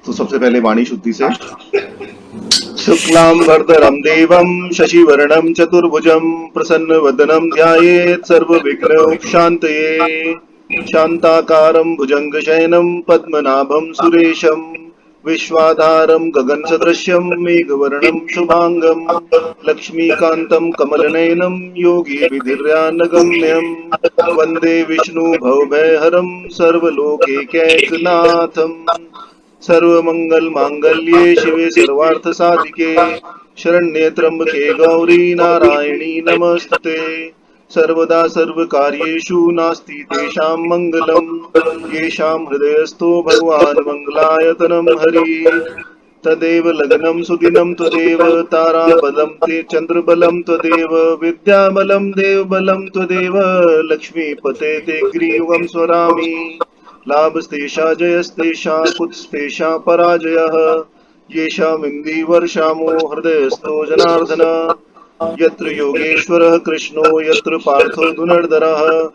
तो सबसे पहले वाणी शुद्धि से। शुक्लांबरधरं देवं शशिवर्णं चतुर्भुजं प्रसन्नवदनं ध्यायेत् सर्वविघ्नोपशान्तये। शान्ताकारं भुजङ्गशयनं पद्मनाभं सुरेशं विश्वाधारं गगनसदृश्यं मेघवर्णं शुभाङ्गं लक्ष्मीकान्तं कमलनयनं योगिभिर्ध्यानगम्यं वन्दे विष्णुभवभयहरं सर्वलोकैकनाथम्। सर्वमंगलमांगल्ये शिवे सर्वार्थसाधिके शरण्ये त्र्यंबके गौरी नारायणी नमस्तुते। सर्वदा सर्वकार्येषु नास्ति तेषां मंगलम् येषां हृदयस्थो भगवान् मंगलायतनं हरि। तदेव लग्नं सुदिनं त्वदेव ताराबलं ते चन्द्रबलं त्वदेव विद्याबलं देवबलं त्वदेव लक्ष्मीपते ते ग्रीवं स्वरामि। लाभस्तेषा जयस्तेषा कुत्स्तेषा पराजयः येषामिन्दीवर्षामो हृदयस्थो जनार्दन। यत्र योगेश्वरः कृष्णो यत्र पार्थो धनुर्धरः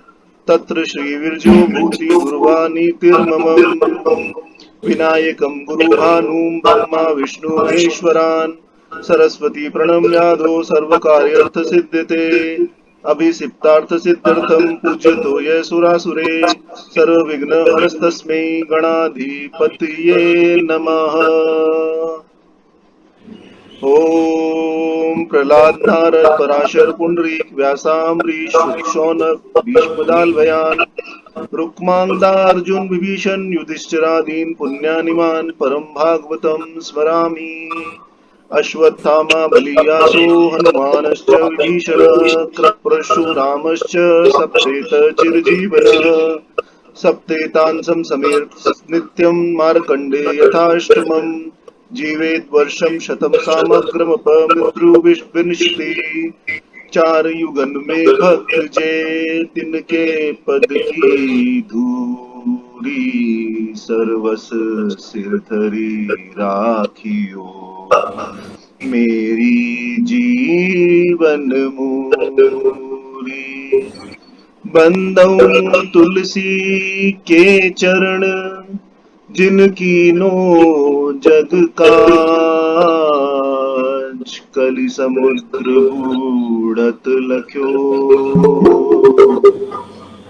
तत्र श्रीविर्जो भूति दुर्वानीतिर्ममम्। विनायकं गुरुभानुं ब्रह्मा विष्णु महेश्वरान् सरस्वती प्रणम्यादो सर्वकार्यर्थसिद्धिते। अभिषिप्तार्थसिद्ध्यर्थं पूज्यतो यः सुरासुरे सर्वविघ्नहरस्तस्मै गणाधिपतये नमः। ओम प्रहलाद नारद पराशर पुंडरीक व्यासाम्बरीश शौनक भीष्मदाल्भयान रुक्मांगदार्जुन विभीषण युधिष्ठिरादीन पुण्यानिमान परम भागवतम स्मरामि। अश्वत्थामा बलियासो हनुमानश्च विभीषणः कृतपरशुरामश्च सप्तेत चिरजीवनः। सप्तेतांसं समेत नित्यं मार्कण्डे यथाष्टमम् जीवेद्वर्षं शतं सामग्रमपमृत्युविनिष्टि। चार युगन में भक्त जे तिनके पद की धूरी सर्वस सिर धरी राखियो मेरी जीवन मूरी। बंदऊं तुलसी के चरण जिनकी नो जग काज कलि समुद्र बूढ़त लख्यो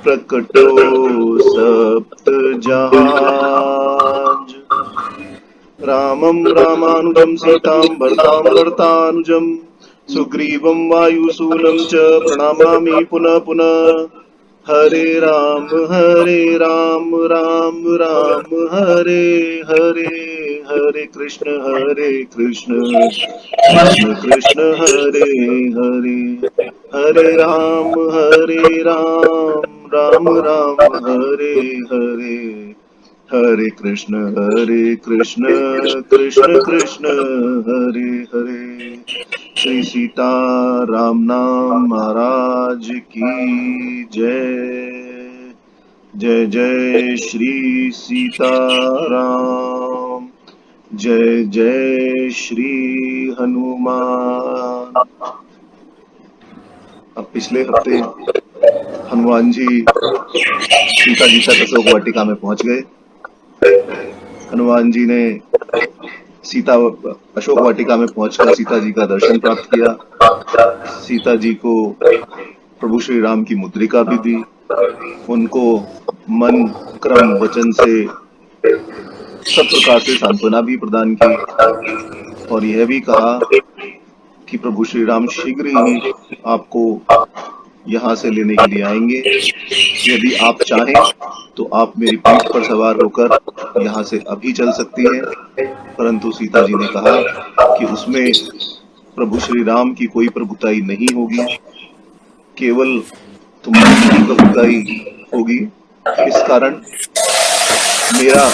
प्रकटो सप्त जहाज। रामं रामानुजं सीतां भरतां भरतानुजं सुग्रीवं वायुसूनं च प्रणमामि पुनः पुनः। हरे राम राम राम हरे हरे हरे कृष्ण कृष्ण कृष्ण हरे हरे। हरे राम राम राम हरे हरे हरे कृष्ण कृष्ण कृष्ण हरे हरे। श्री सीता राम नाम महाराज की जय। जय जय श्री सीता राम। जय जय श्री हनुमान। अब पिछले हफ्ते हनुमान जी सीता जी तक अशोक वाटिका में पहुंच गए। हनुमान जी ने सीता अशोक वाटिका में पहुंचकर सीता जी का दर्शन प्राप्त किया। सीता जी को प्रभु श्री राम की मुद्रिका भी दी। उनको मन क्रम वचन से सब प्रकार से सांत्वना भी प्रदान की और यह भी कहा कि प्रभु श्री राम शीघ्र ही आपको यहाँ से लेने के लिए आएंगे। यदि आप चाहें तो आप मेरी पीठ पर सवार होकर यहाँ से अभी चल सकती हैं। परंतु सीता जी ने कहा कि उसमें प्रभु श्री राम की कोई प्रभुताई नहीं होगी, केवल तुम्हारी ही प्रभुताई होगी। इस कारण मेरा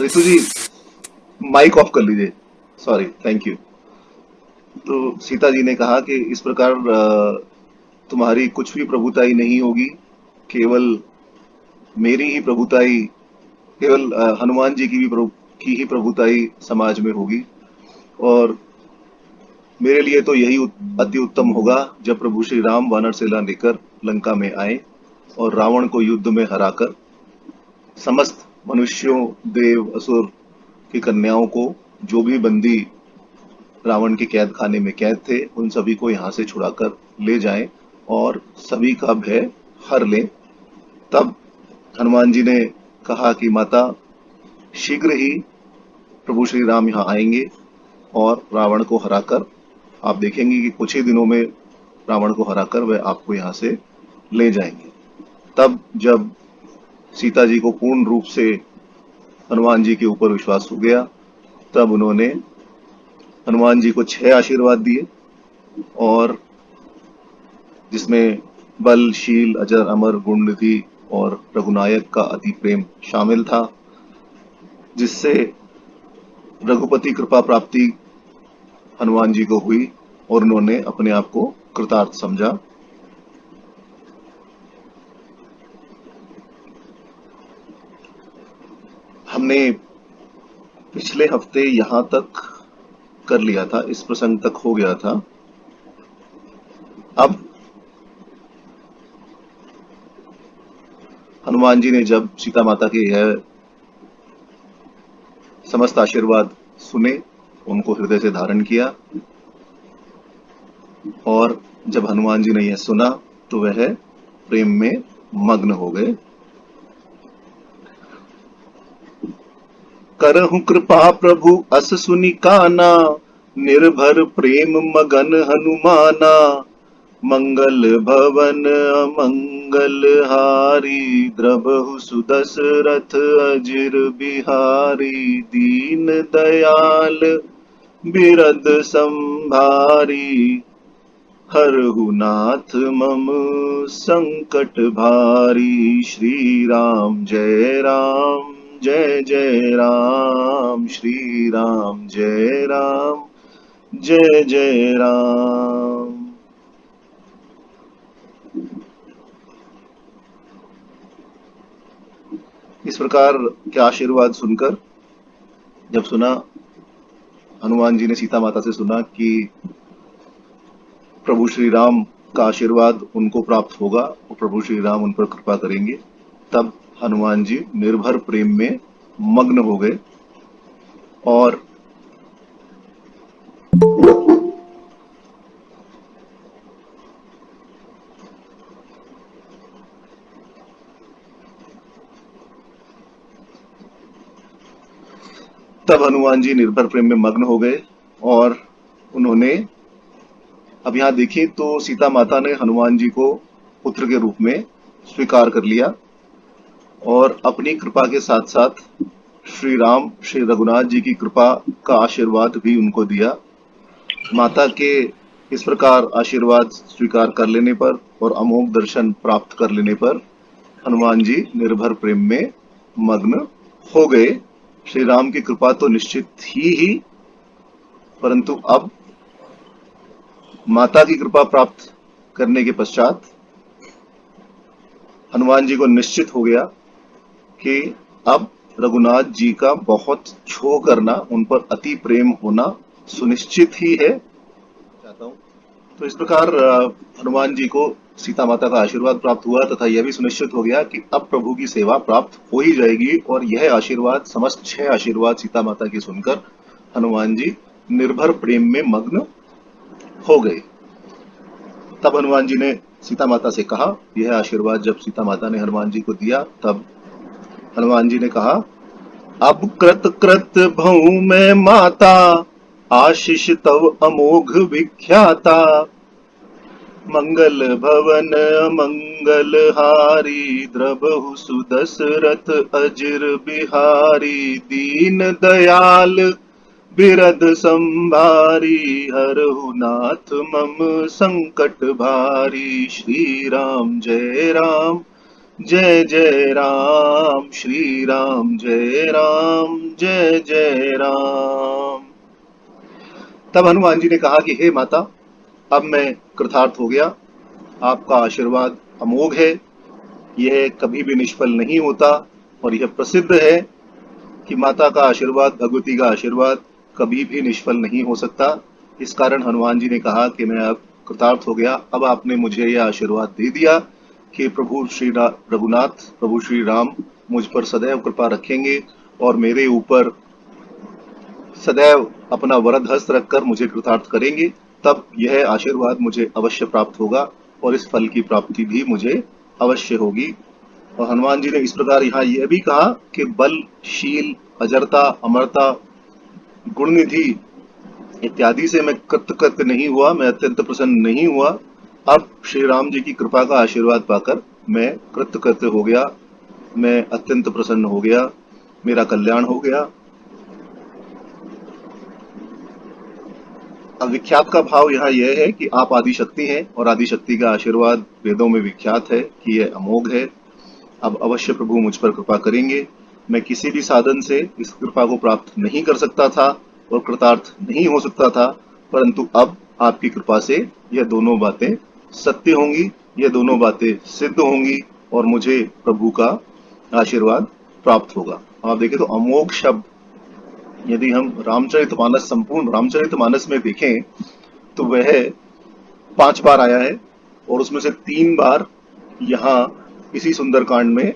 ऋतु जी माइक ऑफ कर लीजिए, सॉरी, थैंक यू। तो सीता जी ने कहा कि इस प्रकार तुम्हारी कुछ भी प्रभुताई नहीं होगी, केवल मेरी ही प्रभुताई, केवल हनुमान जी की ही प्रभुताई समाज में होगी। और मेरे लिए तो यही अति उत्तम होगा जब प्रभु श्री राम वानर सेना लेकर लंका में आए और रावण को युद्ध में हराकर समस्त मनुष्यों, देव, असुर की कन्याओं को, जो भी बंदी रावण के कैद खाने में कैद थे, उन सभी को यहाँ से छुड़ाकर ले जाएं और सभी का भय हर लें। तब हनुमान जी ने कहा कि माता, शीघ्र ही प्रभु श्री राम यहाँ आएंगे और रावण को हराकर आप देखेंगे कि कुछ ही दिनों में रावण को हराकर वह आपको यहाँ से ले जाएंगे। तब जब सीता जी को पूर्ण रूप से हनुमान जी के ऊपर विश्वास हो गया, तब उन्होंने हनुमान जी को 6 आशीर्वाद दिए, और जिसमें बल, शील, अजर, अमर, गुण निधि और रघुनायक का अति प्रेम शामिल था, जिससे रघुपति कृपा प्राप्ति हनुमान जी को हुई और उन्होंने अपने आप को कृतार्थ समझा। हमने पिछले हफ्ते यहाँ तक कर लिया था, इस प्रसंग तक हो गया था। अब हनुमान जी ने जब सीता माता के यह समस्त आशीर्वाद सुने, उनको हृदय से धारण किया, और जब हनुमान जी ने यह सुना तो वह प्रेम में मग्न हो गए। करहु कृपा प्रभु अस सुनि काना, निर्भर प्रेम मगन हनुमाना। मंगल भवन अमंगल हारी, द्रबहु सुदशरथ अजिर बिहारी। दीन दयाल बिरद संभारी, हरहु नाथ मम संकट भारी। श्री राम जय राम, जय जय राम। श्री राम जय राम, जय जय राम। इस प्रकार के आशीर्वाद सुनकर, जब सुना, हनुमान जी ने सीता माता से सुना कि प्रभु श्री राम का आशीर्वाद उनको प्राप्त होगा और प्रभु श्री राम उन पर कृपा करेंगे, तब हनुमान जी निर्भर प्रेम में मग्न हो गए। और तब हनुमान जी निर्भर प्रेम में मग्न हो गए और उन्होंने, अब यहाँ देखिए तो सीता माता ने हनुमान जी को पुत्र के रूप में स्वीकार कर लिया और अपनी कृपा के साथ साथ श्री राम, श्री रघुनाथ जी की कृपा का आशीर्वाद भी उनको दिया। माता के इस प्रकार आशीर्वाद स्वीकार कर लेने पर और अमोघ दर्शन प्राप्त कर लेने पर हनुमान जी निर्भर प्रेम में मग्न हो गए। श्री राम की कृपा तो निश्चित ही, परंतु अब माता की कृपा प्राप्त करने के पश्चात हनुमान जी को निश्चित हो गया कि अब रघुनाथ जी का बहुत छोह करना, उन पर अति प्रेम होना सुनिश्चित ही है। चाहता हूं तो इस प्रकार हनुमान जी को सीता माता का आशीर्वाद प्राप्त हुआ तथा यह भी सुनिश्चित हो गया कि अब प्रभु की सेवा प्राप्त हो ही जाएगी। और यह आशीर्वाद, समस्त 6 आशीर्वाद सीता माता की सुनकर हनुमान जी निर्भर प्रेम में मग्न हो गए। तब हनुमान जी ने सीता माता से कहा, यह आशीर्वाद जब सीता माता ने हनुमान जी को दिया, तब हनुमान जी ने कहा, अब कृत कृत भऊ मैं माता, आशीष तव अमोघ विख्याता। मंगल भवन मंगल हारी, द्रबहु सुदशरथ अजिर बिहारी। दीन दयाल बिरद संभारी, हरहु नाथ मम संकट भारी। श्री राम जय राम, जय जय राम। श्री राम जय राम, जय जय राम। तब हनुमान जी ने कहा कि हे माता, अब मैं कृतार्थ हो गया। आपका आशीर्वाद अमोघ है, यह कभी भी निष्फल नहीं होता और यह प्रसिद्ध है कि माता का आशीर्वाद, भगवती का आशीर्वाद कभी भी निष्फल नहीं हो सकता। इस कारण हनुमान जी ने कहा कि मैं अब कृतार्थ हो गया। अब आपने मुझे यह आशीर्वाद दे दिया कि प्रभु श्री रघुनाथ, प्रभु श्री राम मुझ पर सदैव कृपा रखेंगे और मेरे ऊपर सदैव अपना वरद हस्त रखकर मुझे कृतार्थ करेंगे, तब यह आशीर्वाद मुझे अवश्य प्राप्त होगा और इस फल की प्राप्ति भी मुझे अवश्य होगी। और हनुमान जी ने इस प्रकार यहाँ यह भी कहा कि बल, शील, अजरता, अमरता, गुणनिधि इत्यादि से मैं कृतकृत्य नहीं हुआ, मैं अत्यंत प्रसन्न नहीं हुआ। अब श्री राम जी की कृपा का आशीर्वाद पाकर मैं कृतकृत्य हो गया, मैं अत्यंत प्रसन्न हो गया, मेरा कल्याण हो गया। अब विख्यात का भाव यहाँ यह है कि आप आदिशक्ति हैं और आदिशक्ति का आशीर्वाद वेदों में विख्यात है कि यह अमोघ है। अब अवश्य प्रभु मुझ पर कृपा करेंगे। मैं किसी भी साधन से इस कृपा को प्राप्त नहीं कर सकता था और कृतार्थ नहीं हो सकता था, परंतु अब आपकी कृपा से यह दोनों बातें सत्य होंगी, यह दोनों बातें सिद्ध होंगी और मुझे प्रभु का आशीर्वाद प्राप्त होगा। आप देखें तो अमोघ शब्द यदि हम रामचरितमानस, संपूर्ण रामचरितमानस में देखें तो वह 5 बार आया है और उसमें से 3 बार यहाँ इसी सुंदरकांड में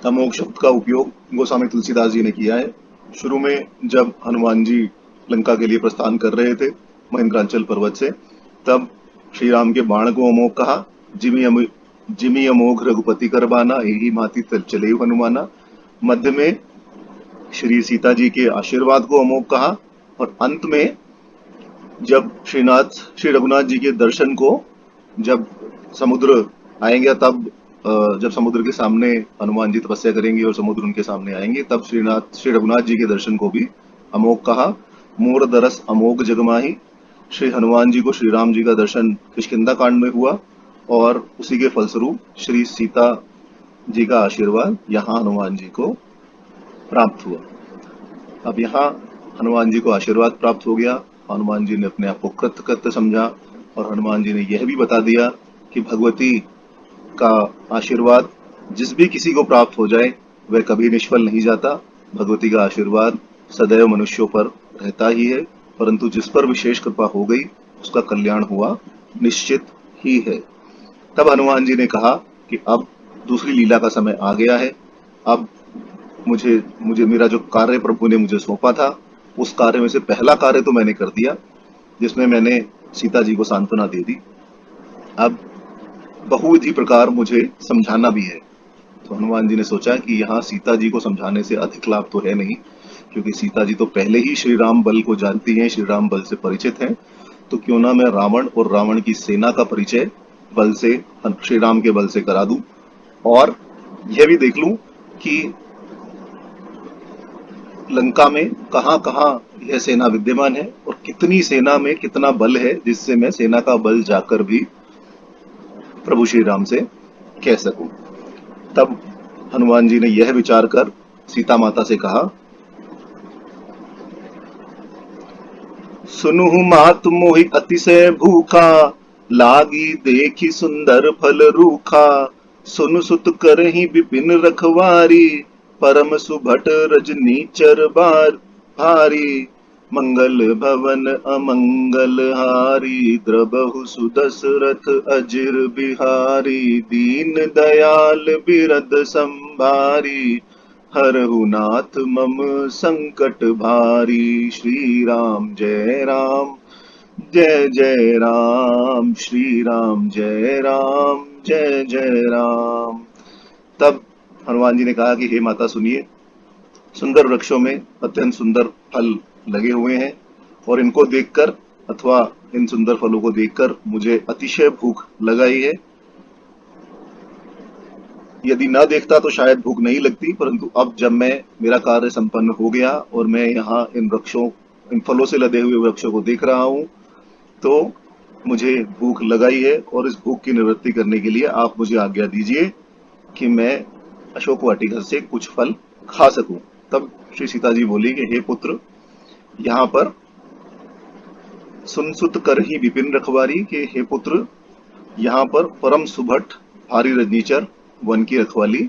अमोघ शब्द का उपयोग गोस्वामी तुलसीदास जी ने किया है। शुरू में जब हनुमान जी लंका के लिए प्रस्थान कर रहे थे महेंद्रांचल पर्वत से, तब श्री राम के बाण को अमोघ कहा। जिमी अमोघ रघुपति कर बाना, यही भांति चले हनुमाना। मध्य में श्री सीता जी के आशीर्वाद को अमोघ कहा और अंत में जब श्री रघुनाथ जी के दर्शन को, जब समुद्र आएंगे, तब जब समुद्र के सामने हनुमान जी तपस्या करेंगे और समुद्र उनके सामने आएंगे, तब श्री रघुनाथ जी के दर्शन को भी अमोघ कहा। मोर दरस अमोघ जगमाही, श्री हनुमान जी को श्री राम जी का दर्शन किष्किंधा कांड में हुआ और उसी के फलस्वरूप श्री सीता जी का आशीर्वाद यहाँ हनुमान जी को प्राप्त हुआ। अब यहाँ हनुमान जी को आशीर्वाद प्राप्त हो गया, हनुमान जी ने अपने आप को कृतकृत्य समझा और हनुमान जी ने यह भी बता दिया कि भगवती का आशीर्वाद जिस भी किसी को प्राप्त हो जाए वह कभी निष्फल नहीं जाता। भगवती का आशीर्वाद सदैव मनुष्यों पर रहता ही है, परंतु जिस पर विशेष कृपा हो गई उसका कल्याण हुआ निश्चित ही है। तब हनुमान जी ने कहा कि अब दूसरी लीला का समय आ गया है। अब मुझे मुझे मेरा जो कार्य प्रभु ने मुझे सौंपा था, उस कार्य में से पहला कार्य तो मैंने कर दिया, जिसमें मैंने सीता जी को सांत्वना दे दी। अब बहुविधि प्रकार मुझे समझाना भी है। तो हनुमान जी ने सोचा कि यहाँ सीता जी को समझाने से अधिक लाभ तो है नहीं, क्योंकि सीता जी तो पहले ही श्री राम बल को जानती हैं, श्री राम बल से परिचित हैं। तो क्यों ना मैं रावण और रावण की सेना का परिचय बल से, श्री राम के बल से करा दूं और यह भी देख लूं कि लंका में कहाँ कहाँ यह सेना विद्यमान है और कितनी सेना में कितना बल है, जिससे मैं सेना का बल जाकर भी प्रभु श्री राम से कह सकूं। तब हनुमान जी ने यह विचार कर सीता माता से कहा, सुनुहु मात मोहि अतिशय भूखा, लागी देखी सुंदर फल रूखा। सुनु सुत करहि विपिन रखवारी, परम सुभट रजनीचर बार भारी। मंगल भवन अमंगल हारी, द्रबहु सुदशरथ अजिर बिहारी। दीन दयाल बिरद संभारी, हरहु नाथ मम संकट भारी। श्री राम जय राम, जय जय राम। श्री राम जय राम, जय जय राम। तब हनुमान जी ने कहा कि हे माता सुनिए, सुंदर वृक्षों में अत्यंत सुंदर फल लगे हुए हैं और इनको देखकर अथवा इन सुंदर फलों को देखकर मुझे अतिशय भूख लगाई है। यदि ना देखता तो शायद भूख नहीं लगती, परंतु अब जब मेरा कार्य संपन्न हो गया और मैं यहाँ इन फलों से लदे हुए वृक्षों को देख रहा हूँ, तो मुझे भूख लगाई है और इस भूख की निवृत्ति करने के लिए आप मुझे आज्ञा दीजिए कि मैं अशोक वाटिका से कुछ फल खा सकूं। तब श्री सीता जी बोली कि हे पुत्र, यहाँ पर सुनसुत कर ही विपिन रखवारी, के हे पुत्र, यहाँ पर परम सुभट भारी रजनीचर वन की रखवाली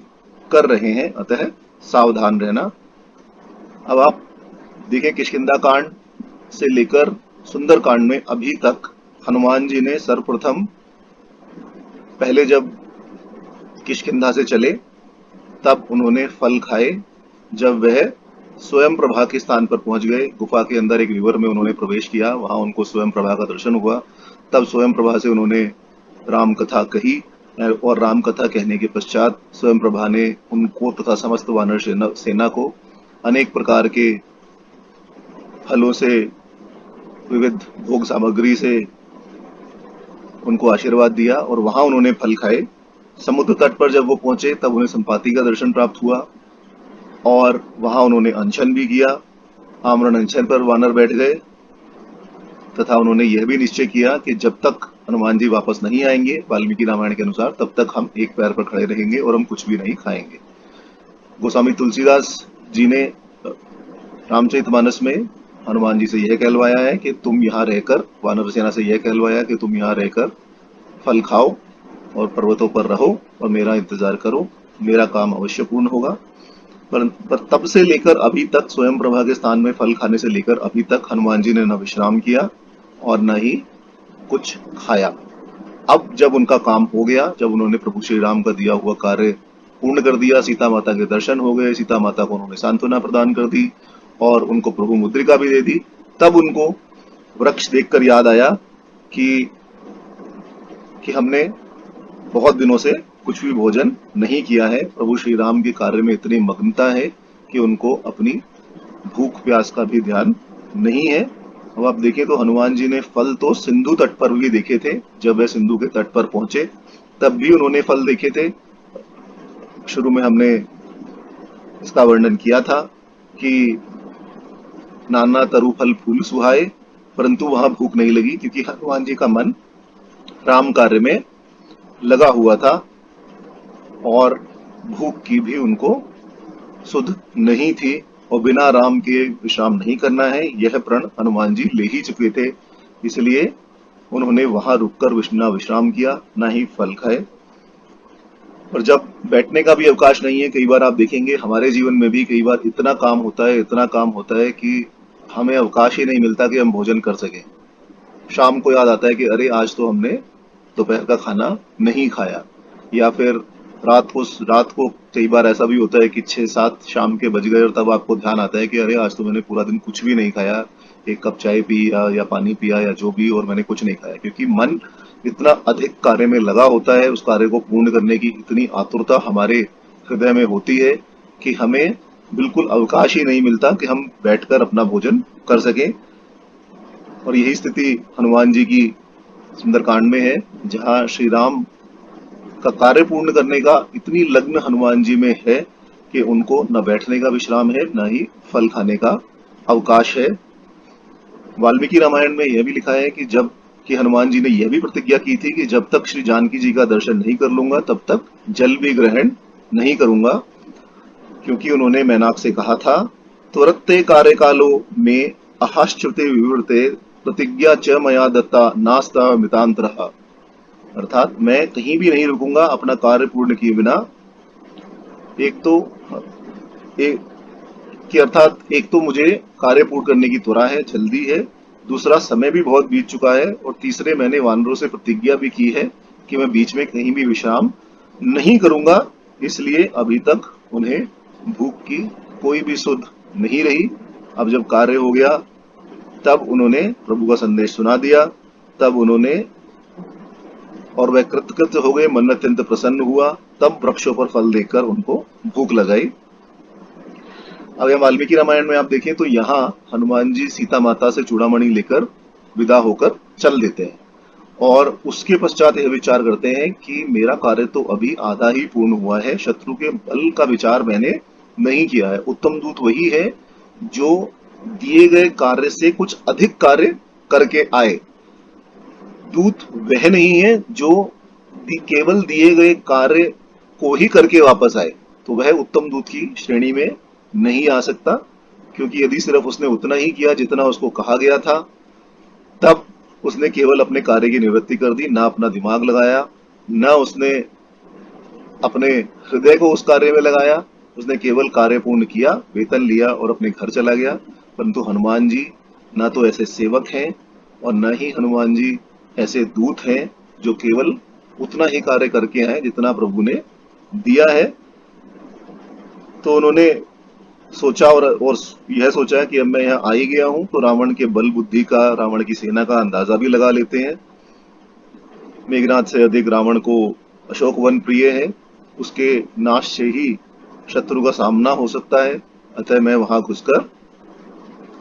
कर रहे हैं, अतः सावधान रहना। अब आप देखें, किष्किंधा कांड से लेकर सुंदर कांड में अभी तक हनुमान जी ने सर्वप्रथम पहले जब किष्किंधा से चले तब उन्होंने फल खाए। जब वह स्वयं प्रभा के स्थान पर पहुंच गए, गुफा के अंदर एक विवर में उन्होंने प्रवेश किया, वहां उनको स्वयं प्रभा का दर्शन हुआ। तब स्वयं प्रभा से उन्होंने राम कथा कही और राम कथा कहने के पश्चात स्वयं प्रभा ने उनको तथा समस्त वानर सेना को अनेक प्रकार के फलों से, विविध भोग सामग्री से उनको आशीर्वाद दिया और वहां उन्होंने फल खाए। समुद्र तट पर जब वो पहुंचे तब उन्हें संपाति का दर्शन प्राप्त हुआ और वहां उन्होंने अनशन भी किया। आमरण अनशन पर वानर बैठ गए तथा उन्होंने यह भी निश्चय किया कि जब तक हनुमान जी वापस नहीं आएंगे वाल्मीकि रामायण के अनुसार, तब तक हम एक पैर पर खड़े रहेंगे और हम कुछ भी नहीं खाएंगे। गोस्वामी तुलसीदास जी ने रामचरितमानस में हनुमान जी से यह कहलवाया है कि तुम यहाँ रहकर, वानर सेना से यह कहलवाया कि तुम यहाँ रहकर फल खाओ और पर्वतों पर रहो और मेरा इंतजार करो, मेरा काम अवश्य पूर्ण होगा। पर तब से लेकर अभी तक, स्वयं प्रभा के स्थान में फल खाने से लेकर अभी तक हनुमान जी ने न विश्राम किया और न ही कुछ खाया। अब जब उनका काम हो गया, जब उन्होंने प्रभु श्री राम का दिया हुआ कार्य पूर्ण कर दिया, सीता माता के दर्शन हो गए, सीता माता को उन्होंने सांत्वना प्रदान कर दी और उनको प्रभु मुद्रिका भी दे दी, तब उनको वृक्ष देखकर याद आया कि हमने बहुत दिनों से कुछ भी भोजन नहीं किया है। प्रभु श्री राम के कार्य में इतनी मग्नता है कि उनको अपनी भूख प्यास का भी ध्यान नहीं है। अब आप देखें तो हनुमान जी ने फल तो सिंधु तट पर भी देखे थे। जब वे सिंधु के तट पर पहुंचे तब भी उन्होंने फल देखे थे। शुरू में हमने इसका वर्णन किया था कि नाना तरु फल फूल सुहाए, परंतु वहां भूख नहीं लगी क्योंकि हनुमान जी का मन राम कार्य में लगा हुआ था और भूख की भी उनको सुध नहीं थी और बिना राम के विश्राम नहीं करना है, यह प्रण हनुमान जी ले ही चुके थे। इसलिए उन्होंने वहां रुककर विश्राम किया, ना ही फल खाए। और जब बैठने का भी अवकाश नहीं है, कई बार आप देखेंगे हमारे जीवन में भी कई बार इतना काम होता है कि हमें अवकाश ही नहीं मिलता कि हम भोजन कर सकें। शाम को याद आता है कि अरे आज तो हमने दोपहर का खाना नहीं खाया, या फिर रात को कई बार ऐसा भी होता है कि 6-7 शाम के बज गए और तब आपको ध्यान आता है कि अरे आज तो मैंने पूरा दिन कुछ भी नहीं खाया, एक कप चाय पी या पानी पिया या जो भी, और मैंने कुछ नहीं खाया, क्योंकि मन इतना अधिक कार्य में लगा होता है। उस कार्य को पूर्ण करने की इतनी आतुरता हमारे हृदय में होती है कि हमें बिल्कुल अवकाश ही नहीं मिलता कि हम बैठकर अपना भोजन कर सकें। और यही स्थिति हनुमान जी की सुंदरकांड में है, जहां श्री राम का कार्य पूर्ण करने का इतनी लग्न हनुमान जी में है कि उनको न बैठने का विश्राम है, न ही फल खाने का अवकाश है। वाल्मीकि रामायण में यह भी लिखा है कि हनुमान जी ने यह भी प्रतिज्ञा की थी कि जब तक श्री जानकी जी का दर्शन नहीं कर लूंगा तब तक जल भी ग्रहण नहीं करूंगा, क्योंकि उन्होंने मैनाक से कहा था, त्वरत्ते कार्यकालो में अहाश्च्युते विवृते प्रतिज्ञा च मया दत्ता नास्ता मितांतरः। अर्थात मैं कहीं भी नहीं रुकूंगा अपना कार्य पूर्ण किए बिना। एक तो मुझे कार्य पूर्ण करने की त्वरा है, जल्दी है, दूसरा समय भी बहुत बीत चुका है, और तीसरे मैंने वानरों से प्रतिज्ञा भी की है कि मैं बीच में कहीं भी विश्राम नहीं करूंगा। इसलिए अभी तक उन्हें भूख की कोई भी सुध नहीं रही। अब जब कार्य हो गया तब उन्होंने प्रभु का संदेश सुना दिया, तब उन्होंने, और वह कृतकृत्य हो गए, मन अत्यंत प्रसन्न हुआ, तब वृक्षों पर फल देखकर उनको भूख लगाई। अब यह वाल्मीकि रामायण में आप देखें तो यहाँ हनुमान जी सीता माता से चूड़ामणि लेकर विदा होकर चल देते हैं और उसके पश्चात यह विचार करते हैं कि मेरा कार्य तो अभी आधा ही पूर्ण हुआ है, शत्रु के बल का विचार मैंने नहीं किया है। उत्तम दूत वही है जो दिए गए कार्य से कुछ अधिक कार्य करके आए। दूत वह नहीं है जो केवल दिए गए कार्य को ही करके वापस आए, तो वह उत्तम दूत की श्रेणी में नहीं आ सकता, क्योंकि यदि सिर्फ उसने उतना ही किया जितना उसको कहा गया था, तब उसने केवल अपने कार्य की निवृत्ति कर दी, ना अपना दिमाग लगाया, ना उसने अपने हृदय को उस कार्य में लगाया। उसने केवल कार्य पूर्ण किया, वेतन लिया और अपने घर चला गया। परंतु हनुमान जी ना तो ऐसे सेवक हैं और न ही हनुमान जी ऐसे दूत हैं जो केवल उतना ही कार्य करके आए जितना प्रभु ने दिया है। तो उन्होंने सोचा और यह सोचा कि अब मैं यहाँ आ ही गया हूं तो रावण के बल बुद्धि का, रावण की सेना का अंदाजा भी लगा लेते हैं। मेघनाथ से अधिक रावण को अशोक वन प्रिय है, उसके नाश से ही शत्रु का सामना हो सकता है, अतः मैं वहां घुसकर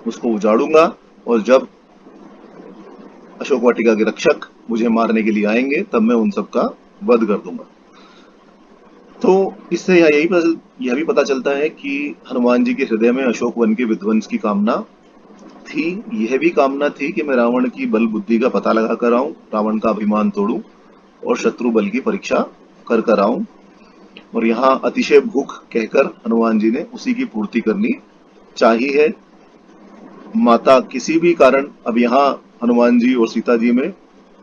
उसको उजाड़ूंगा और जब अशोक वाटिका के रक्षक मुझे मारने के लिए आएंगे तब मैं उन सबका वध कर दूंगा। तो इससे यह भी पता चलता है कि हनुमान जी के हृदय में अशोक वन के विध्वंस की कामना थी। यह भी कामना थी कि मैं रावण की बल बुद्धि का पता लगा कर आऊं, रावण का अभिमान तोड़ूं और शत्रु बल की परीक्षा कर आऊं। और यहाँ अतिशय भूख कहकर हनुमान जी ने उसी की पूर्ति करनी चाहिए है। माता किसी भी कारण, अब यहाँ हनुमान जी और सीता जी में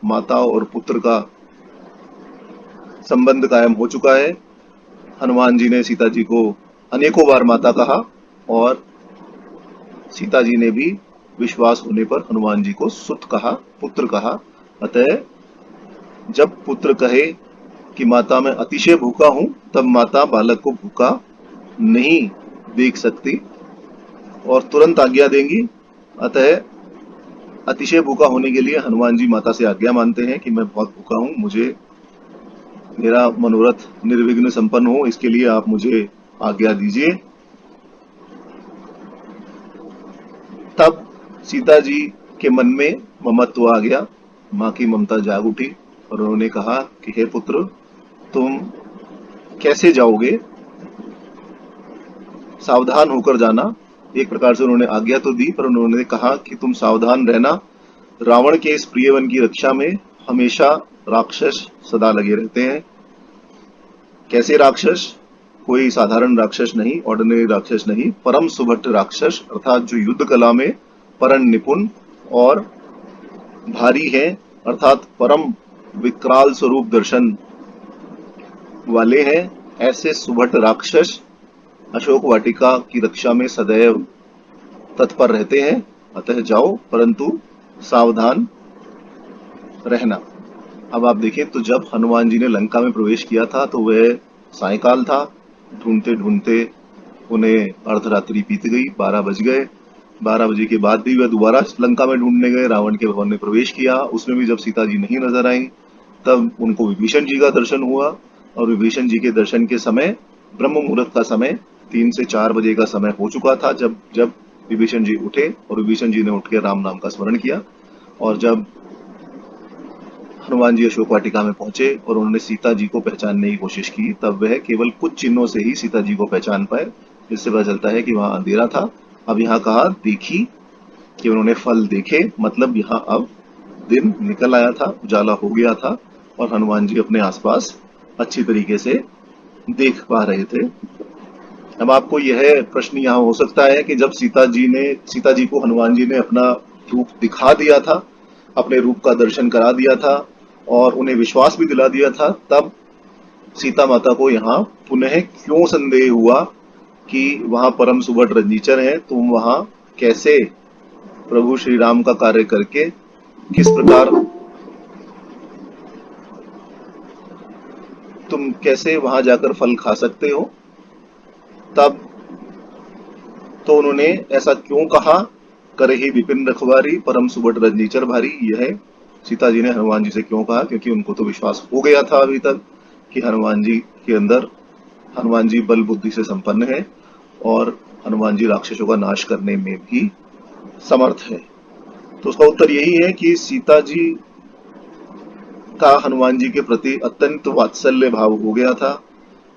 माता और पुत्र का संबंध कायम हो चुका है। हनुमान जी ने सीता जी को अनेकों बार माता कहा और सीता जी ने भी विश्वास होने पर हनुमान जी को सुत कहा, पुत्र कहा। अतः जब पुत्र कहे कि माता मैं अतिशय भूखा हूं, तब माता बालक को भूखा नहीं देख सकती और तुरंत आज्ञा देंगी। अतः अतिशय भूखा होने के लिए हनुमान जी माता से आज्ञा मानते हैं कि मैं बहुत भूखा हूं, मुझे मेरा मनोरथ निर्विघ्न संपन्न हो, इसके लिए आप मुझे आज्ञा दीजिए। तब सीता जी के मन में ममत्व आ गया, माँ की ममता जाग उठी और उन्होंने कहा कि हे पुत्र, तुम कैसे जाओगे, सावधान होकर जाना। एक प्रकार से उन्होंने आज्ञा तो दी, पर उन्होंने कहा कि तुम सावधान रहना, रावण के इस प्रियवन की रक्षा में हमेशा राक्षस सदा लगे रहते हैं। कैसे राक्षस? कोई साधारण राक्षस नहीं, ऑर्डिनरी राक्षस नहीं, परम सुभट राक्षस, अर्थात जो युद्ध कला में परम निपुण और भारी है, अर्थात परम विकराल स्वरूप दर्शन वाले हैं। ऐसे सुभट राक्षस अशोक वाटिका की रक्षा में सदैव तत्पर रहते हैं। अतः जाओ, परंतु सावधान रहना। अब आप देखें तो जब हनुमान जी ने लंका में प्रवेश किया था तो वह सायकाल था। ढूंढते ढूंढते उन्हें अर्धरात्रि बीत गई, 12 बज गए। 12 बजे के बाद भी वह दोबारा लंका में ढूंढने गए, रावण के भवन में प्रवेश किया। उसमें भी जब सीता जी नहीं नजर आई तब उनको विभीषण जी का दर्शन हुआ और विभीषण जी के दर्शन के समय ब्रह्म मुहूर्त का समय 3 से 4 बजे का समय हो चुका था। जब जब विभीषण जी उठे और विभीषण जी ने उठकर राम नाम का स्मरण किया और जब हनुमान जी अशोक वाटिका में पहुंचे और उन्होंने सीता जी को पहचानने की कोशिश की, तब वह केवल कुछ चिन्हों से ही सीता जी को पहचान पाए, जिससे पता चलता है कि वहां अंधेरा था। अब यहाँ कहा देखी कि उन्होंने फल देखे, मतलब यहाँ अब दिन निकल आया था, उजाला हो गया था और हनुमान जी अपने आसपास अच्छी तरीके से देख पा रहे थे। अब आपको यह प्रश्न यहाँ हो सकता है कि जब सीता जी को हनुमान जी ने अपना रूप दिखा दिया था, अपने रूप का दर्शन करा दिया था और उन्हें विश्वास भी दिला दिया था, तब सीता माता को यहाँ पुनः क्यों संदेह हुआ कि वहां परम सुभट रंजीचर है, तुम वहां कैसे प्रभु श्री राम का कार्य करके किस प्रकार तुम कैसे वहां जाकर फल खा सकते हो। तब तो उन्होंने ऐसा क्यों कहा, करे ही विपिन रखवारी परम सुबट रजनीचर भारी, यह सीता जी ने हनुमान जी से क्यों कहा, क्योंकि उनको तो विश्वास हो गया था अभी तक कि हनुमान जी के अंदर, हनुमान जी बल बुद्धि से संपन्न है और हनुमान जी राक्षसों का नाश करने में भी समर्थ है। तो उसका उत्तर यही है कि सीता जी का हनुमान जी के प्रति अत्यंत वात्सल्य भाव हो गया था।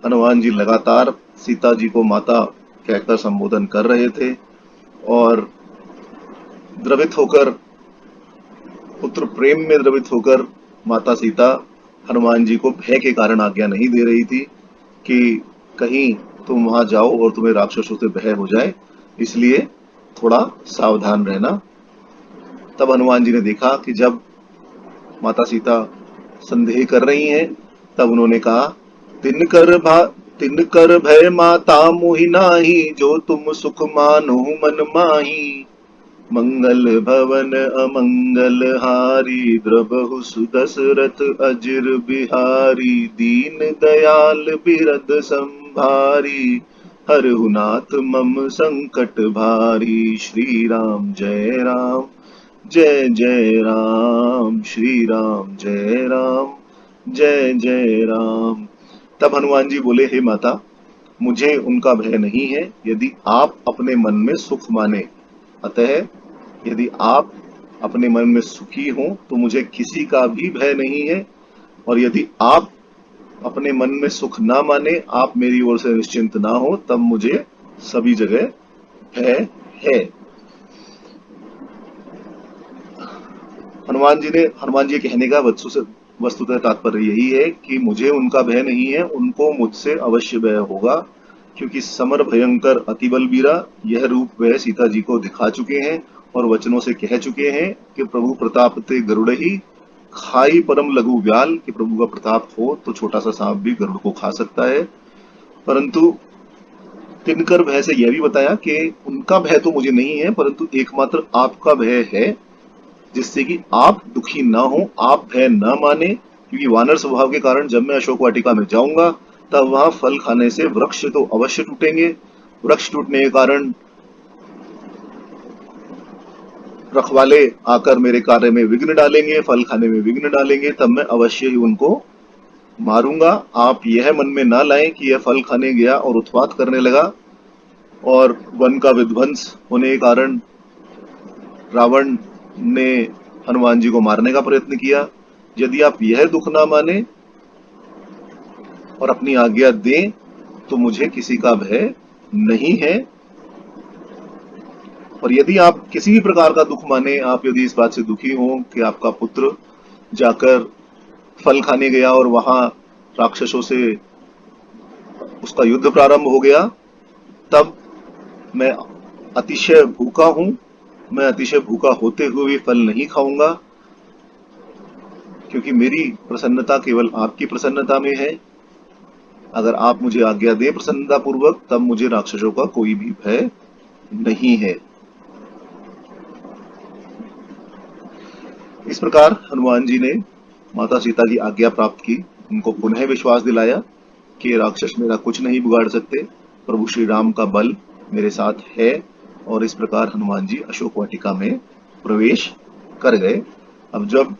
हनुमान जी लगातार सीता जी को माता कहकर संबोधन कर रहे थे और द्रवित होकर, पुत्र प्रेम में द्रवित होकर माता सीता हनुमान जी को भय के कारण आज्ञा नहीं दे रही थी कि कहीं तुम वहां जाओ और तुम्हें राक्षसों से भय हो जाए, इसलिए थोड़ा सावधान रहना। तब हनुमान जी ने देखा कि जब माता सीता संदेह कर रही हैं, तब उन्होंने कहा तिनकर भय माता मोहि नाही, जो तुम सुख मानो मन माही, मंगल भवन अमंगल हारी, द्रबहु सुदशरथ अजिर बिहारी, दीन दयाल बिरद संभारी, हरहु नाथ मम संकट भारी। श्री राम जय राम जय जय राम। श्री राम जय राम जय जय राम। तब हनुमान जी बोले, हे माता, मुझे उनका भय नहीं है यदि आप अपने मन में सुख माने। अतः यदि आप अपने मन में सुखी हो तो मुझे किसी का भी भय नहीं है, और यदि आप अपने मन में सुख ना माने, आप मेरी ओर से निश्चिंत ना हो, तब मुझे सभी जगह भय है। हनुमान जी कहने का वस्तुतः तात्पर्य यही है कि मुझे उनका भय नहीं है, उनको मुझसे अवश्य भय होगा, क्योंकि समर भयंकर अति बलबीरा यह रूप वह सीता जी को दिखा चुके हैं और वचनों से कह चुके हैं कि प्रभु प्रताप ते गरुड़ ही खाई परम लघु व्याल, कि प्रभु का प्रताप हो तो छोटा सा सांप भी गरुड़ को खा सकता है। परंतु किनकर भय से यह भी बताया कि उनका भय तो मुझे नहीं है, परंतु एकमात्र आपका भय है, जिससे कि आप दुखी ना हो, आप भय न माने। क्योंकि वानर स्वभाव के कारण जब मैं अशोक वाटिका में जाऊंगा तब वहां फल खाने से वृक्ष तो अवश्य टूटेंगे। वृक्ष टूटने के कारण रखवाले आकर मेरे कार्य में विघ्न डालेंगे, फल खाने में विघ्न डालेंगे, तब मैं अवश्य ही उनको मारूंगा। आप यह मन में ना लाएं कि यह फल खाने गया और उत्पात करने लगा और वन का विध्वंस होने के कारण रावण ने हनुमान जी को मारने का प्रयत्न किया। यदि आप यह दुख ना माने और अपनी आज्ञा दें तो मुझे किसी का भय नहीं है। और यदि आप किसी भी प्रकार का दुख माने, आप यदि इस बात से दुखी हो कि आपका पुत्र जाकर फल खाने गया और वहां राक्षसों से उसका युद्ध प्रारंभ हो गया, तब मैं अतिशय भूखा हूं, मैं अतिशय भूखा होते हुए भी फल नहीं खाऊंगा, क्योंकि मेरी प्रसन्नता केवल आपकी प्रसन्नता में है। अगर आप मुझे आज्ञा दें प्रसन्नता पूर्वक, तब मुझे राक्षसों का कोई भी भय नहीं है। इस प्रकार हनुमान जी ने माता सीता की आज्ञा प्राप्त की, उनको पुनः विश्वास दिलाया कि राक्षस मेरा कुछ नहीं बिगाड़ सकते, प्रभु श्री राम का बल मेरे साथ है। और इस प्रकार हनुमान जी अशोक वाटिका में प्रवेश कर गए। अब जब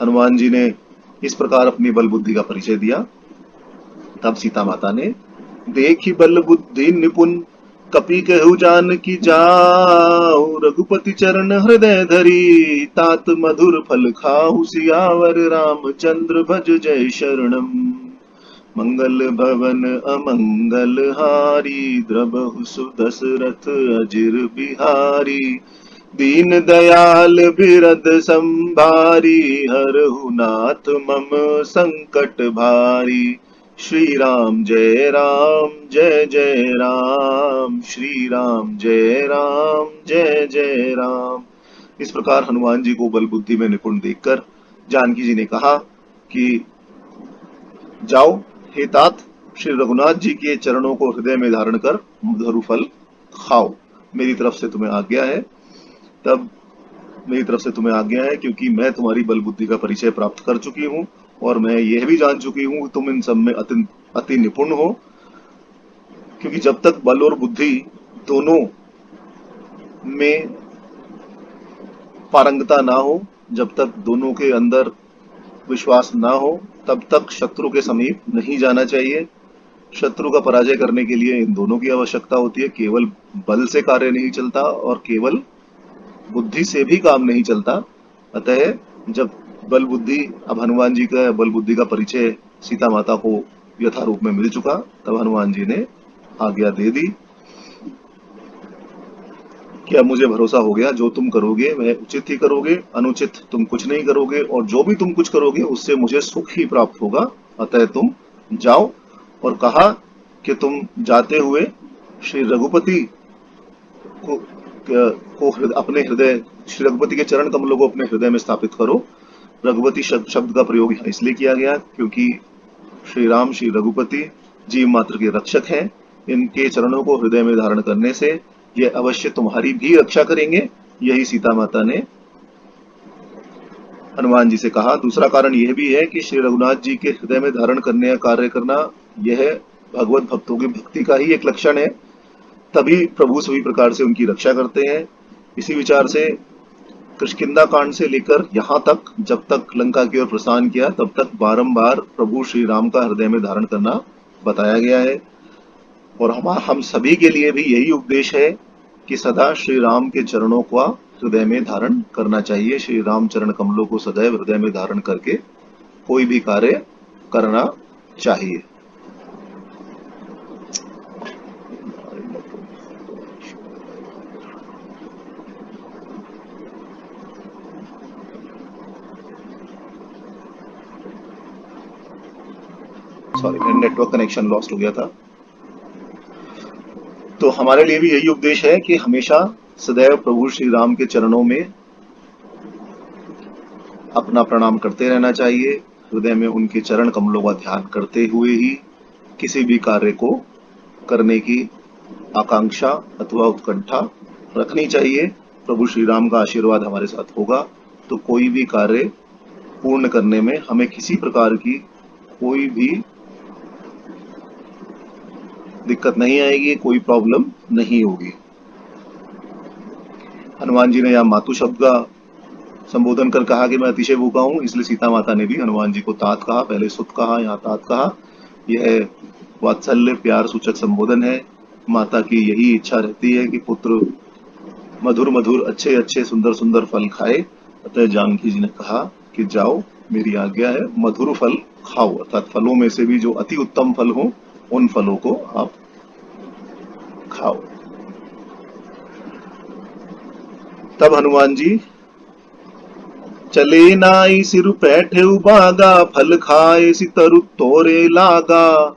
हनुमान जी ने इस प्रकार अपनी बल बुद्धि का परिचय दिया, तब सीता माता ने देखी बल बुद्धि निपुण, कपि कहु जान की जाऊ, रघुपति चरण हृदय धरी, तात मधुर फल खाऊ, सियावर रामचंद्र भज जय शरणम। मंगल भवन अमंगल हारी, द्रबहु सुदशरथ अजिर बिहारी, दीन दयाल बिरद संभारी, हरहु नाथ मम संकट भारी। श्री राम जय राम जय जय राम। श्री राम जय राम जय जय राम। इस प्रकार हनुमान जी को बल बुद्धि में निपुण देखकर जानकी जी ने कहा कि जाओ हे तात, श्री रघुनाथ जी के चरणों को हृदय में धारण कर मधुर फल खाओ, मेरी तरफ से तुम्हें आज्ञा है। तब मेरी तरफ से तुम्हें आज्ञा है, क्योंकि मैं तुम्हारी बल बुद्धि का परिचय प्राप्त कर चुकी हूँ और मैं यह भी जान चुकी हूँ कि तुम इन सब में अति निपुण हो। क्योंकि जब तक बल और बुद्धि दोनों में पारंगता ना हो, जब तक दोनों के अंदर विश्वास ना हो, तब तक शत्रु के समीप नहीं जाना चाहिए। शत्रु का पराजय करने के लिए इन दोनों की आवश्यकता होती है। केवल बल से कार्य नहीं चलता और केवल बुद्धि से भी काम नहीं चलता। अतः जब बल बुद्धि, अब हनुमान जी का बल बुद्धि का परिचय सीता माता को यथा रूप में मिल चुका, तब हनुमान जी ने आज्ञा दे दी कि अब मुझे भरोसा हो गया, जो तुम करोगे वह उचित ही करोगे, अनुचित तुम कुछ नहीं करोगे, और जो भी तुम कुछ करोगे उससे मुझे सुख ही प्राप्त होगा। अतः तुम जाओ। और कहा कि तुम जाते हुए श्री रघुपति को अपने हृदय, श्री रघुपति के चरण कमलों को अपने हृदय में स्थापित करो। रघुपति शब्द का प्रयोग यहाँ इसलिए किया गया क्योंकि श्री राम श्री रघुपति जीव मात्र के रक्षक हैं। इनके चरणों को हृदय में धारण करने से ये अवश्य तुम्हारी भी रक्षा करेंगे। यही सीता माता ने हनुमान जी से कहा। दूसरा कारण यह भी है कि श्री रघुनाथ जी के हृदय में धारण करने का कार्य करना, यह भगवत भक्तों की भक्ति का ही एक लक्षण है। तभी प्रभु सभी प्रकार से उनकी रक्षा करते हैं। इसी विचार से किष्किंधा कांड से लेकर यहाँ तक, जब तक लंका की ओर प्रस्थान किया, तब तक बारंबार प्रभु श्री राम का हृदय में धारण करना बताया गया है। और हम सभी के लिए भी यही उपदेश है कि सदा श्री राम के चरणों का हृदय में धारण करना चाहिए। श्री राम चरण कमलों को सदैव हृदय में धारण करके कोई भी कार्य करना चाहिए। सॉरी, मेरा नेटवर्क कनेक्शन लॉस्ट हो गया था। तो हमारे लिए भी यही उपदेश है कि हमेशा सदैव प्रभु श्री राम के चरणों में अपना प्रणाम करते रहना चाहिए। हृदय में उनके चरण कमलों का ध्यान करते हुए ही किसी भी कार्य को करने की आकांक्षा अथवा उत्कंठा रखनी चाहिए। प्रभु श्री राम का आशीर्वाद हमारे साथ होगा तो कोई भी कार्य पूर्ण करने में हमें किसी प्रकार की कोई भी दिक्कत नहीं आएगी, कोई प्रॉब्लम नहीं होगी। हनुमान जी ने यहाँ मातु शब्द का संबोधन कर कहा कि मैं अतिशय भूखा हूं, इसलिए सीता माता ने भी हनुमान जी को तात कहा, पहले सुत कहा, यहाँ तात कहा। यह वात्सल्य प्यार सूचक संबोधन है। माता की यही इच्छा रहती है कि पुत्र मधुर मधुर अच्छे अच्छे सुंदर सुंदर फल खाए। अतः जानकी जी ने कहा कि जाओ, मेरी आज्ञा है, मधुर फल खाओ, अर्थात फलों में से भी जो अति उत्तम फल हो उन फलों को आप खाओ। तब हनुमान जी चले नाई सिर पैठे बागा, फल खाए सितरु तोरे लागा।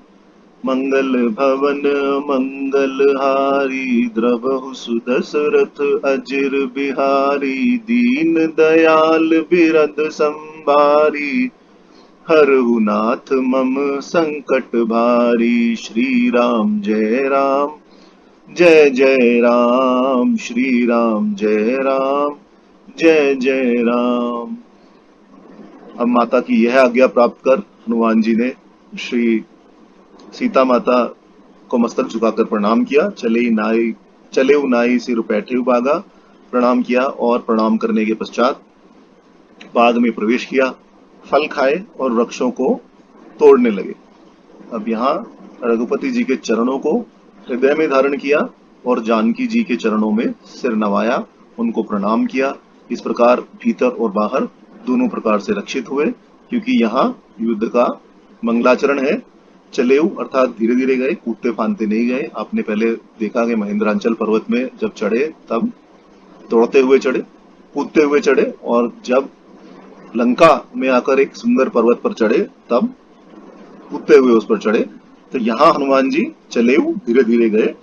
मंगल भवन मंगलहारी, द्रवहु सुदशरथ अजिर बिहारी। दीन दयाल बिरद संबारी, हरहु नाथ मम संकट भारी। श्री राम जय राम, जय जय राम। श्री राम जय राम, जय जय राम। अब माता की यह आज्ञा प्राप्त कर हनुमान जी ने श्री सीता माता को मस्तक झुकाकर प्रणाम किया। चले नाई सिर पैठे बागा, प्रणाम किया और प्रणाम करने के पश्चात बाग में प्रवेश किया, फल खाए और वृक्षों को तोड़ने लगे। अब यहाँ रघुपति जी के चरणों को हृदय में धारण किया और जानकी जी के चरणों में सिर नवाया, उनको प्रणाम किया। इस प्रकार भीतर और बाहर दोनों प्रकार से रक्षित हुए, क्योंकि यहाँ युद्ध का मंगलाचरण है। चलेऊ अर्थात धीरे धीरे गए, कूदते फांदते नहीं गए। आपने पहले देखा कि महेंद्रांचल पर्वत में जब चढ़े तब दौड़ते हुए चढ़े, कूदते हुए चढ़े, और जब लंका में आकर एक सुंदर पर्वत पर चढ़े तब कूदते हुए उस पर चढ़े। तो यहाँ हनुमान जी चलेऊ धीरे धीरे गए,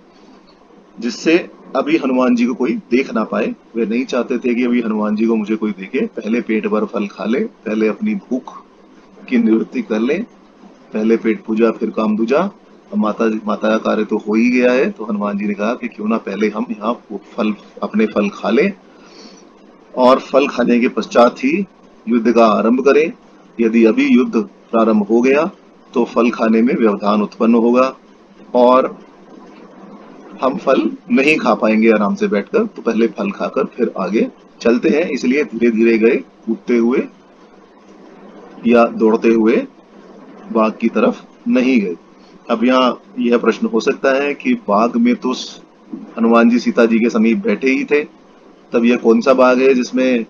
जिससे अभी हनुमान जी को कोई देख ना पाए। वे नहीं चाहते थे कि अभी हनुमान जी को मुझे कोई देखे, पहले पेट भर फल खा ले, पहले अपनी भूख की निवृत्ति कर ले, पहले पेट पूजा फिर काम दूजा। अब माता का कार्य तो हो ही गया है, तो हनुमान जी ने कहा कि क्यों ना पहले हम यहाँ फल अपने फल खा ले और फल खाने के पश्चात ही युद्ध का आरंभ करें। यदि अभी युद्ध प्रारंभ हो गया तो फल खाने में व्यवधान उत्पन्न होगा और हम फल नहीं खा पाएंगे आराम से बैठकर। तो पहले फल खाकर फिर आगे चलते हैं। इसलिए धीरे धीरे गए, कूदते हुए या दौड़ते हुए बाग की तरफ नहीं गए। अब यहाँ यह प्रश्न हो सकता है कि बाग में तो हनुमान जी सीता जी के समीप बैठे ही थे, तब यह कौन सा बाग है जिसमें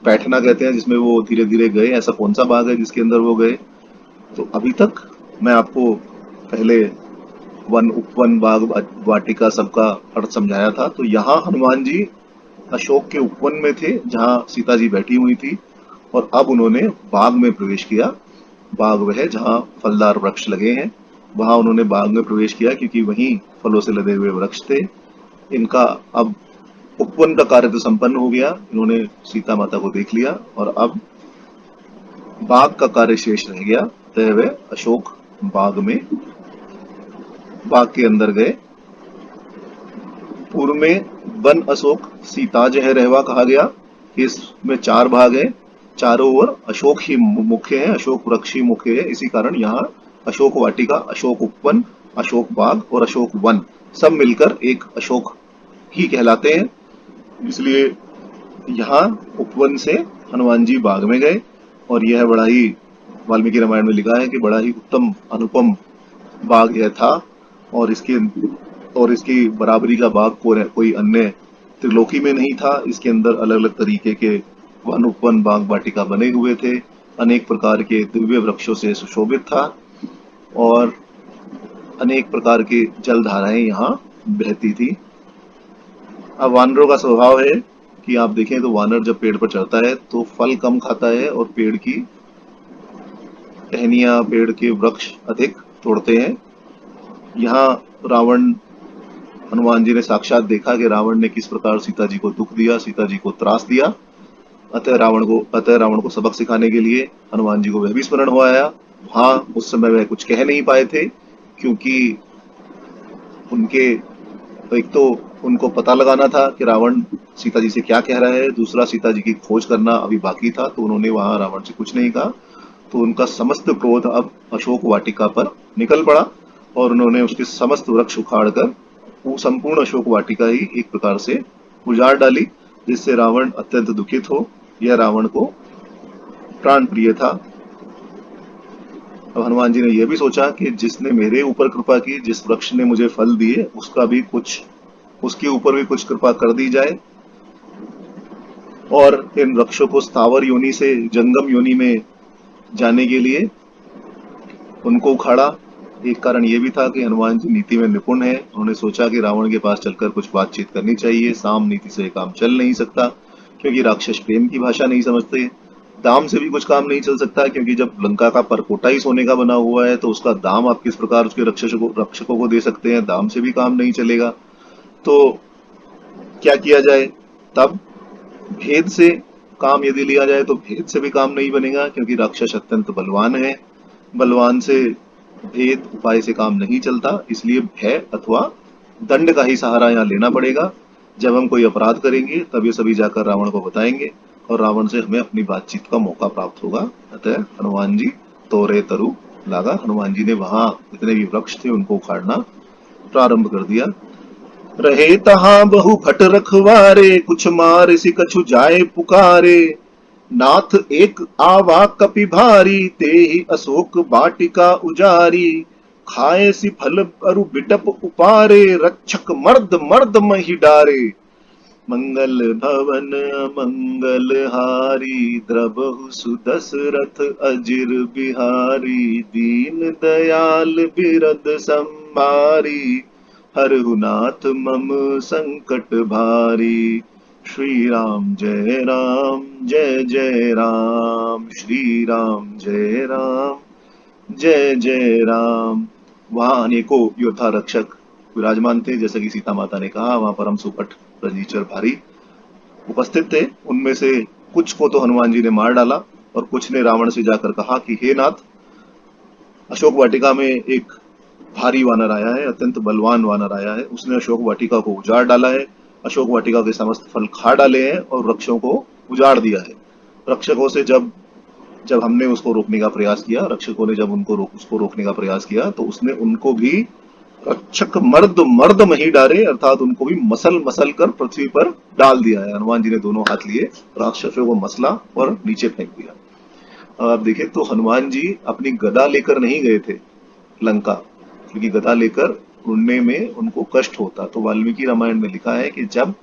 बैठना कहते हैं, जिसमें वो धीरे धीरे गए? ऐसा कौन सा बाग है जिसके अंदर वो गए? तो अभी तक मैं आपको पहले वन उपवन बाग वाटिका सबका अर्थ समझाया था। तो यहाँ हनुमान जी अशोक के उपवन में थे जहाँ सीता जी बैठी हुई थी, और अब उन्होंने बाग में प्रवेश किया। बाग वह जहाँ फलदार वृक्ष लगे हैं, वहां उन्होंने बाग में प्रवेश किया, क्योंकि वहीं फलों से लदे हुए वृक्ष थे। इनका अब उपवन का कार्य तो संपन्न हो गया, इन्होंने सीता माता को देख लिया और अब बाग का कार्य शेष रह गया। तय वे अशोक बाग के अंदर गए। पूर्व में वन अशोक सीताज है रहवा कहा गया। इसमें 4 भाग है, चारों ओर अशोक ही मुख्य है, अशोक वृक्ष ही मुख्य है। इसी कारण यहाँ अशोक वाटिका, अशोक उपवन, अशोक बाग और अशोक वन सब मिलकर एक अशोक ही कहलाते हैं। इसलिए यहाँ उपवन से हनुमान जी बाग में गए और यह बड़ा ही, वाल्मीकि रामायण में लिखा है कि बड़ा ही उत्तम अनुपम बाग यह था, और इसकी बराबरी का बाग कोई अन्य त्रिलोकी में नहीं था। इसके अंदर अलग अलग तरीके के वन उपवन बाग वाटिका बने हुए थे, अनेक प्रकार के दिव्य वृक्षों से सुशोभित था और अनेक प्रकार की जलधाराएं यहाँ बहती थी। अब वानरों का स्वभाव है कि आप देखें तो वानर जब पेड़ पर चढ़ता है तो फल कम खाता है और पेड़ की टहनियां, पेड़ के वृक्ष अधिक तोड़ते हैं। यहाँ रावण, हनुमान जी ने साक्षात देखा कि रावण ने किस प्रकार सीता जी को दुख दिया, सीता जी को त्रास दिया। अतः रावण को सबक सिखाने के लिए हनुमान जी को वह भी स्मरण हो आया। हाँ, उस समय वह कुछ कह नहीं पाए थे क्योंकि उनके, एक तो उनको पता लगाना था कि रावण सीता जी से क्या कह रहा है, दूसरा सीता जी की खोज करना अभी बाकी था, तो उन्होंने वहां रावण से कुछ नहीं कहा। तो उनका समस्त क्रोध अब अशोक वाटिका पर निकल पड़ा और उन्होंने उसके समस्त वृक्ष उखाड़कर वो संपूर्ण अशोक वाटिका ही एक प्रकार से उजाड़ डाली, जिससे रावण अत्यंत दुखित हो। यह रावण को प्राण प्रिय था। अब हनुमान जी ने यह भी सोचा कि जिसने मेरे ऊपर कृपा की, जिस वृक्ष ने मुझे फल दिए, उसके ऊपर भी कुछ कृपा कर दी जाए। और इन वृक्षों को स्थावर योनि से जंगम योनि में जाने के लिए उनको उखाड़ा। एक कारण यह भी था कि हनुमान जी नीति में निपुण है। उन्होंने सोचा कि रावण के पास चलकर कुछ बातचीत करनी चाहिए, साम नीति से काम चल नहीं सकता क्योंकि राक्षस प्रेम की भाषा नहीं समझते। दाम से भी कुछ काम नहीं चल सकता क्योंकि जब लंका का परकोटा ही सोने का बना हुआ है तो उसका दाम आप किस प्रकार उसके रक्षकों को दे सकते हैं, दाम से भी काम नहीं चलेगा। तो क्या किया जाए? तब भेद से काम यदि लिया जाए तो भेद से भी काम नहीं बनेगा क्योंकि राक्षस अत्यंत बलवान है। बलवान से भेद उपाय से काम नहीं चलता, इसलिए भय अथवा दंड का ही सहारा यहाँ लेना पड़ेगा। जब हम कोई अपराध करेंगे तब ये सभी जाकर रावण को बताएंगे और रावण से हमें अपनी बातचीत का मौका प्राप्त होगा। अतः हनुमान जी तोरे तरु लागा, हनुमान जी ने वहां जितने भी वृक्ष थे उनको उखाड़ना प्रारंभ कर दिया। रहे तहां बहु भट रखवारे, कुछ मार सि कछु जाए पुकारे। नाथ एक आवा कपि भारी, ते ही अशोक वाटिका उजारी। खाए सि फल अरु बिटप उपारे, रक्षक मर्द मर्द मही डारे। मंगल भवन अमंगल हारी, द्रबहु सुदशरथ अजिर बिहारी। दीन दयाल बिरद संभारी, हरहु नाथ मम संकट भारी। श्री राम जय राम, जय जय राम। श्री राम जय राम, जय जय राम। वहां अनेकों योद्धा रक्षक विराजमान थे, जैसा कि सीता माता ने कहा, वहां परम सुपट रजीचर भारी उपस्थित थे। उनमें से कुछ को तो हनुमान जी ने मार डाला और कुछ ने रावण से जाकर कहा कि हे नाथ, अशोक वाटिका में एक भारी वानर आया है, अत्यंत बलवान वानर आया है, उसने अशोक वाटिका को उजाड़ डाला है, अशोक वाटिका के समस्त फल खा डाले हैं और वृक्षों को उजाड़ दिया है। रक्षकों से जब जब हमने उसको रोकने का प्रयास किया, रक्षकों ने जब उसको रोकने का प्रयास किया तो उसने उनको भी रक्षक मर्द मर्द मही डारे, अर्थात उनको भी मसल मसल कर पृथ्वी पर डाल दिया है। हनुमान जी ने दोनों हाथ लिए, राक्षसों को मसला और नीचे फेंक दिया। अब आप देखें तो हनुमान जी अपनी गदा लेकर नहीं गए थे लंका, क्योंकि गदा लेकर उड़ने में उनको कष्ट होता। तो वाल्मीकि रामायण में लिखा है कि जब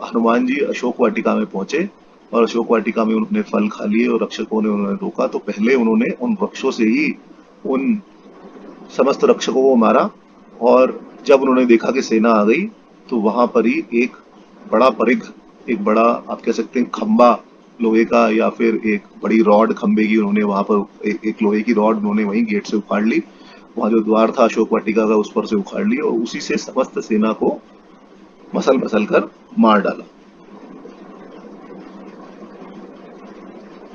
हनुमान जी अशोक वाटिका में पहुंचे और अशोक वाटिका में उन्होंने फल खा लिए और रक्षकों ने उन्हें रोका, तो पहले उन्होंने उन वृक्षों से ही उन समस्त रक्षकों को मारा। और जब उन्होंने देखा कि सेना आ गई तो वहां पर ही एक बड़ा परिघ, एक बड़ा आप कह सकते हैं खंबा लोहे का या फिर एक बड़ी रॉड खंबे की, उन्होंने वहां पर एक लोहे की रॉड उन्होंने वहीं गेट से उखाड़ ली। वहां जो द्वार था अशोक वाटिका का उस पर से उखाड़ ली और उसी से समस्त सेना को मसल मसल कर मार डाला।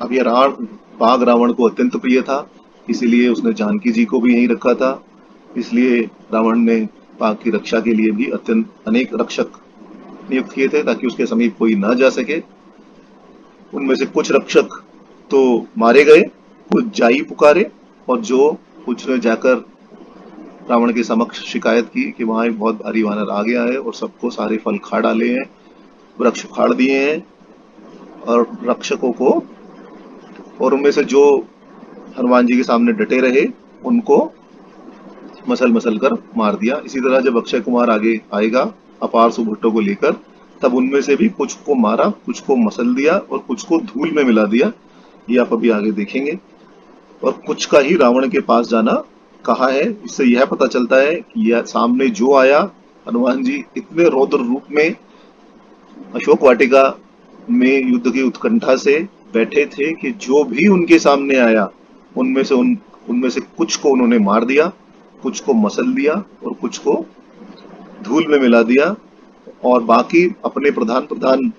अब यह बाघ रावण को अत्यंत प्रिय था, इसीलिए उसने जानकी जी को भी यहीं रखा था। इसलिए रावण ने बाघ की रक्षा के लिए भी अत्यंत अनेक रक्षक नियुक्त किए थे ताकि उसके समीप कोई न जा सके। उनमें से कुछ रक्षक तो मारे गए, कुछ जाई पुकारे और जो कुछ ने जाकर रावण के समक्ष शिकायत की कि वहां एक बहुत भारी वानर आ गया है और सबको सारे फल खा डाले हैं, वृक्ष उखाड़ दिए हैं और रक्षकों को, और उनमें से जो हनुमान जी के सामने डटे रहे उनको मसल मसल कर मार दिया। इसी तरह जब अक्षय कुमार आगे आएगा अपार सुभट्टो को लेकर, तब उनमें से भी कुछ को मारा, कुछ को मसल दिया और कुछ को धूल में मिला दिया। ये आप अभी आगे देखेंगे। और कुछ का ही रावण के पास जाना कहा है। इससे यह पता चलता है कि यह सामने जो आया, हनुमान जी इतने रौद्र रूप में अशोक वाटिका में युद्ध की उत्कंठा से बैठे थे कि जो भी उनके सामने आया उनमें से कुछ को उन्होंने मार दिया, कुछ को मसल दिया और कुछ को धूल में मिला दिया। और बाकी अपने प्रधान प्रधान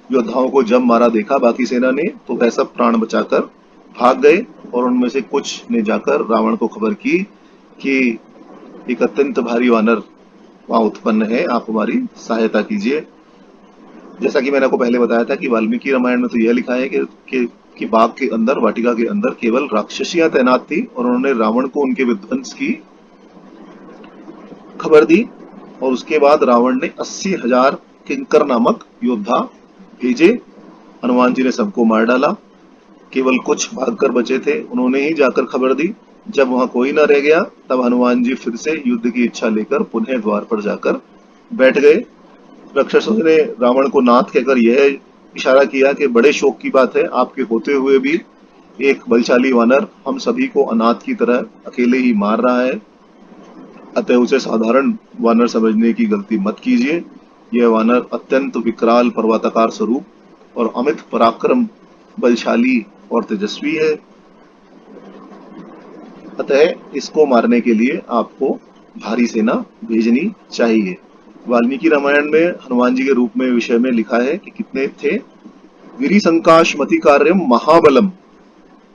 योद्धाओं को जब मारा देखा बाकी सेना ने, तो वह सब प्राण बचाकर भाग गए और उनमें से कुछ ने जाकर रावण को खबर की कि एक अत्यंत भारी वानर वहां उत्पन्न है, आप हमारी सहायता कीजिए। जैसा कि मैंने आपको पहले बताया था कि वाल्मीकि रामायण में तो यह लिखा है कि बाग के अंदर, वाटिका के अंदर केवल राक्षसियां तैनात थी और उन्होंने रावण को उनके विध्वंस की खबर दी। और उसके बाद रावण ने 80,000 किंकर नामक योद्धा भेजे। हनुमान जी ने सबको मार डाला, केवल कुछ भागकर बचे थे, उन्होंने ही जाकर खबर दी। जब वहां कोई न रह गया तब हनुमान जी फिर से युद्ध की इच्छा लेकर पुनः द्वार पर जाकर बैठ गए। राक्षसों ने रावण को नाथ कहकर यह इशारा किया कि बड़े शोक की बात है, आपके होते हुए भी एक बलशाली वानर हम सभी को अनाथ की तरह अकेले ही मार रहा है, अतः उसे साधारण वानर समझने की गलती मत कीजिए। यह वानर अत्यंत विकराल पर्वताकार स्वरूप और अमित पराक्रम, बलशाली और तेजस्वी है, अतः इसको मारने के लिए आपको भारी सेना भेजनी चाहिए। वाल्मीकि रामायण में हनुमान जी के रूप में विषय में लिखा है कि कितने थे। वीरी संकाश मति कार्यम महाबलम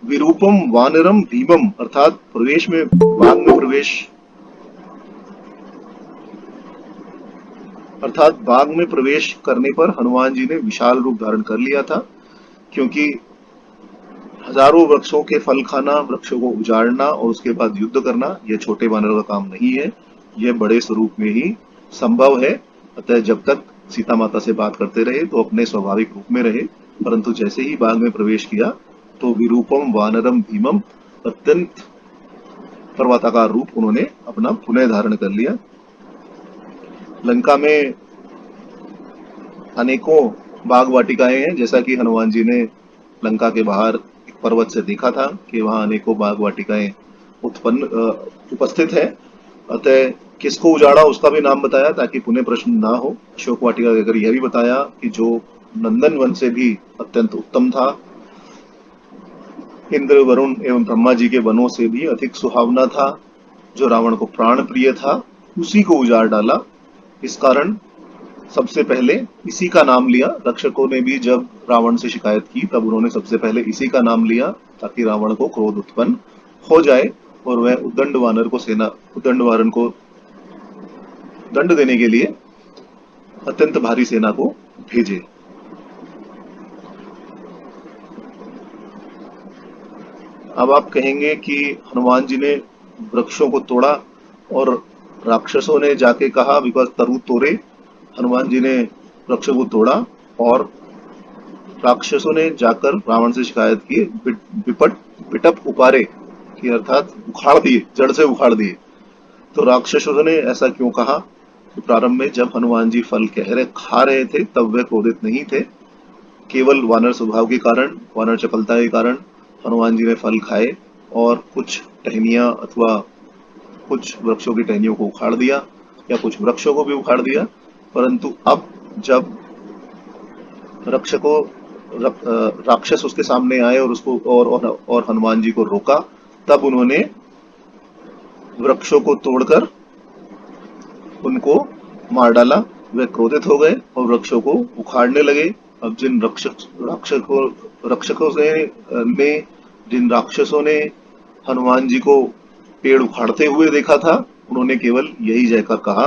विरूपम वानरम भीमम, अर्थात प्रवेश में, बाग में प्रवेश, अर्थात बाग में प्रवेश करने पर हनुमान जी ने विशाल रूप धारण कर लिया था, क्योंकि हजारों वृक्षों के फल खाना, वृक्षों को उजाड़ना और उसके बाद युद्ध करना यह छोटे वानरों का काम नहीं है, यह बड़े स्वरूप में ही संभव है। अतः जब तक सीता माता से बात करते रहे तो अपने स्वाभाविक रूप में रहे, परंतु जैसे ही बाग में प्रवेश किया तो विरूपम वानरम भीमम, अत्यंत पर्वताकार रूप उन्होंने अपना पुनः धारण कर लिया। लंका में अनेकों बाग वाटिकाएं हैं, जैसा कि हनुमान जी ने लंका के बाहर एक पर्वत से देखा था कि वहां अनेकों बाग वाटिकाएं उपस्थित है। अतः किसको उजाड़ा उसका भी नाम बताया ताकि पुनः प्रश्न ना हो। अशोक वाटिका कहकर यह भी बताया कि जो नंदन वन से भी अत्यंत उत्तम था, इंद्र, वरुण एवं ब्रह्मा जी के वनों से भी अधिक सुहावना था, जो रावण को प्राण प्रिय था, उसी को उजाड़ डाला। इस कारण सबसे पहले इसी का नाम लिया। रक्षकों ने भी जब रावण से शिकायत की तब उन्होंने सबसे पहले इसी का नाम लिया ताकि रावण को क्रोध उत्पन्न हो जाए और वह उद्दंड वानर को दंड देने के लिए अत्यंत भारी सेना को भेजे। अब आप कहेंगे कि हनुमान जी ने वृक्षों को तोड़ा और राक्षसों ने जाके कहा, बिकॉज तरु तोड़े, हनुमान जी ने वृक्षों को तोड़ा और राक्षसों ने जाकर रावण से शिकायत की, बिटप उपारे, कि अर्थात उखाड़ दिए, जड़ से उखाड़ दिए। तो राक्षसों ने ऐसा क्यों कहा? तो प्रारंभ में जब हनुमान जी फल खा रहे थे तब वे क्रोधित नहीं थे, केवल वानर स्वभाव के कारण, वानर चपलता के कारण हनुमान जी ने फल खाए और कुछ टहनियां अथवा कुछ वृक्षों की टहनियों को उखाड़ दिया या कुछ वृक्षों को भी उखाड़ दिया। परंतु अब जब राक्षस उसके सामने आए और उसको और हनुमान जी को रोका, तब उन्होंने वृक्षों को तोड़कर उनको मार डाला। वे क्रोधित हो गए और वृक्षों को उखाड़ने लगे। अब जिन राक्षसों ने हनुमान जी को पेड़ उखाड़ते हुए देखा था, उन्होंने केवल यही जयकर कहा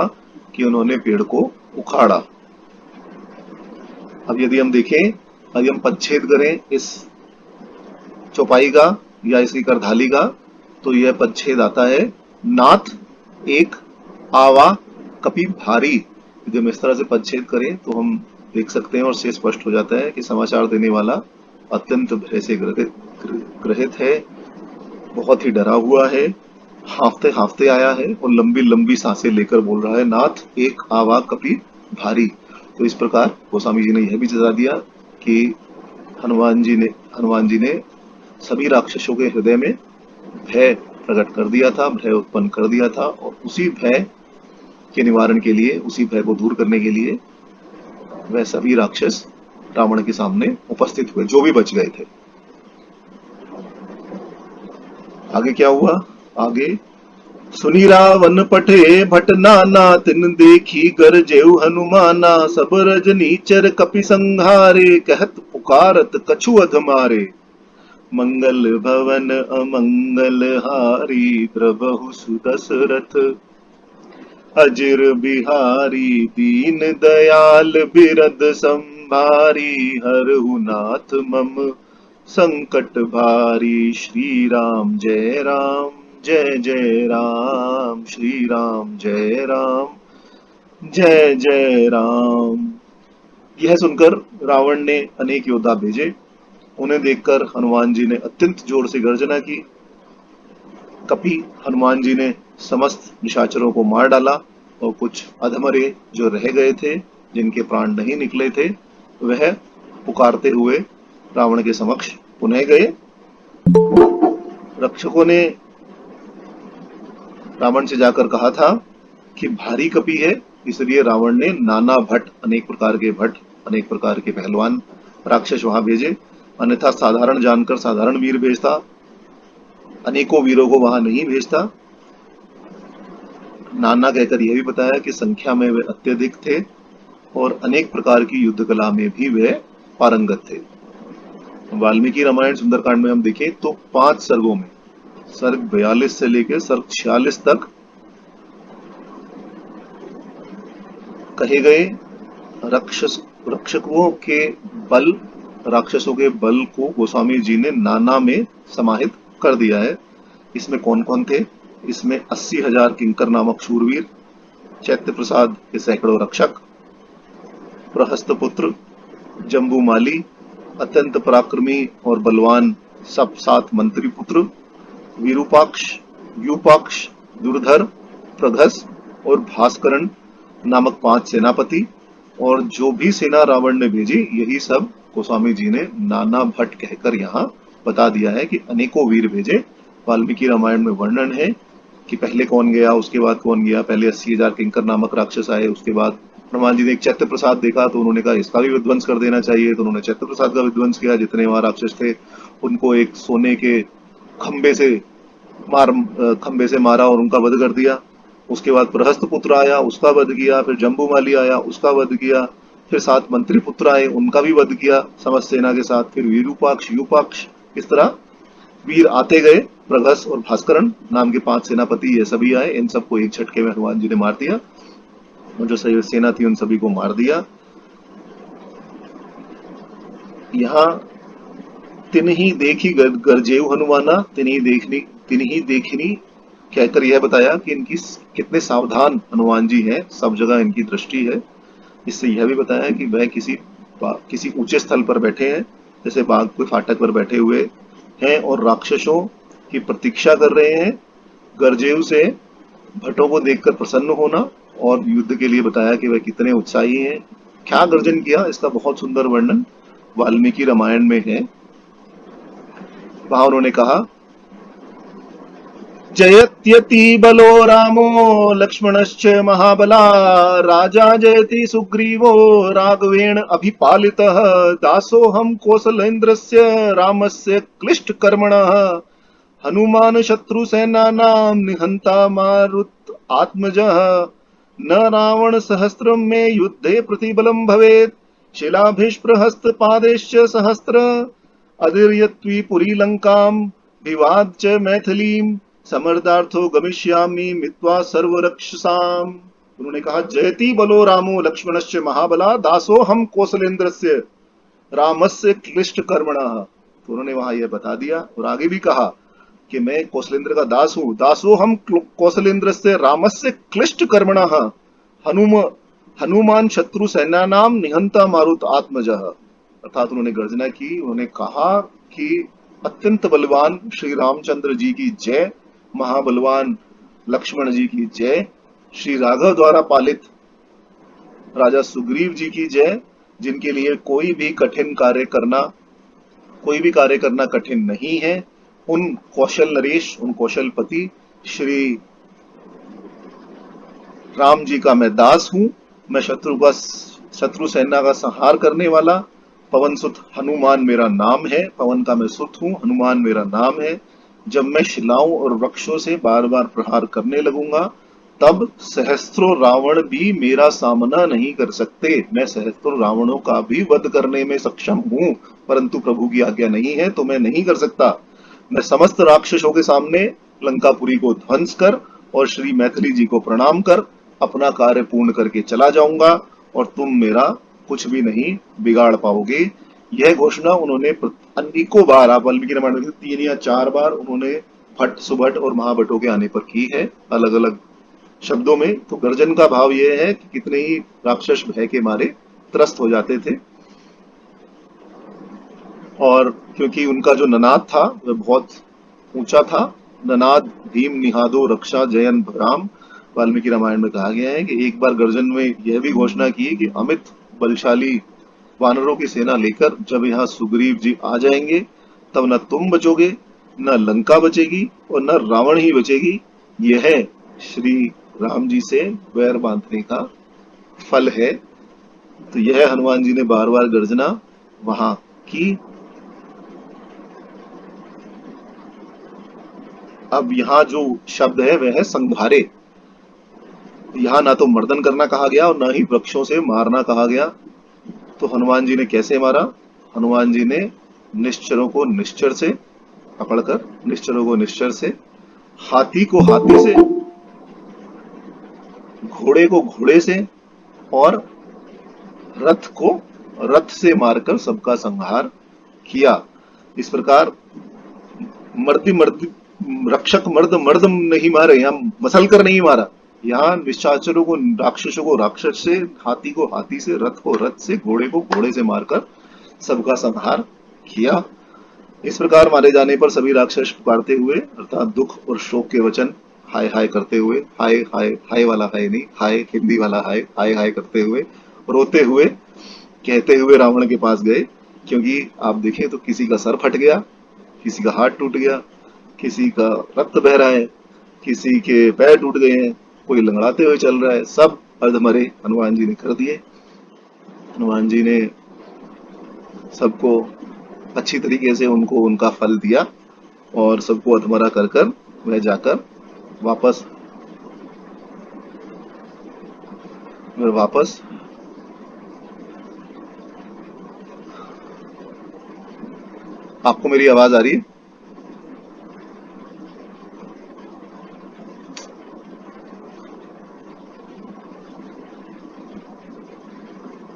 कि उन्होंने पेड़ को उखाड़ा। अब यदि हम देखें, यदि हम पदच्छेद करें इस चौपाई का या इसकी करधाली का, तो यह पदच्छेद आता है, नाथ एक आवा कपि भारी। यदि हम इस तरह से पदच्छेद करें तो हम देख सकते हैं और से स्पष्ट हो जाता है कि समाचार देने वाला अत्यंत भय से ग्रहित है, बहुत ही डरा हुआ है, हांफते हांफते आया है और लंबी लंबी सांसें लेकर बोल रहा है, नाथ एक आवा कपि भारी। तो इस प्रकार गोस्वामी जी ने यह भी जता दिया कि हनुमान जी ने सभी राक्षसों के हृदय में भय प्रकट कर दिया था, भय उत्पन्न कर दिया था, और उसी भय के निवारण के लिए, उसी भय को दूर करने के लिए वह सभी राक्षस रावण के सामने उपस्थित हुए, जो भी बच गए थे। आगे क्या हुआ? आगे, सुनी रावण पठे भट नाना, तिन देखी गरजेउ हनुमाना, सब रजनीचर कपि संहारे, कहत पुकारत कछु अध मारे। मंगल भवन अमंगल हारी, प्रभु सुदशरथ अजिर बिहारी, दीन दयाल बिरद संभारी, हरहु नाथ मम संकट भारी। श्री राम जय राम, जय जय राम, श्री राम जय राम, जय जय राम। यह सुनकर रावण ने अनेक योद्धा भेजे। उन्हें देखकर हनुमान जी ने अत्यंत जोर से गर्जना की। कपि हनुमान जी ने समस्त निशाचरों को मार डाला और कुछ अधमरे जो रह गए थे, जिनके प्राण नहीं निकले थे, वह पुकारते हुए रावण के समक्ष पुनः गए। रक्षकों ने रावण से जाकर कहा था कि भारी कपि है, इसलिए रावण ने नाना भट्ट, अनेक प्रकार के भट्ट, अनेक प्रकार के पहलवान राक्षस वहां भेजे। अन्यथा साधारण जानकर साधारण वीर भेजता, अनेकों वीरों को वहां नहीं भेजता। नाना कहकर यह भी बताया कि संख्या में वे अत्यधिक थे और अनेक प्रकार की युद्ध कला में भी वे पारंगत थे। वाल्मीकि रामायण सुंदरकांड में हम देखें तो 5 सर्गों में, सर्ग 42 से लेकर सर्ग 46 तक कहे गए रक्षकों के बल, राक्षसों के बल को गोस्वामी जी ने नाना में समाहित कर दिया है। इसमें कौन कौन थे? इसमें 80,000 किंकर नामक शूरवीर, चैत्य प्रसाद के सैकड़ों रक्षक, प्रहस्त पुत्र जम्बूमाली, अत्यंत पराक्रमी और बलवान सब 7 मंत्री पुत्र, विरूपाक्ष, यूपाक्ष, दुर्धर, प्रघस और भास्करण नामक 5 सेनापति, और जो भी सेना रावण ने भेजी, यही सब गोस्वामी जी ने नाना भट्ट कहकर यहाँ बता दिया है कि अनेकों वीर भेजे। वाल्मीकि रामायण में वर्णन है कि पहले कौन गया, उसके बाद कौन गया। पहले 80,000 किंकर नामक राक्षस आए, उसके बाद हनुमान जी ने एक चैत्य प्रसाद देखा तो उन्होंने कहा इसका भी विध्वंस कर देना चाहिए, तो उन्होंने चैत्य प्रसाद का विध्वंस किया। जितने वहां राक्षस थे उनको एक सोने के खंबे से मारा और उनका वध कर दिया। उसके बाद प्रहस्त पुत्र आया, उसका वध किया। फिर जम्बूमाली आया, उसका वध किया। फिर 7 मंत्री पुत्र आए, उनका भी वध किया समस्त सेना के साथ। फिर विरूपाक्ष, यूपाक्ष, इस तरह वीर आते गए। प्रघस और भास्करण नाम के 5 सेनापति, ये सभी आए। इन सबको एक झटके में हनुमान जी ने मार दिया और जो सेना थी उन सभी को मार दिया। यहाँ तिन्ही देखी गरजेऊ हनुमाना, तिन्ही देखनी कहकर यह बताया कि इनकी कितने सावधान हनुमान जी हैं, सब जगह इनकी दृष्टि है। इससे यह भी बताया कि वह किसी ऊंचे स्थल पर बैठे हैं, जैसे बाघ के फाटक पर बैठे हुए हैं और राक्षसों की प्रतीक्षा कर रहे हैं। गरजेऊ से भट्टों को देखकर प्रसन्न होना, और युद्ध के लिए बताया कि वह कितने उत्साही हैं। क्या गर्जन किया, इसका बहुत सुंदर वर्णन वाल्मीकि रामायण में है। वहां उन्होंने कहा, जयत्यति बलो रामो लक्ष्मणश्च महाबला, राजा जयति सुग्रीवो राघवेण अभिपालितः, दासोऽहं कौसलेन्द्रस्य रामस्य क्लिष्ट कर्मणः, हनुमान शत्रु सेनानां निहंता मारुत आत्मजः, न रावण सहस्त्रम में युद्धे प्रतिबलम भवेत्, शिलाभिष्प्रहस्त पादेश्च सहस्त्र, अदिर्यत्वी पुरी लंकाम विवाद च मैथिलीम, समर्दार्थो गमिष्यामि मित्वा सर्वरक्षसाम। उन्होंने कहा, जयति बलो रामो लक्ष्मणश्च महाबला, दासो हम कौशलेन्द्रस्य रामस्य क्लिष्ट कर्मणः। तो उन्होंने वहां यह बता दिया और आगे भी कहा कि मैं कौशलेंद्र का दास हूं। दासो हम कौशलेंद्र से रामस्य क्लिष्ट कर्मणः हनुम हनुमान शत्रु सेना नाम निहंता मारुत आत्मजः। अर्थात उन्होंने गर्जना की, उन्होंने कहा कि अत्यंत बलवान श्री रामचंद्र जी की जय, महाबलवान लक्ष्मण जी की जय, श्री राघव द्वारा पालित राजा सुग्रीव जी की जय, जिनके लिए कोई भी कार्य करना कठिन नहीं है। उन कौशल नरेश, उन कौशल पति श्री राम जी का मैं दास हूं। मैं शत्रु सेना का संहार करने वाला पवन सुत हनुमान मेरा नाम है। पवन का मैं सुत हूं, हनुमान मेरा नाम है। जब मैं शिलाओं और वृक्षों से बार बार प्रहार करने लगूंगा, तब सहस्त्रों रावण भी मेरा सामना नहीं कर सकते। मैं सहस्त्रों रावणों का भी वध करने में सक्षम हूं, परंतु प्रभु की आज्ञा नहीं है तो मैं नहीं कर सकता। मैं समस्त राक्षसों के सामने लंकापुरी को ध्वंस कर और श्री मैथिली जी को प्रणाम कर अपना कार्य पूर्ण करके चला जाऊंगा, और तुम मेरा कुछ भी नहीं बिगाड़ पाओगे। यह घोषणा उन्होंने अनेकों बार, आप वाल्मीकि रामायण में 3 या 4 बार उन्होंने भट्ट, सुभट और महाभट्टों के आने पर की है, अलग अलग शब्दों में। तो गर्जन का भाव यह है कि कितने ही राक्षस भय के मारे त्रस्त हो जाते थे, और क्योंकि उनका जो ननाद था वह बहुत ऊंचा था। ननाद भीम निहादो रक्षा जयन राम, वाल्मीकि रामायण में कहा गया है कि एक बार गर्जन में यह भी घोषणा की कि अमित बलशाली वानरों की सेना लेकर जब यहाँ सुग्रीव जी आ जाएंगे, तब न तुम बचोगे, न लंका बचेगी और न रावण ही बचेगी। यह श्री राम जी से वैर बांधने का फल है। तो यह हनुमान जी ने बार बार गर्जना वहां की। अब यहाँ जो शब्द है वह है संघारे। यहाँ ना तो मर्दन करना कहा गया और ना ही वृक्षों से मारना कहा गया। तो हनुमान जी ने कैसे मारा? हनुमान जी ने निश्चरों को निश्चर से पकड़कर, निश्चरों को निश्चर से, हाथी को हाथी से, घोड़े को घोड़े से और रथ को रथ से मारकर सबका संहार किया। इस प्रकार मर्दी मर्दी रक्षक मर्द मर्द नहीं मारे, यहाँ मसल कर नहीं मारा। यहाँ निशाचरों को, राक्षसों को राक्षस से, हाथी को हाथी से, रथ को रथ से, घोड़े को घोड़े से मारकर सबका संहार किया। इस प्रकार मारे जाने पर सभी राक्षस पुकारते हुए, अर्थात दुख और शोक के वचन हाय हाय करते हुए, हाय हाय, हाय वाला हाय नहीं, हाय हिंदी वाला हाय, हाय हाय करते हुए, रोते हुए, कहते हुए रावण के पास गए। क्योंकि आप देखें तो किसी का सर फट गया, किसी का हाथ टूट गया, किसी का रक्त बह रहा है, किसी के पैर टूट गए हैं, कोई लंगड़ाते हुए चल रहा है, सब अर्धमरे हनुमान जी ने कर दिए। हनुमान जी ने सबको अच्छी तरीके से उनको उनका फल दिया और सबको अधमरा कर कर वह जाकर वापस आपको मेरी आवाज आ रही है?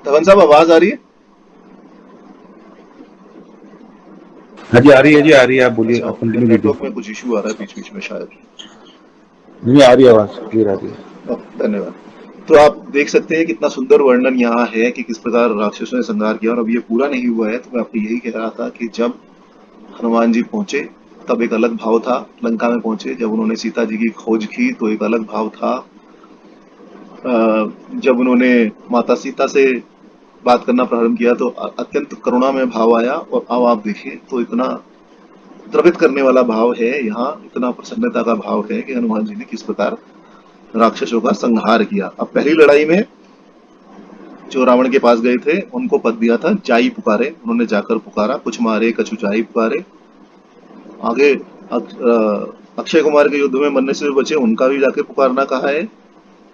धवन साहब, आवाज आ रही है? हाँ जी, आ रही है जी, आ रही है, आप बोलिए। अच्छा, कंटिन्यू कीजिए। नेटवर्क में कुछ इशू आ रहा है बीच बीच में शायद। नहीं, आ रही है आवाज, क्लियर आ रही है। धन्यवाद। तो आप देख सकते हैं कितना सुंदर वर्णन यहाँ है कि किस प्रकार राक्षसों ने संहार किया। और अब ये पूरा नहीं हुआ है, तो मैं आपको यही कह रहा था कि जब हनुमान जी पहुंचे तब एक अलग भाव था। लंका में पहुंचे जब उन्होंने सीता जी की खोज की तो एक अलग भाव था। जब उन्होंने माता सीता से बात करना प्रारंभ किया तो अत्यंत करुणा में भाव आया। और अब आप देखिए तो इतना द्रवित करने वाला भाव है यहाँ, इतना प्रसन्नता का भाव है कि हनुमान जी ने किस प्रकार राक्षसों का संहार किया। अब पहली लड़ाई में जो रावण के पास गए थे उनको पद दिया था जाई पुकारे, उन्होंने जाकर पुकारा, कुछ मारे कछु जाई पुकारे। आगे अक्षय कुमार के युद्ध में मरने से बचे उनका भी जाके पुकारना कहा है।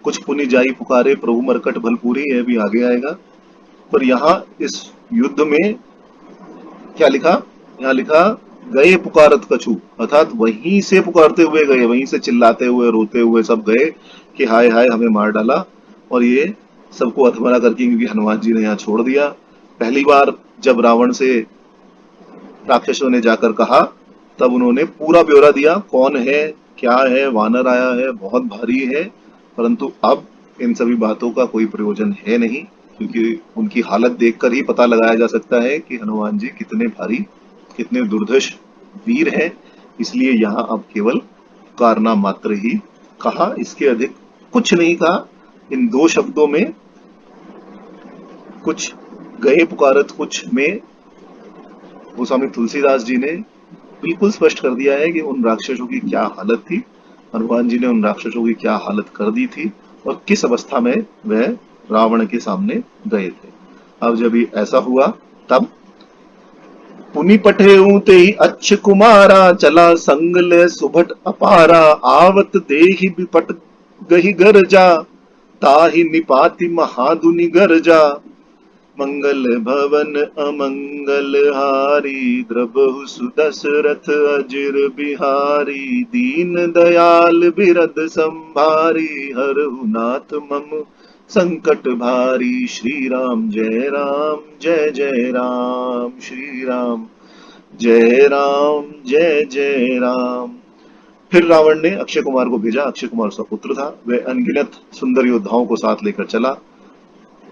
कुछ पुनि जाई पुकारे प्रभु मरकट भलपूरी, यह भी आगे आएगा। पर यहाँ इस युद्ध में क्या लिखा? यहाँ लिखा गए पुकारत कछु, अर्थात वहीं से पुकारते हुए गए, वहीं से चिल्लाते हुए रोते हुए सब गए कि हाय हाय हमें मार डाला। और ये सबको अधमरा करके, क्योंकि हनुमान जी ने यहाँ छोड़ दिया। पहली बार जब रावण से राक्षसों ने जाकर कहा तब उन्होंने पूरा ब्यौरा दिया, कौन है, क्या है, वानर आया है, बहुत भारी है। परंतु अब इन सभी बातों का कोई प्रयोजन है नहीं, क्योंकि उनकी हालत देखकर ही पता लगाया जा सकता है कि हनुमान जी कितने भारी, कितने दुर्धर्ष वीर हैं। इसलिए यहाँ अब केवल पुकारना मात्र ही कहा, इसके अधिक कुछ नहीं कहा। इन दो शब्दों में कुछ गए पुकारत कुछ में गोस्वामी तुलसीदास जी ने बिल्कुल स्पष्ट कर दिया है कि उन राक्षसों की क्या हालत थी, हनुमान जी ने उन राक्षसों की क्या हालत कर दी थी और किस अवस्था में वह रावण के सामने गए थे। अब जब ये ऐसा हुआ तब पुनि पठेऊ ते अच्छ कुमारा, चला संग ले सुभट अपारा, आवत देहि विपट गहि गरजा, ताहि निपाति महादुनि गरजा, मंगल भवन अमंगल हारी, द्रबहु सुदशरथ अजिर बिहारी, दीन दयाल बिरद संभारी, हरहु नाथ मम संकट भारी, श्री राम जय राम जय जय राम, श्री राम जय राम जय जय राम। फिर रावण ने अक्षय कुमार को भेजा। अक्षय कुमार उसका पुत्र था। वह अनगिनत सुंदर योद्धाओं को साथ लेकर चला।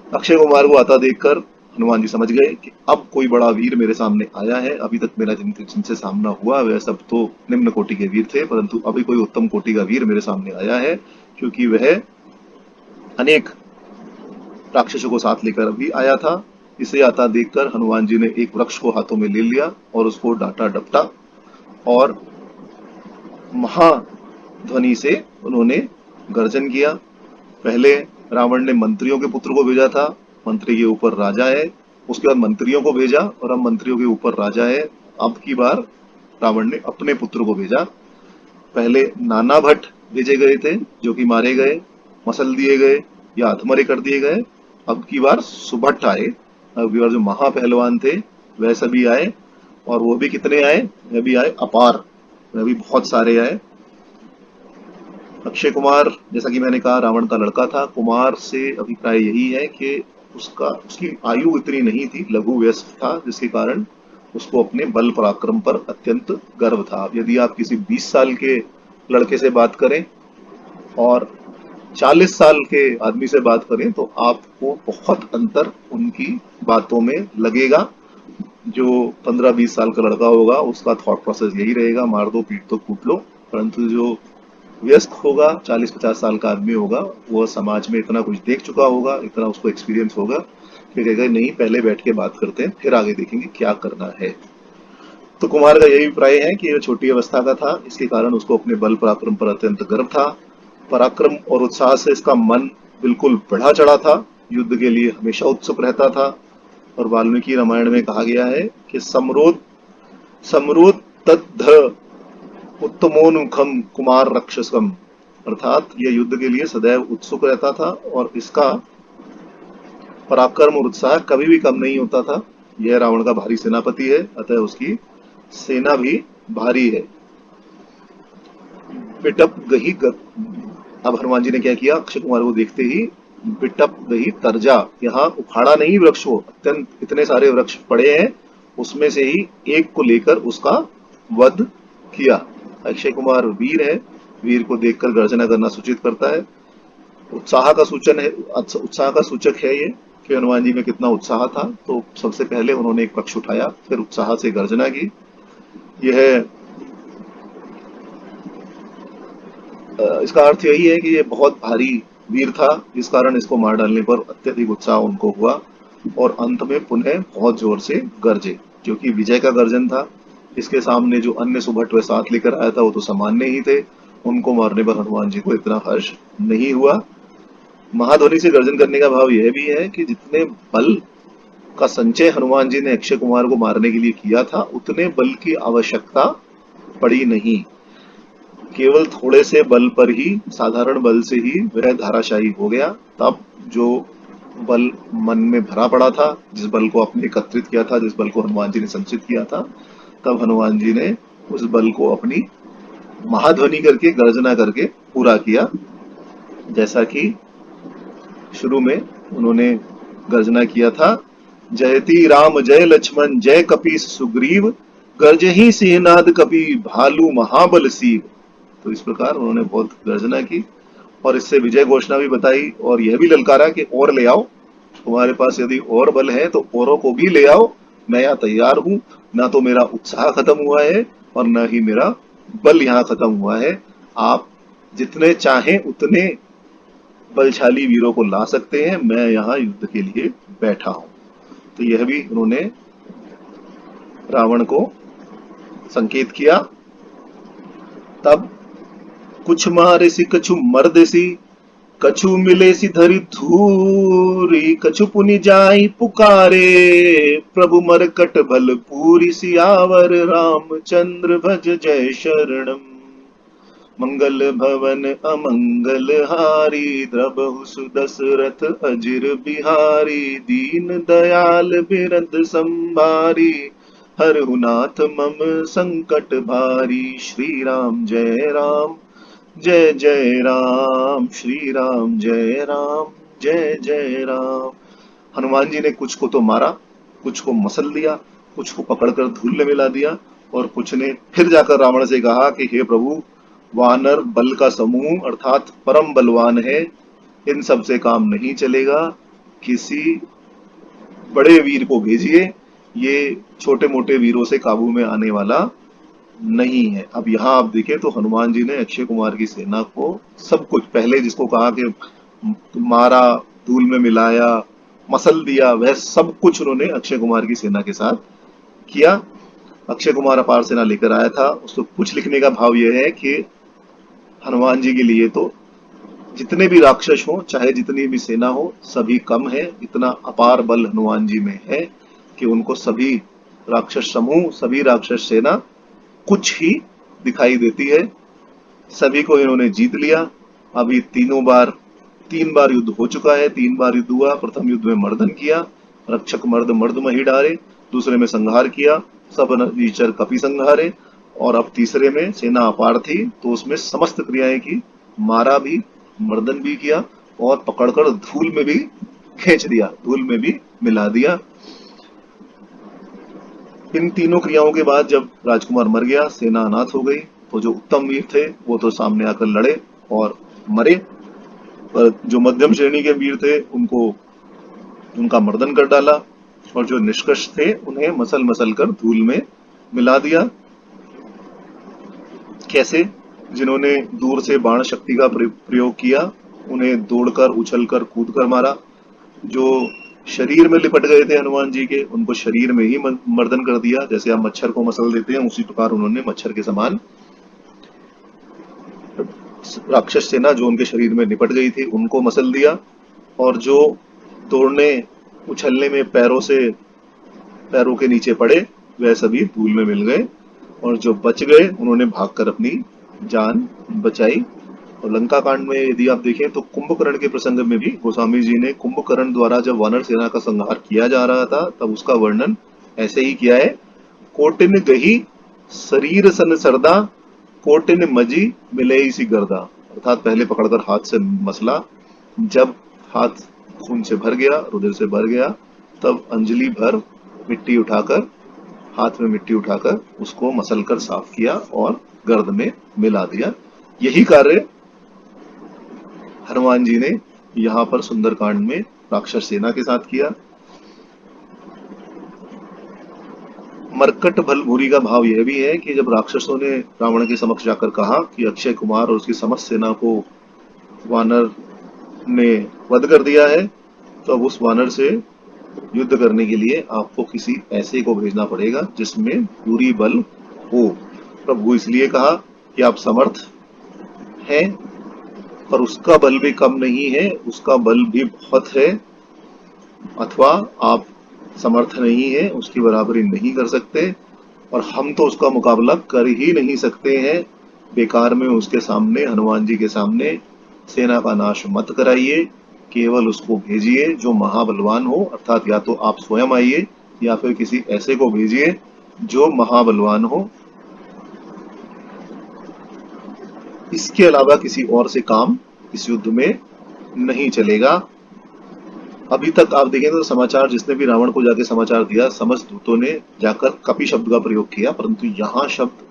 अक्षय कुमार को आता देखकर हनुमान जी समझ गए कि अब कोई बड़ा वीर मेरे सामने आया है। अभी तक मेरा जिनसे सामना हुआ वह सब तो निम्न कोटि के वीर थे, परंतु अभी कोई उत्तम कोटि का वीर मेरे सामने आया है, क्योंकि वह अनेक राक्षसों को साथ लेकर अभी आया था। इसे आता देखकर हनुमान जी ने एक वृक्ष को हाथों में ले लिया और उसको डांटा डपटा और महाध्वनि से उन्होंने गर्जन किया। पहले रावण ने मंत्रियों के पुत्र को भेजा था, मंत्री के ऊपर राजा है। उसके बाद मंत्रियों को भेजा और अब मंत्रियों के ऊपर राजा है। अब की बार रावण ने अपने पुत्र को भेजा। पहले नाना भट्ट भेजे गए थे जो कि मारे गए, मसल दिए गए या अधमरे कर दिए गए। अब की बार सुभट्ट आए। अब की बार जो महापहलवान थे वह सभी आए, और वो भी कितने आए, वह भी आए अपार, वह भी बहुत सारे आए। अक्षय कुमार, जैसा कि मैंने कहा, रावण का लड़का था। कुमार से अभिप्राय यही है कि उसकी आयु इतनी नहीं थी, लघु वयस्क था, जिसके कारण उसको अपने बल पराक्रम पर अत्यंत गर्व था। यदि आप किसी 20 साल के लड़के से बात करें और 40 साल के आदमी से बात करें तो आपको बहुत अंतर उनकी बातों में लगेगा। जो 15-20 साल का लड़का होगा उसका थॉट प्रोसेस यही रहेगा, मार दो पीट दो कूट लो। परंतु जो व्यस्क होगा, 40-50 साल का आदमी होगा, वो समाज में इतना कुछ देख चुका होगा, इतना उसको एक्सपीरियंस होगा कि कहेगा नहीं, पहले बैठ के बात करते हैं, फिर आगे देखेंगे क्या करना है। तो कुमार का यही अभिप्राय है कि यह छोटी अवस्था का था, इसके कारण उसको अपने बल पराक्रम पर अत्यंत गर्व था। पराक्रम और उत्साह से इसका मन बिल्कुल बढ़ा चढ़ा था, युद्ध के लिए हमेशा उत्सुक रहता था। और वाल्मीकि रामायण में कहा गया है कि समरोध तद्ध उत्तमोनुखम कुमार रक्षसम, अर्थात यह युद्ध के लिए सदैव उत्सुक रहता था और इसका पराक्रम और उत्साह कभी भी कम नहीं होता था। यह रावण का भारी सेनापति है, अतः उसकी सेना भी भारी है। बिटप गही अब हनुमान जी ने क्या किया, अक्षय कुमार को देखते ही बिटप गही तरजा, यहाँ उखाड़ा नहीं वृक्ष को, अत्यंत इतने सारे वृक्ष पड़े हैं, उसमें से ही एक को लेकर उसका वध किया। अक्षय कुमार वीर है, वीर को देखकर गर्जना करना सूचित करता है। उत्साह का सूचन है, उत्साह का सूचक है ये कि हनुमान जी में कितना उत्साह था। तो सबसे पहले उन्होंने एक पक्ष उठाया, फिर उत्साह से गर्जना की। यह इसका अर्थ यही है कि ये बहुत भारी वीर था, जिस कारण इसको मार डालने पर अत्यधिक उत्साह उनको हुआ और अंत में पुनः बहुत जोर से गरजे, जो कि विजय का गर्जन था। इसके सामने जो अन्य सुभट वे साथ लेकर आया था वो तो सामान्य ही थे, उनको मारने पर हनुमान जी को इतना हर्ष नहीं हुआ। महाध्वनि से गर्जन करने का भाव यह भी है कि जितने बल का संचय हनुमान जी ने अक्षय कुमार को मारने के लिए किया था, उतने बल की आवश्यकता पड़ी नहीं। केवल थोड़े से बल पर ही, साधारण बल से ही वह धाराशाही हो गया। तब जो बल मन में भरा पड़ा था, जिस बल को आपने एकत्रित किया था, जिस बल को हनुमान जी ने संचित किया था, तब हनुमान जी ने उस बल को अपनी महाध्वनि करके, गर्जना करके पूरा किया। जैसा कि शुरू में उन्होंने गर्जना किया था, जयति राम जय लक्ष्मण जय कपीस सुग्रीव, गर्जही सिंहनाद कपि भालू महाबल सीग। तो इस प्रकार उन्होंने बहुत गर्जना की और इससे विजय घोषणा भी बताई और यह भी ललकारा कि और ले आओ, तुम्हारे पास यदि और बल है तो औरों को भी ले आओ, मैं यहाँ तैयार हूं। ना तो मेरा उत्साह खत्म हुआ है और न ही मेरा बल यहाँ खत्म हुआ है। आप जितने चाहें उतने बलशाली वीरों को ला सकते हैं, मैं यहाँ युद्ध के लिए बैठा हूं। तो यह भी उन्होंने रावण को संकेत किया। तब कुछ मारे सी कछु मर्द सी, कछु मिले सी धरी धूरी, कछु पुनि जाई पुकारे, प्रभु मरकट भल पूरी, सियावर रामचंद्र भज जय शरणम। मंगल भवन अमंगल हारी, द्रबहु सुदशरथ अजिर बिहारी, दीन दयाल बिरद संभारी, हरहु नाथ मम संकट भारी। श्री राम जय राम जय जय राम, श्री राम जय राम जय जय राम। हनुमान जी ने कुछ को तो मारा, कुछ को मसल दिया, कुछ को पकड़कर धूल में मिला दिया और कुछ ने फिर जाकर रावण से कहा कि हे प्रभु, वानर बल का समूह अर्थात परम बलवान है, इन सब से काम नहीं चलेगा, किसी बड़े वीर को भेजिए, ये छोटे मोटे वीरों से काबू में आने वाला नहीं है। अब यहाँ आप देखें तो हनुमान जी ने अक्षय कुमार की सेना को सब कुछ, पहले जिसको कहा कि मारा, धूल में मिलाया, मसल दिया, वह सब कुछ उन्होंने अक्षय कुमार की सेना के साथ किया। अक्षय कुमार अपार सेना लेकर आया था। उसको कुछ लिखने का भाव यह है कि हनुमान जी के लिए तो जितने भी राक्षस हो, चाहे जितनी भी सेना हो, सभी कम है। इतना अपार बल हनुमान जी में है कि उनको सभी राक्षस समूह, सभी राक्षस सेना कुछ ही दिखाई देती है। सभी को इन्होंने जीत लिया। अभी तीन बार युद्ध हो चुका है, 3 बार युद्ध हुआ। प्रथम युद्ध में मर्दन किया, रक्षक मर्द मर्द मही डारे, दूसरे में संहार किया, सब नीचर कपि संहारे, और अब तीसरे में सेना अपार थी तो उसमें समस्त क्रियाएं की, मारा भी, मर्दन भी किया और पकड़कर धूल में भी खींच दिया, धूल में भी मिला दिया। इन तीनों क्रियाओं के बाद जब राजकुमार मर गया, सेना अनाथ हो गई, तो जो उत्तम वीर थे वो तो सामने आकर लड़े और मरे, पर जो मध्यम श्रेणी के वीर थे उनका मर्दन कर डाला और जो निष्कर्ष थे उन्हें मसल मसल कर धूल में मिला दिया। कैसे? जिन्होंने दूर से बाण शक्ति का प्रयोग किया उन्हें दौड़कर, उछलकर, कूदकर मारा। जो शरीर में लिपट गए थे हनुमान जी के, उनको शरीर में ही मर्दन कर दिया। जैसे आप मच्छर को मसल देते हैं, उसी प्रकार उन्होंने मच्छर के समान राक्षस सेना जो उनके शरीर में निपट गई थी उनको मसल दिया। और जो दौड़ने उछलने में पैरों के नीचे पड़े, वह सभी धूल में मिल गए, और जो बच गए उन्होंने भागकर अपनी जान बचाई। और लंका कांड में यदि आप देखें तो कुंभकर्ण के प्रसंग में भी गोस्वामी जी ने कुंभकर्ण द्वारा जब वानर सेना का संहार किया जा रहा था तब उसका वर्णन ऐसे ही किया है। कोटिन गही शरीर सन सरदा, कोटिन मजी मिले सी गर्दा। अर्थात पहले पकड़कर हाथ से मसला, जब हाथ खून से भर गया, रुधिर से भर गया, तब अंजलि भर मिट्टी उठाकर, हाथ में मिट्टी उठाकर उसको मसल कर साफ किया और गर्द में मिला दिया। यही कार्य हनुमान जी ने यहाँ पर सुंदरकांड में राक्षस सेना के साथ किया। मरकट भल भूरी का भाव यह भी है कि जब राक्षसों ने रावण के समक्ष जाकर कहा कि अक्षय कुमार और उसकी समस्त सेना को वानर ने वध कर दिया है, तो अब उस वानर से युद्ध करने के लिए आपको किसी ऐसे को भेजना पड़ेगा जिसमें पूरी बल हो। प्रभु इसलिए कहा कि आप समर्थ हैं, पर उसका बल भी कम नहीं है, उसका बल भी बहुत है, अथवा आप समर्थ नहीं है, उसकी बराबरी नहीं कर सकते, और हम तो उसका मुकाबला कर ही नहीं सकते हैं। बेकार में उसके सामने, हनुमान जी के सामने सेना का नाश मत कराइए, केवल उसको भेजिए जो महाबलवान हो, अर्थात या तो आप स्वयं आइए या फिर किसी ऐसे को भेजिए जो महाबलवान हो। इसके अलावा किसी और से काम इस युद्ध में नहीं चलेगा। अभी तक आप देखें तो समाचार, जिसने भी रावण को जाके समाचार दिया, समस्त दूतों ने जाकर कपि शब्द का प्रयोग किया, परंतु यहाँ शब्द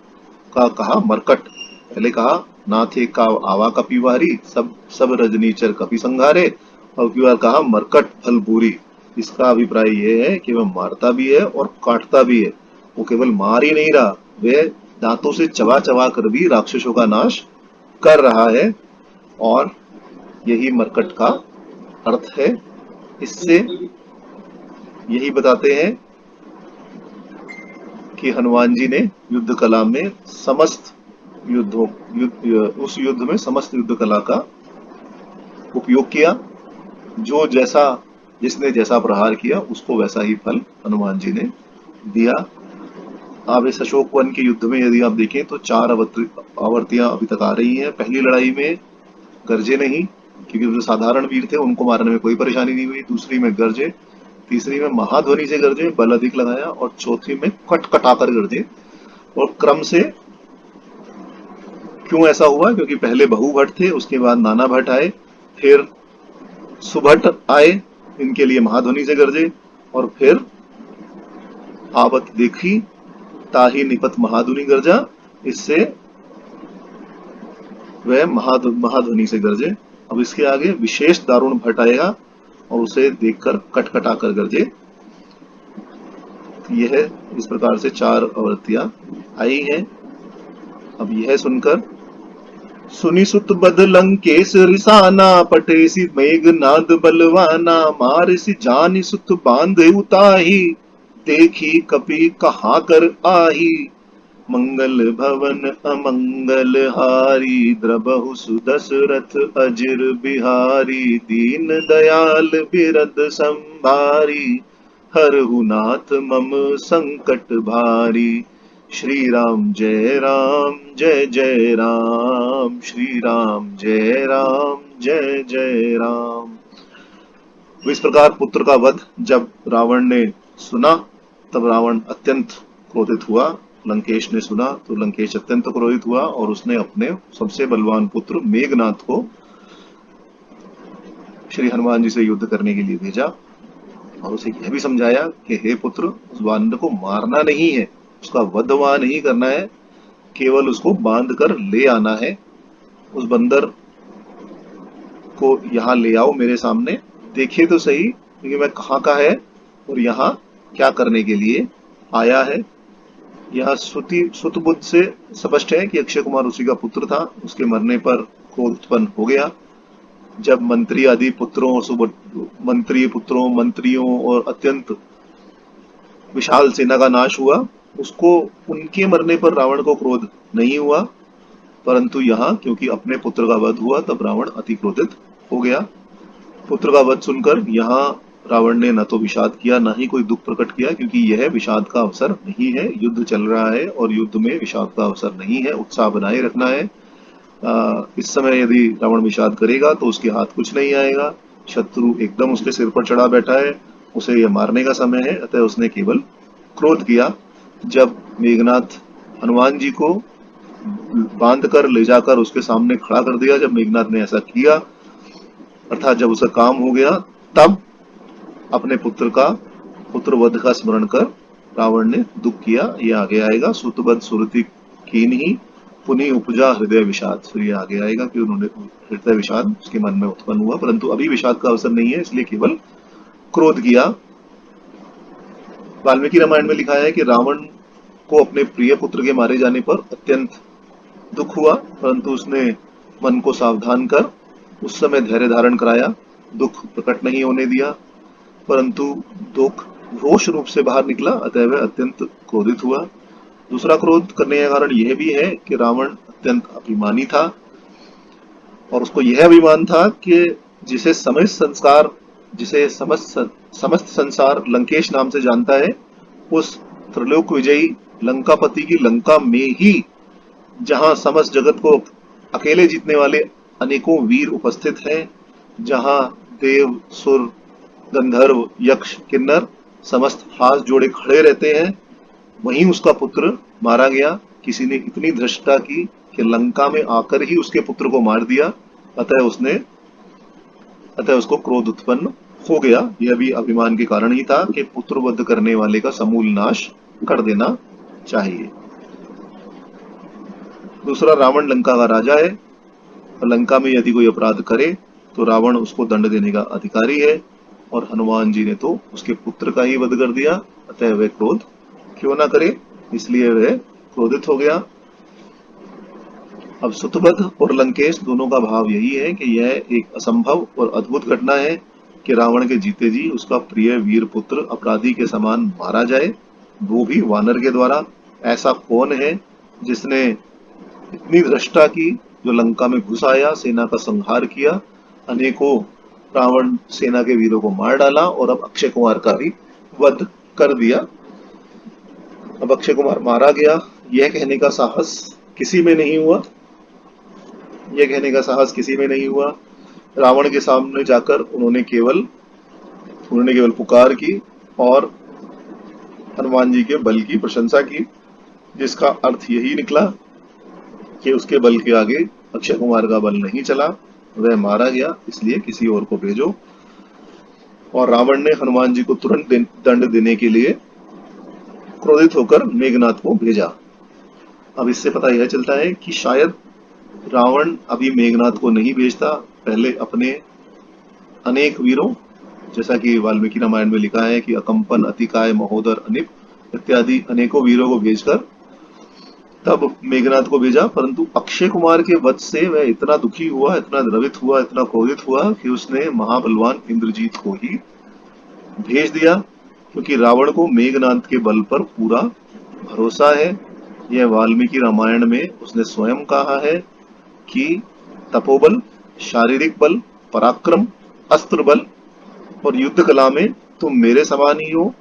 का कहा मरकट। पहले कहा नाथ एक का आवा कपि वारी, सब सब रजनीचर कपि संघारे, और की बार कहा मरकट फल पूरी। इसका अभिप्राय ये है कि वह मारता भी है और काटता भी है। वो केवल मार ही नहीं रहा, वह दांतों से चबा चबा कर भी राक्षसों का नाश कर रहा है, और यही मरकट का अर्थ है। इससे यही बताते हैं कि हनुमान जी ने युद्ध कला में समस्त उस युद्ध में समस्त युद्ध कला का उपयोग किया। जो जैसा जिसने जैसा प्रहार किया उसको वैसा ही फल हनुमान जी ने दिया। अब इस अशोक वन के युद्ध में यदि आप देखें तो 4 आवर्तियां अभी तक आ रही हैं। पहली लड़ाई में गरजे नहीं, क्योंकि जो साधारण वीर थे उनको मारने में कोई परेशानी नहीं हुई। दूसरी में गरजे, तीसरी में महाध्वनि से गरजे, बल अधिक लगाया, और चौथी में कटकटाकर गरजे। और क्रम से क्यों ऐसा हुआ? क्योंकि पहले बहु भट्ट थे, उसके बाद नाना भट्ट आए, फिर सुभट आए, इनके लिए महाध्वनि से गरजे, और फिर आवत देखी ताही निपत महाध्वनि गरजा, इससे वह महाध्वनि से गरजे। अब इसके आगे विशेष दारुण भट्ट आएगा और उसे देखकर कटकटा कर गरजे। यह इस प्रकार से 4 आवृत्तियां आई हैं। अब यह सुनकर सुनि सुत बद लंकेश रिसाना, पटेसी मेघनाद बलवाना, मारिसी जानि सुत बांधे उताही, देखी कपि कहाँ कर आही, मंगल भवन अमंगल हारी, द्रबहु सुदशरथ अजिर बिहारी, दीन दयाल बिरद संभारी, हरहु नाथ मम संकट भारी, श्री राम जय राम जय जय राम, श्री राम जय राम जय जय राम। तो इस प्रकार पुत्र का वध जब रावण ने सुना तब रावण अत्यंत क्रोधित हुआ। लंकेश ने सुना तो लंकेश अत्यंत क्रोधित हुआ और उसने अपने सबसे बलवान पुत्र मेघनाथ को श्री हनुमान जी से युद्ध करने के लिए भेजा, और उसे यह भी समझाया कि हे पुत्र, उस बानर को मारना नहीं है, उसका वध वहां नहीं करना है, केवल उसको बांध कर ले आना है। उस बंदर को यहाँ ले आओ मेरे सामने, देखिए तो सही कि मैं कहाँ का है और यहाँ क्या करने के लिए आया है। यहाँ सुतबुद्ध से स्पष्ट है कि अक्षय कुमार उसी का पुत्र था। उसके मरने पर क्रोध उत्पन्न हो गया। जब मंत्री आदि पुत्रों मंत्रियों और अत्यंत विशाल सेना का नाश हुआ, उसको उनके मरने पर रावण को क्रोध नहीं हुआ, परंतु यहाँ क्योंकि अपने पुत्र का वध हुआ तब रावण अति क्रोधित हो गया। पुत्र का वध सुनकर यहाँ रावण ने न तो विषाद किया न ही कोई दुख प्रकट किया, क्योंकि यह विषाद का अवसर नहीं है। युद्ध चल रहा है और युद्ध में विषाद का अवसर नहीं है, उत्साह बनाए रखना है। इस समय यदि रावण विषाद करेगा तो उसके हाथ कुछ नहीं आएगा। शत्रु एकदम उसके सिर पर चढ़ा बैठा है, उसे यह मारने का समय है, अतः उसने केवल क्रोध किया। जब मेघनाथ हनुमान जी को बांध कर ले जाकर उसके सामने खड़ा कर दिया, जब मेघनाथ ने ऐसा किया, अर्थात जब उसका काम हो गया, तब अपने पुत्र वध का स्मरण कर रावण ने दुख किया। ये आगे आएगा, सुतबद्ध सुरति कीन ही पुनि उपजा हृदय विषाद। फिर ये आगे आएगा कि उन्होंने हृदय विषाद उसके मन में उत्पन्न हुआ, परंतु अभी विषाद का अवसर नहीं है, इसलिए केवल क्रोध किया। वाल्मीकि रामायण में लिखा है कि रावण को अपने प्रिय पुत्र के मारे जाने पर अत्यंत दुख हुआ, परंतु उसने मन को सावधान कर उस समय धैर्य धारण कराया, दुख प्रकट नहीं होने दिया, परंतु दुख रोष रूप से बाहर निकला, अतः वह अत्यंत क्रोधित हुआ। दूसरा क्रोध करने का कारण यह भी है कि रावण अत्यंत अभिमानी था और उसको यह अभिमान था कि जिसे समस्त संसार लंकेश नाम से जानता है, उस त्रिलोक विजयी लंकापति की लंका में ही, जहां समस्त जगत को अकेले जीतने वाले अनेकों वीर उपस्थित हैं, जहां देव सुर गंधर्व यक्ष किन्नर समस्त हाथ जोड़े खड़े रहते हैं, वहीं उसका पुत्र मारा गया। किसी ने इतनी धृष्टता की कि लंका में आकर ही उसके पुत्र को मार दिया, अतः उसको क्रोध उत्पन्न हो गया। यह भी अभिमान के कारण ही था कि पुत्रवध करने वाले का समूल नाश कर देना चाहिए। दूसरा, रावण लंका का राजा है और लंका में यदि कोई अपराध करे तो रावण उसको दंड देने का अधिकारी है, और हनुमान जी ने तो उसके पुत्र का ही वध कर दिया, अतः वह क्रोध क्यों ना करे, इसलिए वह क्रोधित हो गया। अब सुतवध और लंकेश दोनों का भाव यही है कि यह एक असंभव और अद्भुत घटना है कि रावण के जीते जी उसका प्रिय वीर पुत्र अपराधी के समान मारा जाए, वो भी वानर के द्वारा। ऐसा कौन है जिसने इतनी दृष्टा की, जो लंका में घुस आया, सेना का संहार किया, अनेकों रावण सेना के वीरों को मार डाला और अब अक्षय कुमार का भी वध कर दिया। अब अक्षय कुमार मारा गया, यह कहने का साहस किसी में नहीं हुआ, यह कहने का साहस किसी में नहीं हुआ। रावण के सामने जाकर उन्होंने केवल पुकार की और हनुमान जी के बल की प्रशंसा की, जिसका अर्थ यही निकला कि उसके बल के आगे अक्षय कुमार का बल नहीं चला, वह मारा गया, इसलिए किसी और को भेजो। और रावण ने हनुमान जी को तुरंत दंड देने के लिए क्रोधित होकर मेघनाथ को भेजा। अब इससे पता यह चलता है कि शायद रावण अभी मेघनाथ को नहीं भेजता, पहले अपने अनेक वीरों, जैसा कि वाल्मीकि रामायण में लिखा है कि अकंपन, अतिकाय, महोदर, अनिप इत्यादि अनेकों वीरों को भेजकर तब मेघनाथ को भेजा। परंतु अक्षय कुमार के वध से वह इतना दुखी हुआ, इतना द्रवित हुआ, इतना क्रोधित हुआ कि उसने महाबलवान इंद्रजीत को ही भेज दिया, क्योंकि रावण को मेघनाथ के बल पर पूरा भरोसा है। यह वाल्मीकि रामायण में उसने स्वयं कहा है कि तपोबल, शारीरिक बल, पराक्रम, अस्त्र बल और युद्ध कला में तुम मेरे समान ही हो।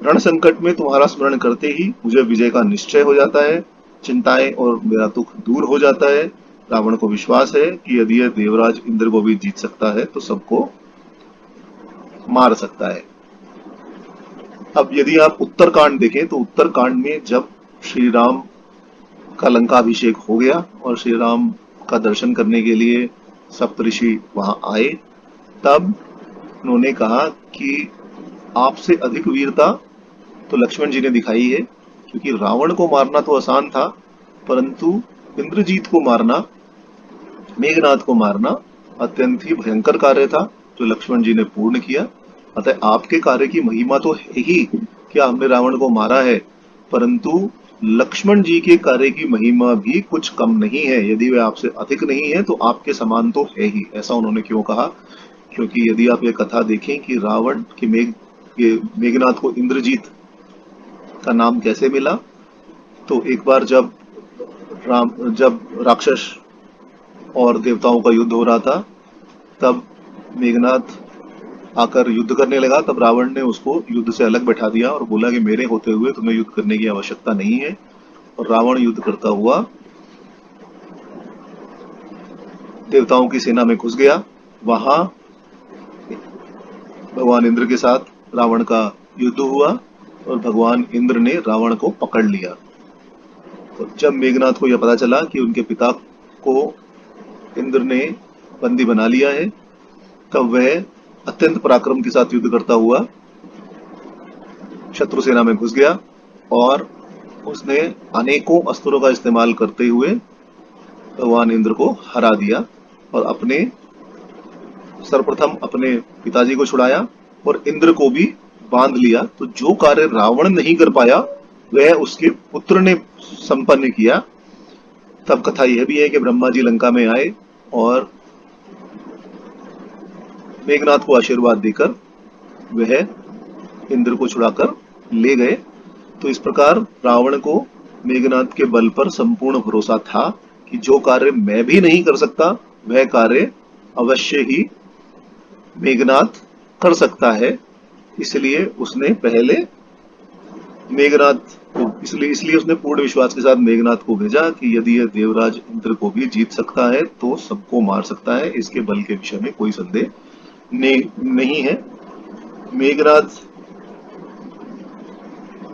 रण संकट में तुम्हारा स्मरण करते ही मुझे विजय का निश्चय हो जाता है, चिंताएं और मेरा दुख दूर हो जाता है। रावण को विश्वास है कि यदि यह देवराज इंद्र को भी जीत सकता है तो सबको मार सकता है। अब यदि आप उत्तरकांड देखें तो उत्तरकांड में जब श्री राम का लंकाभिषेक हो गया और श्री राम का दर्शन करने के लिए सप्तऋषि वहां आए, तब उन्होंने कहा कि आपसे अधिक वीरता तो लक्ष्मण जी ने दिखाई है, क्योंकि रावण को मारना तो आसान था, परंतु इंद्रजीत को मारना, मेघनाथ को मारना अत्यंत ही भयंकर कार्य था, जो लक्ष्मण जी ने पूर्ण किया। अतः आपके कार्य की महिमा तो है ही कि आपने रावण को मारा है, परंतु लक्ष्मण जी के कार्य की महिमा भी कुछ कम नहीं है। यदि वे आपसे अधिक नहीं है तो आपके समान तो है ही। ऐसा उन्होंने क्यों कहा? क्योंकि यदि आप ये कथा देखें कि रावण के मेघनाथ को इंद्रजीत का नाम कैसे मिला, तो एक बार जब राक्षस और देवताओं का युद्ध हो रहा था, तब मेघनाथ आकर युद्ध करने लगा, तब रावण ने उसको युद्ध से अलग बैठा दिया और बोला कि मेरे होते हुए तुम्हें युद्ध करने की आवश्यकता नहीं है। और रावण युद्ध करता हुआ देवताओं की सेना में घुस गया। वहां भगवान इंद्र के साथ रावण का युद्ध हुआ और भगवान इंद्र ने रावण को पकड़ लिया। तो जब मेघनाथ को यह पता चला कि उनके पिता को इंद्र ने बंदी बना लिया है, तब वह अत्यंत पराक्रम के साथ युद्ध करता हुआ शत्रु सेना में घुस गया और उसने अनेकों अस्त्रों का इस्तेमाल करते हुए भगवान इंद्र को हरा दिया और सर्वप्रथम अपने पिताजी को छुड़ाया और इंद्र को भी बांध लिया। तो जो कार्य रावण नहीं कर पाया वह उसके पुत्र ने संपन्न किया। तब कथा यह भी है कि ब्रह्मा जी लंका में आए और मेघनाथ को आशीर्वाद देकर वह इंद्र को छुड़ाकर ले गए। तो इस प्रकार रावण को मेघनाथ के बल पर संपूर्ण भरोसा था कि जो कार्य मैं भी नहीं कर सकता वह कार्य अवश्य ही मेघनाथ कर सकता है। इसलिए उसने पहले मेघनाथ को इसलिए उसने पूर्ण विश्वास के साथ मेघनाथ को भेजा कि यदि यह देवराज इंद्र को भी जीत सकता है तो सबको मार सकता है। इसके बल के विषय में कोई संदेह नहीं है। मेघनाथ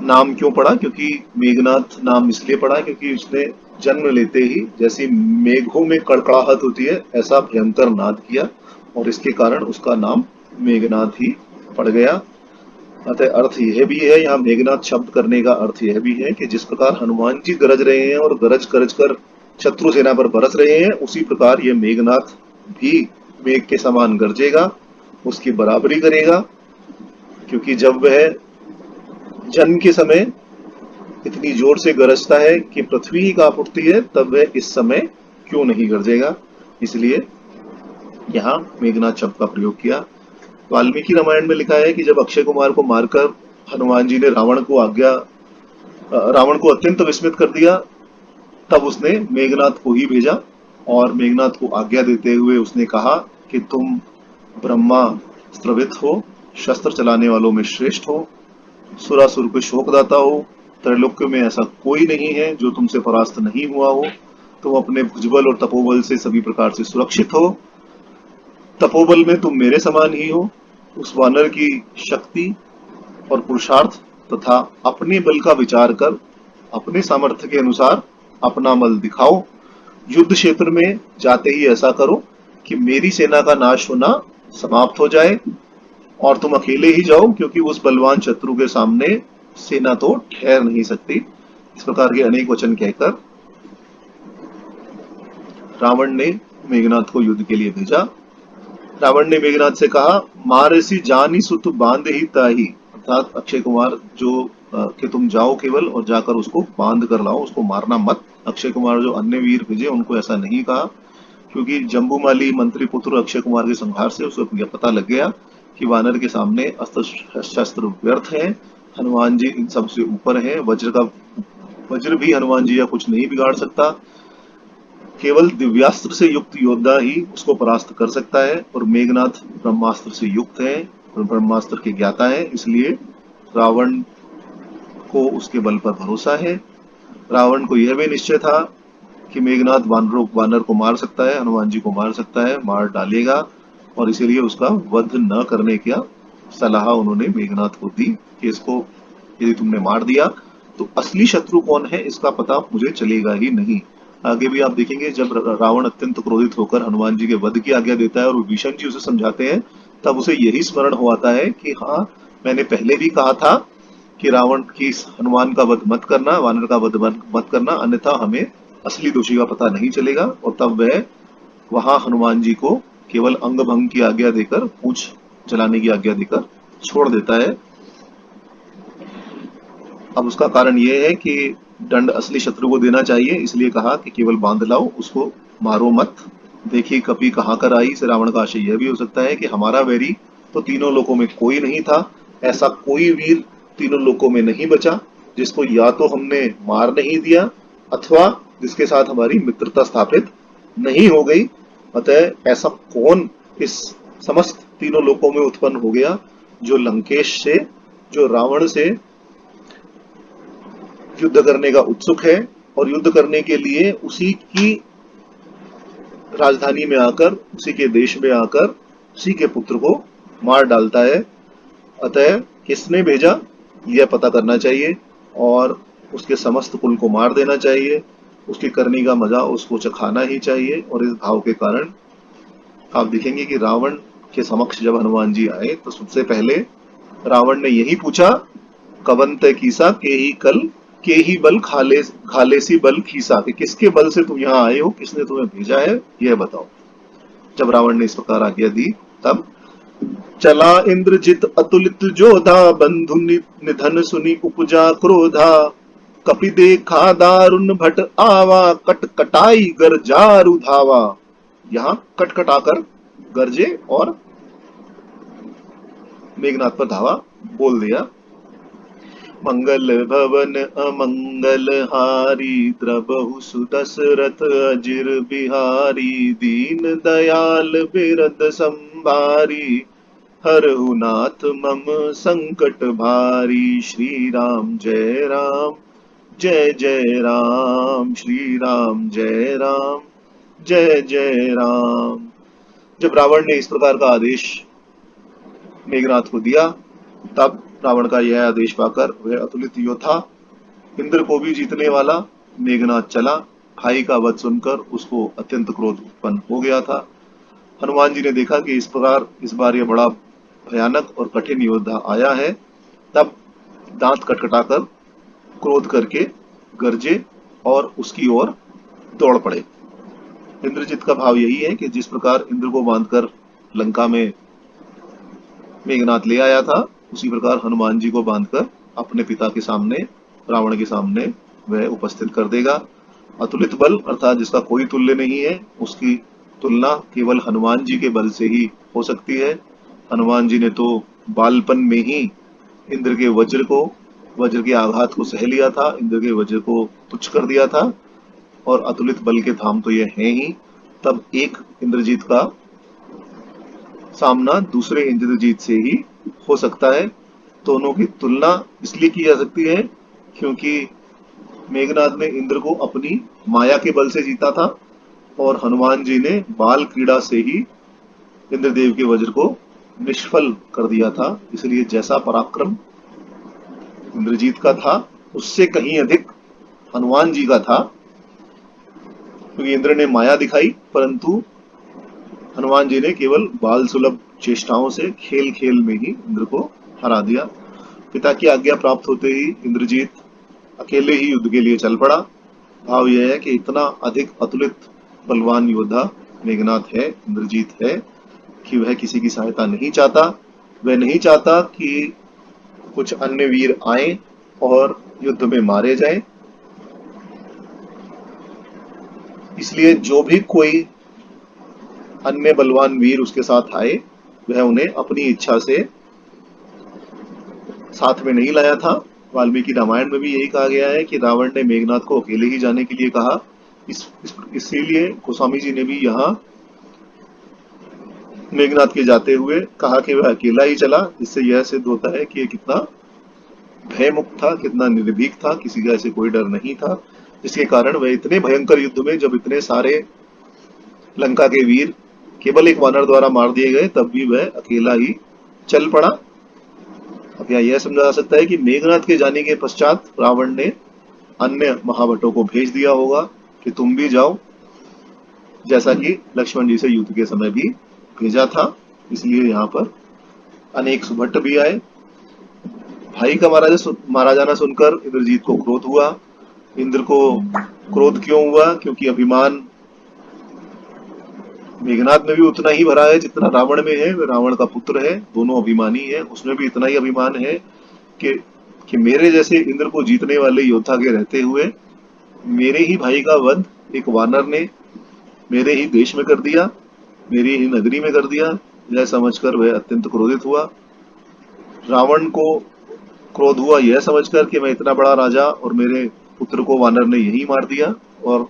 नाम क्यों पड़ा? क्योंकि मेघनाथ नाम इसलिए पड़ा क्योंकि उसने जन्म लेते ही जैसी मेघों में कड़कड़ाहट होती है ऐसा भयंकर नाद किया और इसके कारण उसका नाम मेघनाद ही पड़ गया। अतः अर्थ यह भी है, यहाँ मेघनाद शब्द करने का अर्थ यह भी है कि जिस प्रकार हनुमान जी गरज रहे हैं और गरज गरज कर शत्रु सेना पर बरस रहे हैं, उसी प्रकार ये मेघनाद भी मेघ के समान गरजेगा, उसकी बराबरी करेगा। क्योंकि जब वह जन्म के समय इतनी जोर से गरजता है कि पृथ्वी ही कांप उठती है, तब वह इस समय क्यों नहीं गरजेगा। इसलिए यहाँ मेघनाद शब्द का प्रयोग किया। वाल्मीकि रामायण में लिखा है कि जब अक्षय कुमार को मारकर हनुमान जी ने रावण को अत्यंत विस्मित कर दिया, तब उसने मेघनाद को ही भेजा और मेघनाद को आज्ञा देते हुए उसने कहा कि तुम ब्रह्मा स्त्रवित हो, शस्त्र चलाने वालों में श्रेष्ठ हो, सुरासुर को शोकदाता हो, त्रैलोक्य में ऐसा कोई नहीं है जो तुमसे परास्त नहीं हुआ हो, तुम अपने भुजबल और तपोबल से सभी प्रकार से सुरक्षित हो, तपोबल में तुम मेरे समान ही हो। उस वानर की शक्ति और पुरुषार्थ तथा अपने बल का विचार कर अपने सामर्थ्य के अनुसार अपना बल दिखाओ। युद्ध क्षेत्र में जाते ही ऐसा करो कि मेरी सेना का नाश होना समाप्त हो जाए और तुम अकेले ही जाओ, क्योंकि उस बलवान शत्रु के सामने सेना तो ठहर नहीं सकती। इस प्रकार के अनेक वचन कहकर रावण ने मेघनाद को युद्ध के लिए भेजा। रावण ने मेघनाद से कहा, मारसी जानी सुत बांध ही ताही, अर्थात अक्षय कुमार कि तुम जाओ केवल और जाकर उसको बांध कर लाओ, उसको मारना मत। अक्षय कुमार जो अन्य वीर भेजे उनको ऐसा नहीं कहा, क्योंकि जम्बूमाली मंत्री पुत्र अक्षय कुमार के संहार से उसे पता लग गया कि वानर के सामने अस्त्र शस्त्र व्यर्थ है, हनुमान जी इन सबसे ऊपर है, वज्र भी हनुमान जी या कुछ नहीं बिगाड़ सकता, केवल दिव्यास्त्र से युक्त योद्धा ही उसको परास्त कर सकता है, और मेघनाथ ब्रह्मास्त्र से युक्त है और ब्रह्मास्त्र के ज्ञाता है। इसलिए रावण को उसके बल पर भरोसा है। रावण को यह भी निश्चय था कि मेघनाथ वानर को मार सकता है, हनुमान जी को मार सकता है, मार डालेगा, और इसीलिए उसका वध न करने की सलाह उन्होंने मेघनाथ को दी कि इसको यदि तुमने मार दिया तो असली शत्रु कौन है इसका पता मुझे चलेगा ही नहीं। आगे भी आप देखेंगे जब रावण अत्यंत क्रोधित होकर हनुमान जी के वध की आज्ञा देता है और विभीषण जी उसे समझाते हैं, तब उसे यही स्मरण हो आता है कि हाँ, मैंने पहले भी कहा था कि रावण की हनुमान का वध मत करना, वानर का वध मत करना, अन्यथा हमें असली दोषी का पता नहीं चलेगा। और तब वह वहां हनुमान जी को केवल अंग भंग की आज्ञा देकर, पूछ जलाने की आज्ञा देकर छोड़ देता है। अब उसका कारण यह है कि दंड असली शत्रु को देना चाहिए, इसलिए कहा कि केवल बांध लाओ, उसको मारो मत। देखिए कपी कहाँ कर आई से रावण का आशय यह भी हो सकता है कि हमारा वैरी तो तीनों लोकों में कोई नहीं था, ऐसा कोई वीर तीनों लोकों में नहीं बचा जिसको या तो हमने मार नहीं दिया अथवा जिसके साथ हमारी मित्रता स्थापित नहीं हो गई। अतः ऐसा कौन इस समस्त तीनों लोकों में उत्पन्न हो गया जो लंकेश से, जो रावण से युद्ध करने का उत्सुक है और युद्ध करने के लिए उसी की राजधानी में आकर, उसी के देश में आकर उसी के पुत्र को मार डालता है। अतः किसने भेजा यह पता करना चाहिए और उसके समस्त कुल को मार देना चाहिए, उसकी करनी का मजा उसको चखाना ही चाहिए। और इस भाव के कारण आप देखेंगे कि रावण के समक्ष जब हनुमान जी आए तो सबसे पहले रावण ने यही पूछा, कवन तय कीसा के ही बल खाले सी बल खीसा, कि किसके बल से तुम यहाँ आए हो, किसने तुम्हें भेजा है यह बताओ। जब रावण ने इस प्रकार आज्ञा दी तब चला इंद्रजित अतुलित जोधा, बंधु निधन सुनी उपजा क्रोधा, कपि देखा दारुण भट आवा, कटकटाई गरजारु धावा। यहाँ कटकटाकर गरजे और मेघनाथ पर धावा बोल दिया। मंगल भवन अमंगल हारी, द्रबहु सुदशरथ अजिर बिहारी, दीन दयाल बिरद संभारी, हरहु नाथ मम संकट भारी। श्री राम जय राम जय जय राम, श्री राम जय राम जय जय राम। जब रावण ने इस प्रकार का आदेश मेघनाथ को दिया, तब रावण का यह आदेश पाकर वह अतुलित योद्धा, इंद्र को भी जीतने वाला मेघनाथ चला। भाई का वध सुनकर उसको अत्यंत क्रोध उत्पन्न हो गया था। हनुमान जी ने देखा कि इस प्रकार इस बार यह बड़ा भयानक और कठिन योद्धा आया है, तब दांत कटकटाकर क्रोध करके गरजे और उसकी ओर दौड़ पड़े। इंद्रजीत का भाव यही है कि जिस प्रकार इंद्र को बांधकर लंका में मेघनाथ ले आया था, उसी प्रकार हनुमान जी को बांधकर अपने पिता के सामने, रावण के सामने वह उपस्थित कर देगा। अतुलित बल अर्थात जिसका कोई तुल्य नहीं है, उसकी तुलना केवल हनुमान जी के बल से ही हो सकती है। हनुमान जी ने तो बालपन में ही इंद्र के वज्र के आघात को सह लिया था, इंद्र के वज्र को तुच्छ कर दिया था, और अतुलित बल के धाम तो ये हैं ही। तब एक इंद्रजीत का सामना दूसरे इंद्रजीत से ही हो सकता है। दोनों की तुलना इसलिए की जा सकती है क्योंकि मेघनाद ने इंद्र को अपनी माया के बल से जीता था, और हनुमान जी ने बाल क्रीड़ा से ही इंद्रदेव के वज्र को निष्फल कर दिया था। इसलिए जैसा पराक्रम इंद्रजीत का था, उससे कहीं अधिक हनुमान जी का था, क्योंकि इंद्र ने माया दिखाई, परंतु हनुमान जी ने केवल बाल सुलभ चेष्टाओं से खेल खेल में ही इंद्र को हरा दिया। पिता की आज्ञा प्राप्त होते ही इंद्रजीत अकेले ही युद्ध के लिए चल पड़ा। भाव यह है कि इतना अधिक अतुलित बलवान योद्धा मेघनाथ है, इंद्रजीत है, कि वह किसी की सहायता नहीं चाहता। वह नहीं चाहता कि कुछ अन्य वीर आए और युद्ध में मारे जाएं। इसलिए जो भी कोई अन्य बलवान वीर उसके साथ आए, वह उन्हें अपनी इच्छा से साथ में नहीं लाया था। वाल्मीकि रामायण में भी यही कहा गया है कि रावण ने मेघनाथ को अकेले ही जाने के लिए कहा। इसीलिए गोस्वामी जी ने भी यहाँ मेघनाथ के जाते हुए कहा कि वह अकेला ही चला, जिससे यह सिद्ध होता है कि ये कितना भयमुक्त था, कितना निर्भीक था, किसी का ऐसे कोई डर नहीं था, जिसके कारण वह इतने भयंकर युद्ध में, जब इतने सारे लंका के वीर केवल एक वानर द्वारा मार दिए गए, तब भी वह अकेला ही चल पड़ा। अब यह समझा जा सकता है कि मेघनाथ के जाने के पश्चात रावण ने अन्य महाभटों को भेज दिया होगा कि तुम भी जाओ, जैसा कि लक्ष्मण जी से युद्ध के समय भी भेजा था। इसलिए यहाँ पर अनेक सुभट भी आए। भाई का मारा जाना सुनकर इंद्रजीत को क्रोध हुआ। इंद्र को क्रोध क्यों हुआ? क्योंकि अभिमान मेघनाथ में भी उतना ही भरा है जितना रावण में है। वह रावण का पुत्र है, दोनों अभिमानी है। उसमें भी इतना ही अभिमान है कि मेरे जैसे इंद्र को जीतने वाले योद्धा के रहते हुए मेरे ही भाई का वध एक वानर ने मेरे ही देश में कर दिया, मेरी ही नगरी में कर दिया। यह समझकर वह अत्यंत क्रोधित हुआ। रावण को क्रोध हुआ यह समझकर कि मैं इतना बड़ा राजा और मेरे पुत्र को वानर ने यही मार दिया, और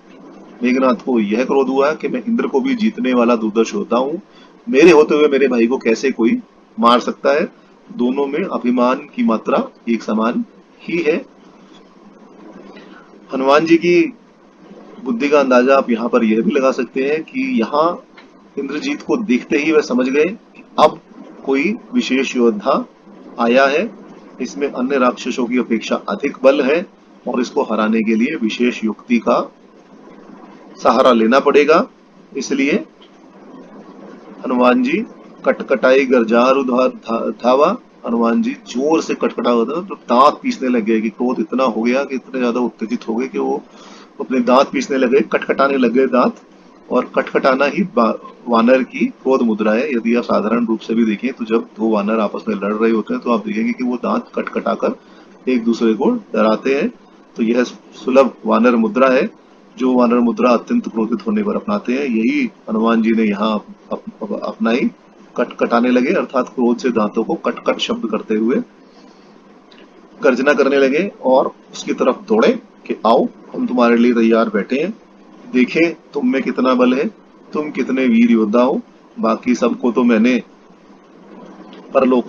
मेघनाथ को यह क्रोध हुआ कि मैं इंद्र को भी जीतने वाला दुर्दर्श होता हूँ, मेरे होते हुए मेरे भाई को कैसे कोई मार सकता है। दोनों में अभिमान की मात्रा एक समान ही है। हनुमान जी की बुद्धि का अंदाजा आप यहाँ पर यह भी लगा सकते हैं कि यहाँ इंद्रजीत को देखते ही वह समझ गए कि अब कोई विशेष योद्धा आया है, इसमें अन्य राक्षसों की अपेक्षा अधिक बल है, और इसको हराने के लिए विशेष युक्ति का सहारा लेना पड़ेगा। इसलिए हनुमान जी कटकटाई गरजार धावा। हनुमान जी जोर से कटकटा होता, तो दांत पीसने लग गए कि क्रोध इतना हो गया कि इतने ज्यादा उत्तेजित हो गए कि वो अपने दांत पीसने लगे, कटकटाने लग गए दांत। और कटकटाना ही वानर की क्रोध मुद्रा है। यदि आप साधारण रूप से भी देखें तो जब दो वानर आपस में लड़ रहे होते हैं तो आप देखेंगे कि वो दांत कटकटाकर एक दूसरे को डराते हैं। तो यह सुलभ वानर मुद्रा है, जो वानर मुद्रा अत्यंत क्रोधित होने पर अपनाते हैं। यही हनुमान जी ने यहाँ अपनाई। कटकटाने लगे अर्थात क्रोध से दांतों को कटकट शब्द करते हुए गर्जना करने लगे और उसकी तरफ दौड़े कि आओ, हम तुम्हारे लिए तैयार बैठे हैं, देखें तुम में कितना बल है, तुम कितने वीर योद्धा हो। बाकी सबको तो मैंने परलोक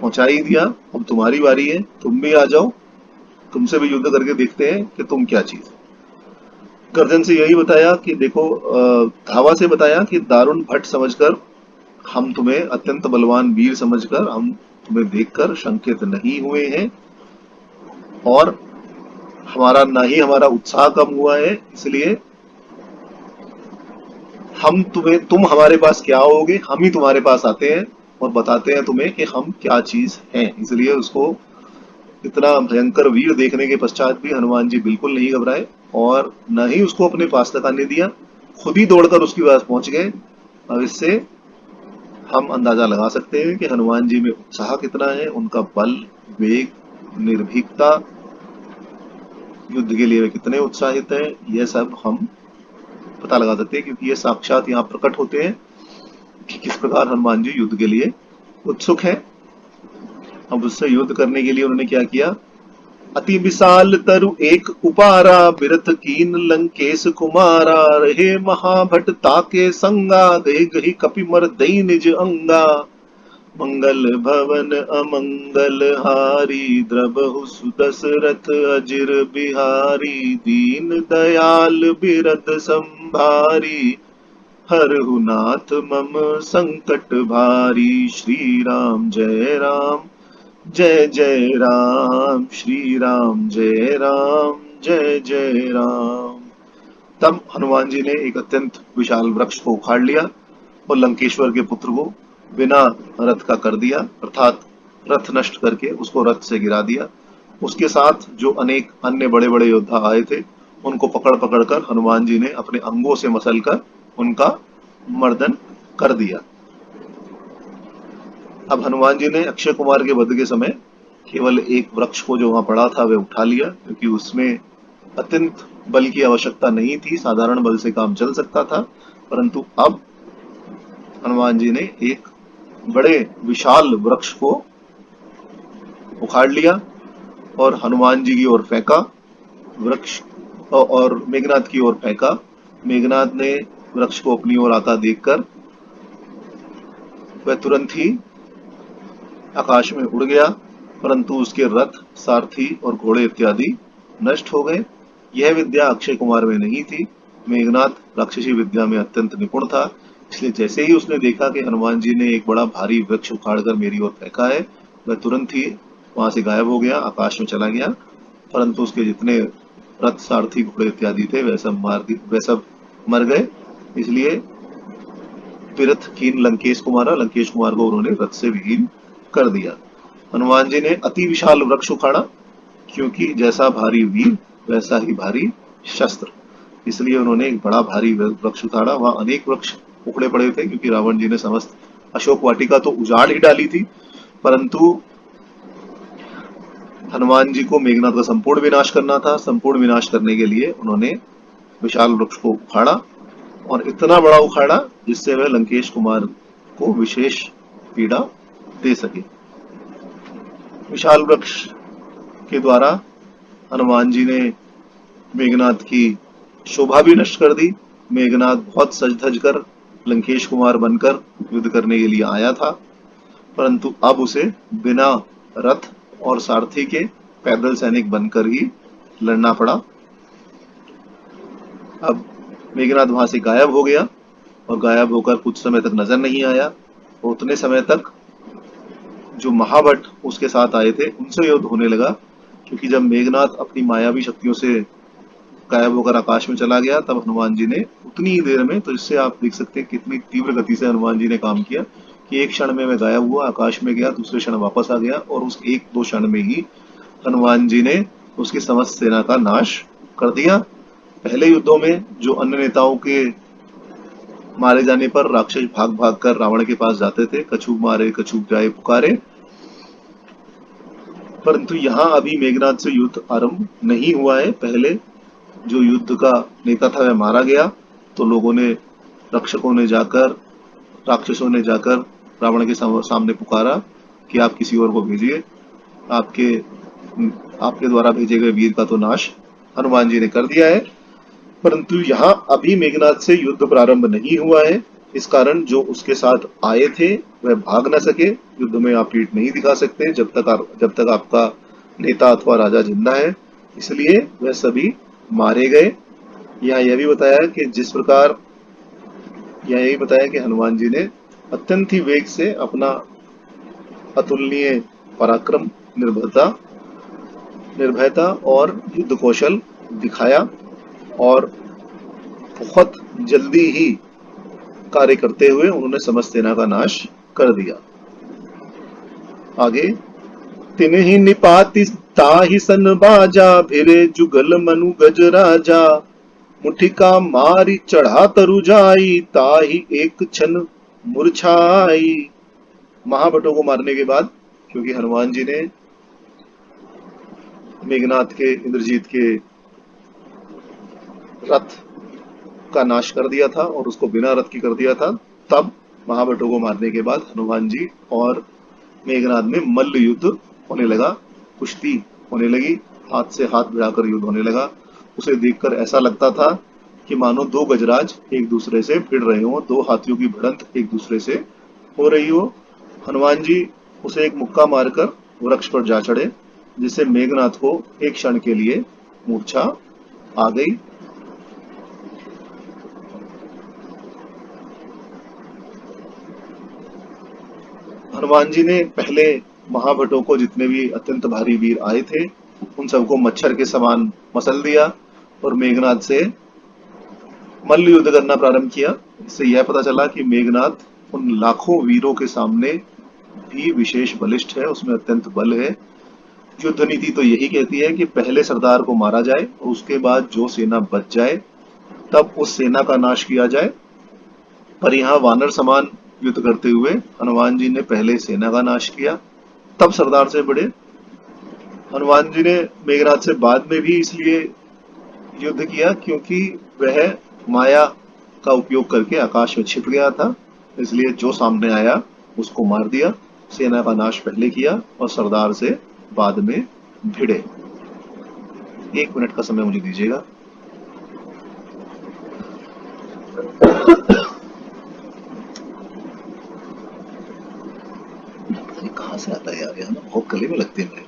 पहुंचा ही दिया, अब तुम्हारी बारी है, तुम भी आ जाओ, तुमसे भी युद्ध करके देखते हैं कि तुम क्या चीज। गर्जन से यही बताया कि देखो, धावा से बताया कि दारुण भट्ट समझकर, हम तुम्हें अत्यंत बलवान वीर समझकर हम तुम्हें देखकर शंकित नहीं हुए हैं, और हमारा ना ही हमारा उत्साह कम हुआ है। इसलिए हम तुम हमारे पास क्या आओगे, हम ही तुम्हारे पास आते हैं। और बताते हैं तुम्हें कि हम क्या चीज हैं। इसलिए उसको इतना भयंकर वीर देखने के पश्चात भी हनुमान जी बिल्कुल नहीं घबराए और न ही उसको अपने पास तक आने दिया, खुद ही दौड़कर उसके पास पहुंच गए। अब इससे हम अंदाजा लगा सकते हैं कि हनुमान जी में उत्साह कितना है, उनका बल, वेग, निर्भीकता, युद्ध के लिए वे कितने उत्साहित हैं, यह सब हम पता लगा सकते हैं, क्योंकि ये साक्षात यहाँ प्रकट होते हैं कि किस प्रकार हनुमान जी युद्ध के लिए उत्सुक हैं। अब उससे युद्ध करने के लिए उन्होंने क्या किया? अति विशाल तरु एक उपारा, बिरथ कीन लंकेश कुमारा, रहे महाभट ताके संगा, गही गही कपि मर दई निज अंगा, मंगल भवन अमंगल हारी, द्रबहु सुदशरथ अजिर बिहारी, दीन दयाल बिरद संभारी, हरहु नाथ मम संकट भारी, श्री राम जय राम जय जय राम, श्री राम जय राम जय जय राम। तब हनुमान जी ने एक अत्यंत विशाल वृक्ष को उखाड़ लिया और लंकेश्वर के पुत्र को बिना रथ का कर दिया, अर्थात रथ नष्ट करके उसको रथ से गिरा दिया। उसके साथ जो अनेक अन्य बड़े बड़े योद्धा आए थे उनको पकड़ पकड़ कर हनुमान जी ने अपने अंगों से मसलकर उनका मर्दन कर दिया। अब हनुमान जी ने अक्षय कुमार के वध के समय केवल एक वृक्ष को जो वहां पड़ा था वह उठा लिया, क्योंकि उसमें अत्यंत बल की आवश्यकता नहीं थी, साधारण बल से काम चल सकता था। परंतु अब हनुमान जी ने एक बड़े विशाल वृक्ष को उखाड़ लिया और हनुमान जी की ओर फेंका, वृक्ष और मेघनाथ की ओर फेंका। मेघनाथ ने वृक्ष को अपनी ओर आता देखकर वह तुरंत ही आकाश में उड़ गया, परंतु उसके रथ, सारथी और घोड़े इत्यादि नष्ट हो गए। यह विद्या अक्षय कुमार में नहीं थी। मेघनाथ राक्षसी विद्या में अत्यंत निपुण था, इसलिए जैसे ही उसने देखा कि हनुमान जी ने एक बड़ा भारी वृक्ष उखाड़कर मेरी ओर फेंका है, वह तुरंत ही वहां से गायब हो गया, आकाश में चला गया। परंतु उसके जितने रथ, सारथी, घोड़े इत्यादि थे वह सब मर गए। इसलिए बिरथ कीन लंकेश कुमार को उन्होंने रथ से विहीन कर दिया। हनुमान जी ने अति विशाल वृक्ष उखाड़ा, क्योंकि जैसा भारी वीर वैसा ही भारी शस्त्र, इसलिए उन्होंने एक बड़ा भारी वृक्ष उखाड़ा। वहां अनेक वृक्ष उखड़े पड़े थे, क्योंकि रावण जी ने समस्त अशोक वाटिका तो उजाड़ ही डाली थी, परंतु हनुमान जी को मेघनाथ का संपूर्ण विनाश करना था। संपूर्ण विनाश करने के लिए उन्होंने विशाल वृक्ष को उखाड़ा और इतना बड़ा उखाड़ा जिससे वह लंकेश कुमार को विशेष पीड़ा दे सके। विशाल वृक्ष के द्वारा हनुमान जी ने मेघनाथ की शोभा भी नष्ट कर दी। मेघनाथ बहुत सज धज कर लंकेश कुमार बनकर युद्ध करने के लिए आया था, परंतु अब उसे बिना रथ और सारथी के पैदल सैनिक बनकर ही लड़ना पड़ा। अब मेघनाथ वहां से गायब हो गया और गायब होकर कुछ समय तक नजर नहीं आया। उतने समय तक जो महाभट उसके साथ आए थे उनसे युद्ध होने लगा, क्योंकि जब मेघनाथ अपनी मायावी शक्तियों से गायब होकर आकाश में चला गया तब हनुमान जी ने उतनी ही देर में, तो इससे आप देख सकते हैं कितनी तीव्र गति से हनुमान जी ने काम किया कि एक क्षण में वह गायब हुआ, आकाश में गया, दूसरे क्षण वापस आ गया और उस एक दो क्षण में ही हनुमान जी ने उसकी समस्त सेना का नाश कर दिया। पहले युद्धों में जो अन्य नेताओं के मारे जाने पर राक्षस भाग भाग कर रावण के पास जाते थे, कछुप मारे कछुप जाए पुकारे, परंतु यहाँ अभी मेघनाथ से युद्ध आरंभ नहीं हुआ है। पहले जो युद्ध का नेता था वह मारा गया, तो लोगों ने, रक्षकों ने जाकर, राक्षसों ने जाकर रावण के सामने पुकारा कि आप किसी और को भेजिए, आपके द्वारा भेजे गए वीर का तो नाश हनुमान जी ने कर दिया है। परंतु यहाँ अभी मेघनाथ से युद्ध प्रारंभ नहीं हुआ है, इस कारण जो उसके साथ आए थे वह भाग न सके। युद्ध में आप पीठ नहीं दिखा सकते जब तक आपका नेता अथवा राजा जिंदा है, इसलिए वह सभी मारे गए। यहाँ यह भी बताया कि हनुमान जी ने अत्यंत ही वेग से अपना अतुलनीय पराक्रम, निर्भयता और युद्ध कौशल दिखाया और बहुत जल्दी ही कार्य करते हुए उन्होंने समस्त सेना का नाश कर दिया। आगे, तिन्हि निपाति ताहि सन बाजा, भिरे जुगल मनु गज राजा, मुठिका मारी चढ़ा तरु जाई, ताहि एक क्षण मूर्छाई। महाभटों को मारने के बाद, क्योंकि हनुमान जी ने मेघनाथ के, इंद्रजीत के रथ का नाश कर दिया था और उसको बिना रथ की कर दिया था, तब महाभटों को मारने के बाद हनुमान जी और मेघनाथ में मल्ल युद्ध होने लगा, कुश्ती होने लगी, हाथ से हाथ भिड़ाकर युद्ध होने लगा। उसे देखकर ऐसा लगता था कि मानो दो गजराज एक दूसरे से भिड़ रहे हों, दो हाथियों की भिड़ंत एक दूसरे से हो रही हो। हनुमान जी उसे एक मुक्का मारकर वृक्ष पर जा चढ़े, जिससे मेघनाथ को एक क्षण के लिए मूर्छा आ गई। हनुमान जी ने पहले महाभटों को, जितने भी अत्यंत भारी वीर आए थे, उन सबको मच्छर के समान मसल दिया और मेघनाथ से मल्ल युद्ध करना प्रारंभ किया। इससे यह पता चला कि मेघनाथ उन लाखों वीरों के सामने भी विशेष बलिष्ठ है, उसमें अत्यंत बल है। युद्ध नीति तो यही कहती है कि पहले सरदार को मारा जाए और उसके बाद जो सेना बच जाए तब उस सेना का नाश किया जाए। पर यहाँ वानर समान युद्ध करते हुए हनुमान जी ने पहले सेना का नाश किया, तब सरदार से बढ़े। हनुमान जी ने मेघनाथ से बाद में भी इसलिए युद्ध किया क्योंकि वह माया का उपयोग करके आकाश में छिप गया था, इसलिए जो सामने आया उसको मार दिया, सेना का नाश पहले किया और सरदार से बाद में भिड़े। 1 मिनट का समय मुझे दीजिएगा। ये कहां से आता है यार, ये ना बहुत गले में लगते हैं मेरे,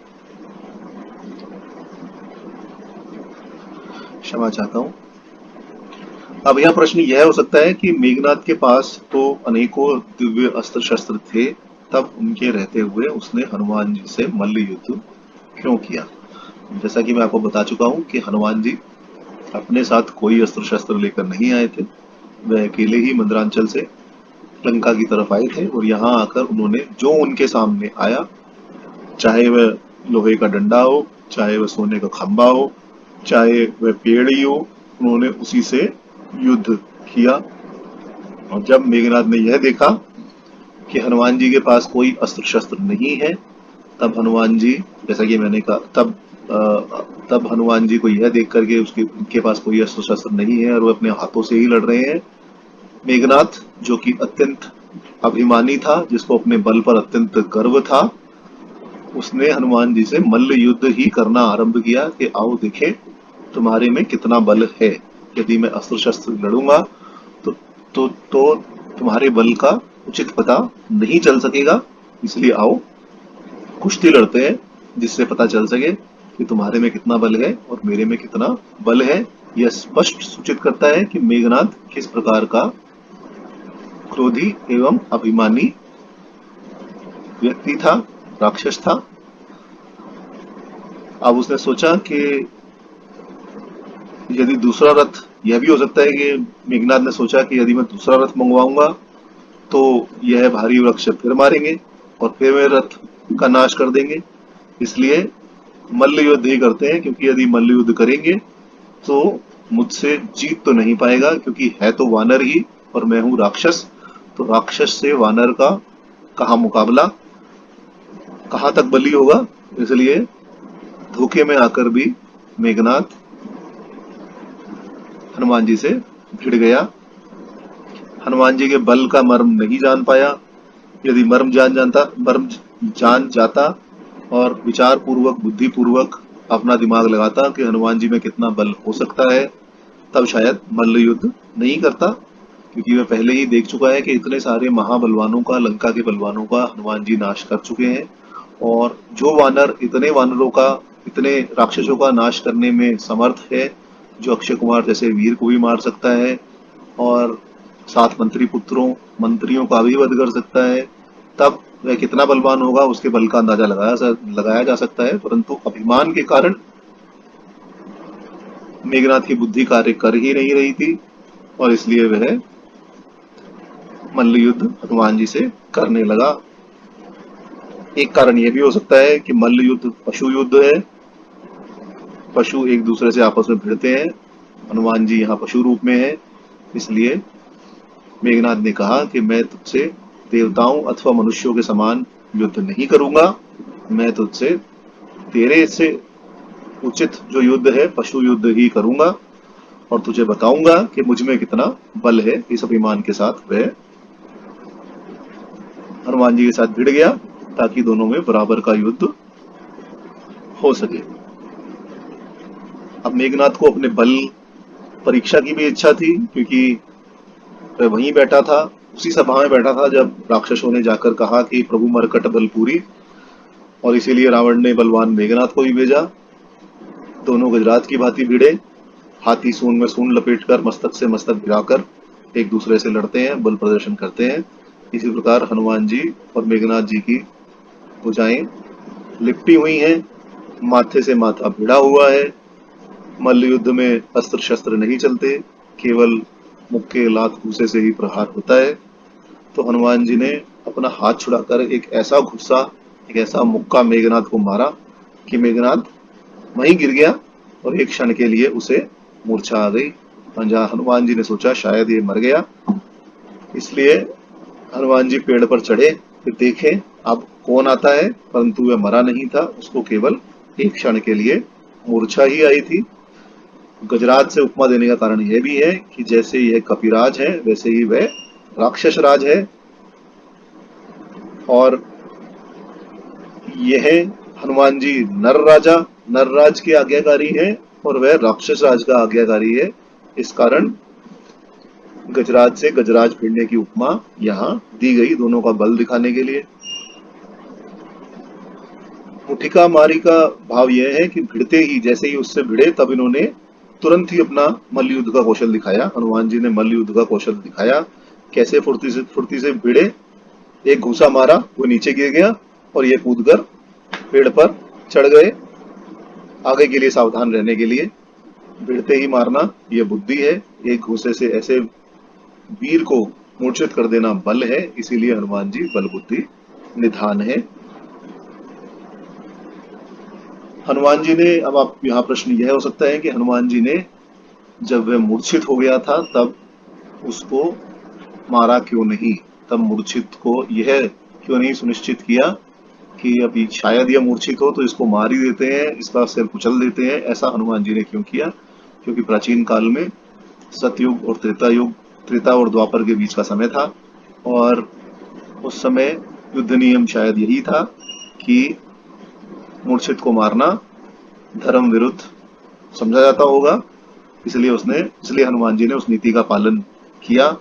क्षमा चाहता हूं। अब यह प्रश्न यह हो सकता है कि मेघनाथ के पास तो अनेकों दिव्य अस्त्र शस्त्र थे, तब उनके रहते हुए उसने हनुमान जी से मल्ल युद्ध क्यों किया। जैसा कि मैं आपको बता चुका हूं कि हनुमान जी अपने साथ कोई अस्त्र शस्त्र लेकर नहीं आए थे, वह अकेले ही मंदरांचल से लंका की तरफ आए थे और यहाँ आकर उन्होंने जो उनके सामने आया, चाहे वह लोहे का डंडा हो, चाहे वह सोने का खंबा हो, चाहे वह पेड़ ही हो, उन्होंने उसी से युद्ध किया। और जब मेघनाथ ने यह देखा कि हनुमान जी के पास कोई अस्त्र शस्त्र नहीं है, तब हनुमान जी, जैसा कि मैंने कहा, तब हनुमान जी को यह देख करके उनके पास कोई अस्त्र शस्त्र नहीं है और वो अपने हाथों से ही लड़ रहे हैं, मेघनाथ जो कि अत्यंत अभिमानी था, जिसको अपने बल पर अत्यंत गर्व था, उसने हनुमान जी से मल्ल युद्ध ही करना आरंभ किया कि आओ देखें तुम्हारे में कितना बल है। यदि मैं अस्त्र शस्त्र लड़ूंगा तो तुम्हारे बल का उचित पता नहीं चल सकेगा, इसलिए आओ कुश्ती लड़ते हैं, जिससे पता चल सके कि तुम्हारे में कितना बल है और मेरे में कितना बल है। यह स्पष्ट सूचित करता है कि मेघनाथ किस प्रकार का क्रोधी एवं अभिमानी व्यक्ति था, राक्षस था। अब उसने सोचा कि यदि दूसरा रथ, यह भी हो सकता है कि मेघनाथ ने सोचा कि यदि मैं दूसरा रथ मंगवाऊंगा तो यह भारी वृक्ष फिर मारेंगे और फिर मेरे रथ का नाश कर देंगे, इसलिए मल्ल युद्ध ही करते हैं, क्योंकि यदि मल्ल युद्ध करेंगे तो मुझसे जीत तो नहीं पाएगा, क्योंकि है तो वानर ही और मैं हूं राक्षस, तो राक्षस से वानर का कहाँ मुकाबला, कहाँ तक बली होगा। इसलिए धोखे में आकर भी मेघनाथ हनुमान जी से भिड़ गया। हनुमान जी के बल का मर्म नहीं जान पाया। यदि मर्म जान जाता और विचार पूर्वक, बुद्धि पूर्वक अपना दिमाग लगाता कि हनुमान जी में कितना बल हो सकता है, तब शायद मल्ल युद्ध नहीं करता, क्योंकि वह पहले ही देख चुका है कि इतने सारे महाबलवानों का, लंका के बलवानों का हनुमान जी नाश कर चुके हैं। और जो वानर इतने वानरों का, इतने राक्षसों का नाश करने में समर्थ है, जो अक्षय कुमार जैसे वीर को भी मार सकता है और 7 मंत्रियों का भी वध कर सकता है, तब वह कितना बलवान होगा उसके बल का अंदाजा लगाया जा सकता है। परंतु अभिमान के कारण मेघनाथ की बुद्धि कार्य कर ही नहीं रही थी और इसलिए वह मल्ल युद्ध हनुमान जी से करने लगा। एक कारण यह भी हो सकता है कि मल्ल युद्ध पशु युद्ध है, पशु एक दूसरे से आपस में भिड़ते हैं, हनुमान जी यहाँ पशु रूप में है, इसलिए मेघनाद ने कहा कि मैं तुझसे देवताओं अथवा मनुष्यों के समान युद्ध नहीं करूंगा, मैं तुझसे तेरे से उचित जो युद्ध है पशु युद्ध ही करूंगा और तुझे बताऊंगा कि मुझ में कितना बल है। इस अभिमान के साथ वह हनुमान जी के साथ भिड़ गया ताकि दोनों में बराबर का युद्ध हो सके। अब मेघनाथ को अपने बल परीक्षा की भी इच्छा थी, क्योंकि वह वहीं बैठा था, उसी सभा में बैठा था जब राक्षसों ने जाकर कहा कि प्रभु मरकट बलपूरी, और इसीलिए रावण ने बलवान मेघनाथ को भी भेजा। दोनों गजराज की भांति भिड़े, हाथी सूंड में सूंड लपेटकर मस्तक से मस्तक भिड़ाकर एक दूसरे से लड़ते हैं, बल प्रदर्शन करते हैं। इसी प्रकार हनुमान जी और मेघनाथ जी की भुजाएं लिपटी हुई हैं, माथे से माथा भिड़ा हुआ है। मल्ल युद्ध में अस्त्र शस्त्र नहीं चलते, केवल मुक्के लात घूसे से ही प्रहार होता है। तो हनुमान जी ने अपना हाथ छुड़ाकर एक ऐसा घुस्सा, एक ऐसा मुक्का मेघनाथ को मारा कि मेघनाथ वहीं गिर गया और एक क्षण के लिए उसे मूर्छा आ गई। जहाँ हनुमान जी ने सोचा शायद ये मर गया, इसलिए हनुमान जी पेड़ पर चढ़े, फिर देखें अब कौन आता है, परंतु वह मरा नहीं था, उसको केवल एक क्षण के लिए मूर्छा ही आई थी। गजराज से उपमा देने का कारण यह भी है कि जैसे यह कपिराज है वैसे ही वह राक्षस राज है, और यह हनुमान जी नर राज के आज्ञाकारी है और वह राक्षस राज का आज्ञाकारी है। इस कारण गजराज से गजराज भिड़ने की उपमा यहाँ दी गई, दोनों का बल दिखाने के लिए। मुठिका मारी का भाव यह है कि भिड़ते ही, जैसे ही उससे भिड़े तब इन्होंने तुरंत ही अपना मल्ल युद्ध का कौशल दिखाया। हनुमान जी ने मल्ल युद्ध का कौशल दिखाया, कैसे फुर्ती से भिड़े, एक घूसा मारा, वो नीचे गिर गया और ये कूदकर पेड़ पर चढ़ गए आगे के लिए सावधान रहने के लिए। भिड़ते ही मारना यह बुद्धि है, एक घूसे से ऐसे वीर को मूर्छित कर देना बल है, इसीलिए हनुमान जी बल बुद्धि निधान है। हनुमान जी ने, अब आप यहाँ प्रश्न यह हो सकता है कि हनुमान जी ने जब वह मूर्छित हो गया था तब उसको मारा क्यों नहीं, तब मूर्छित को यह क्यों नहीं सुनिश्चित किया कि अभी शायद यह मूर्छित हो तो इसको मार ही देते हैं, इसका सिर कुचल देते हैं, ऐसा हनुमान जी ने क्यों किया? क्योंकि प्राचीन काल में सतयुग और त्रेता और द्वापर के बीच का समय था, और उस समय युद्ध नियम शायद यही था कि मूर्छित को मारना धर्म विरुद्ध समझा जाता होगा, इसलिए हनुमान जी ने उस नीति का पालन किया,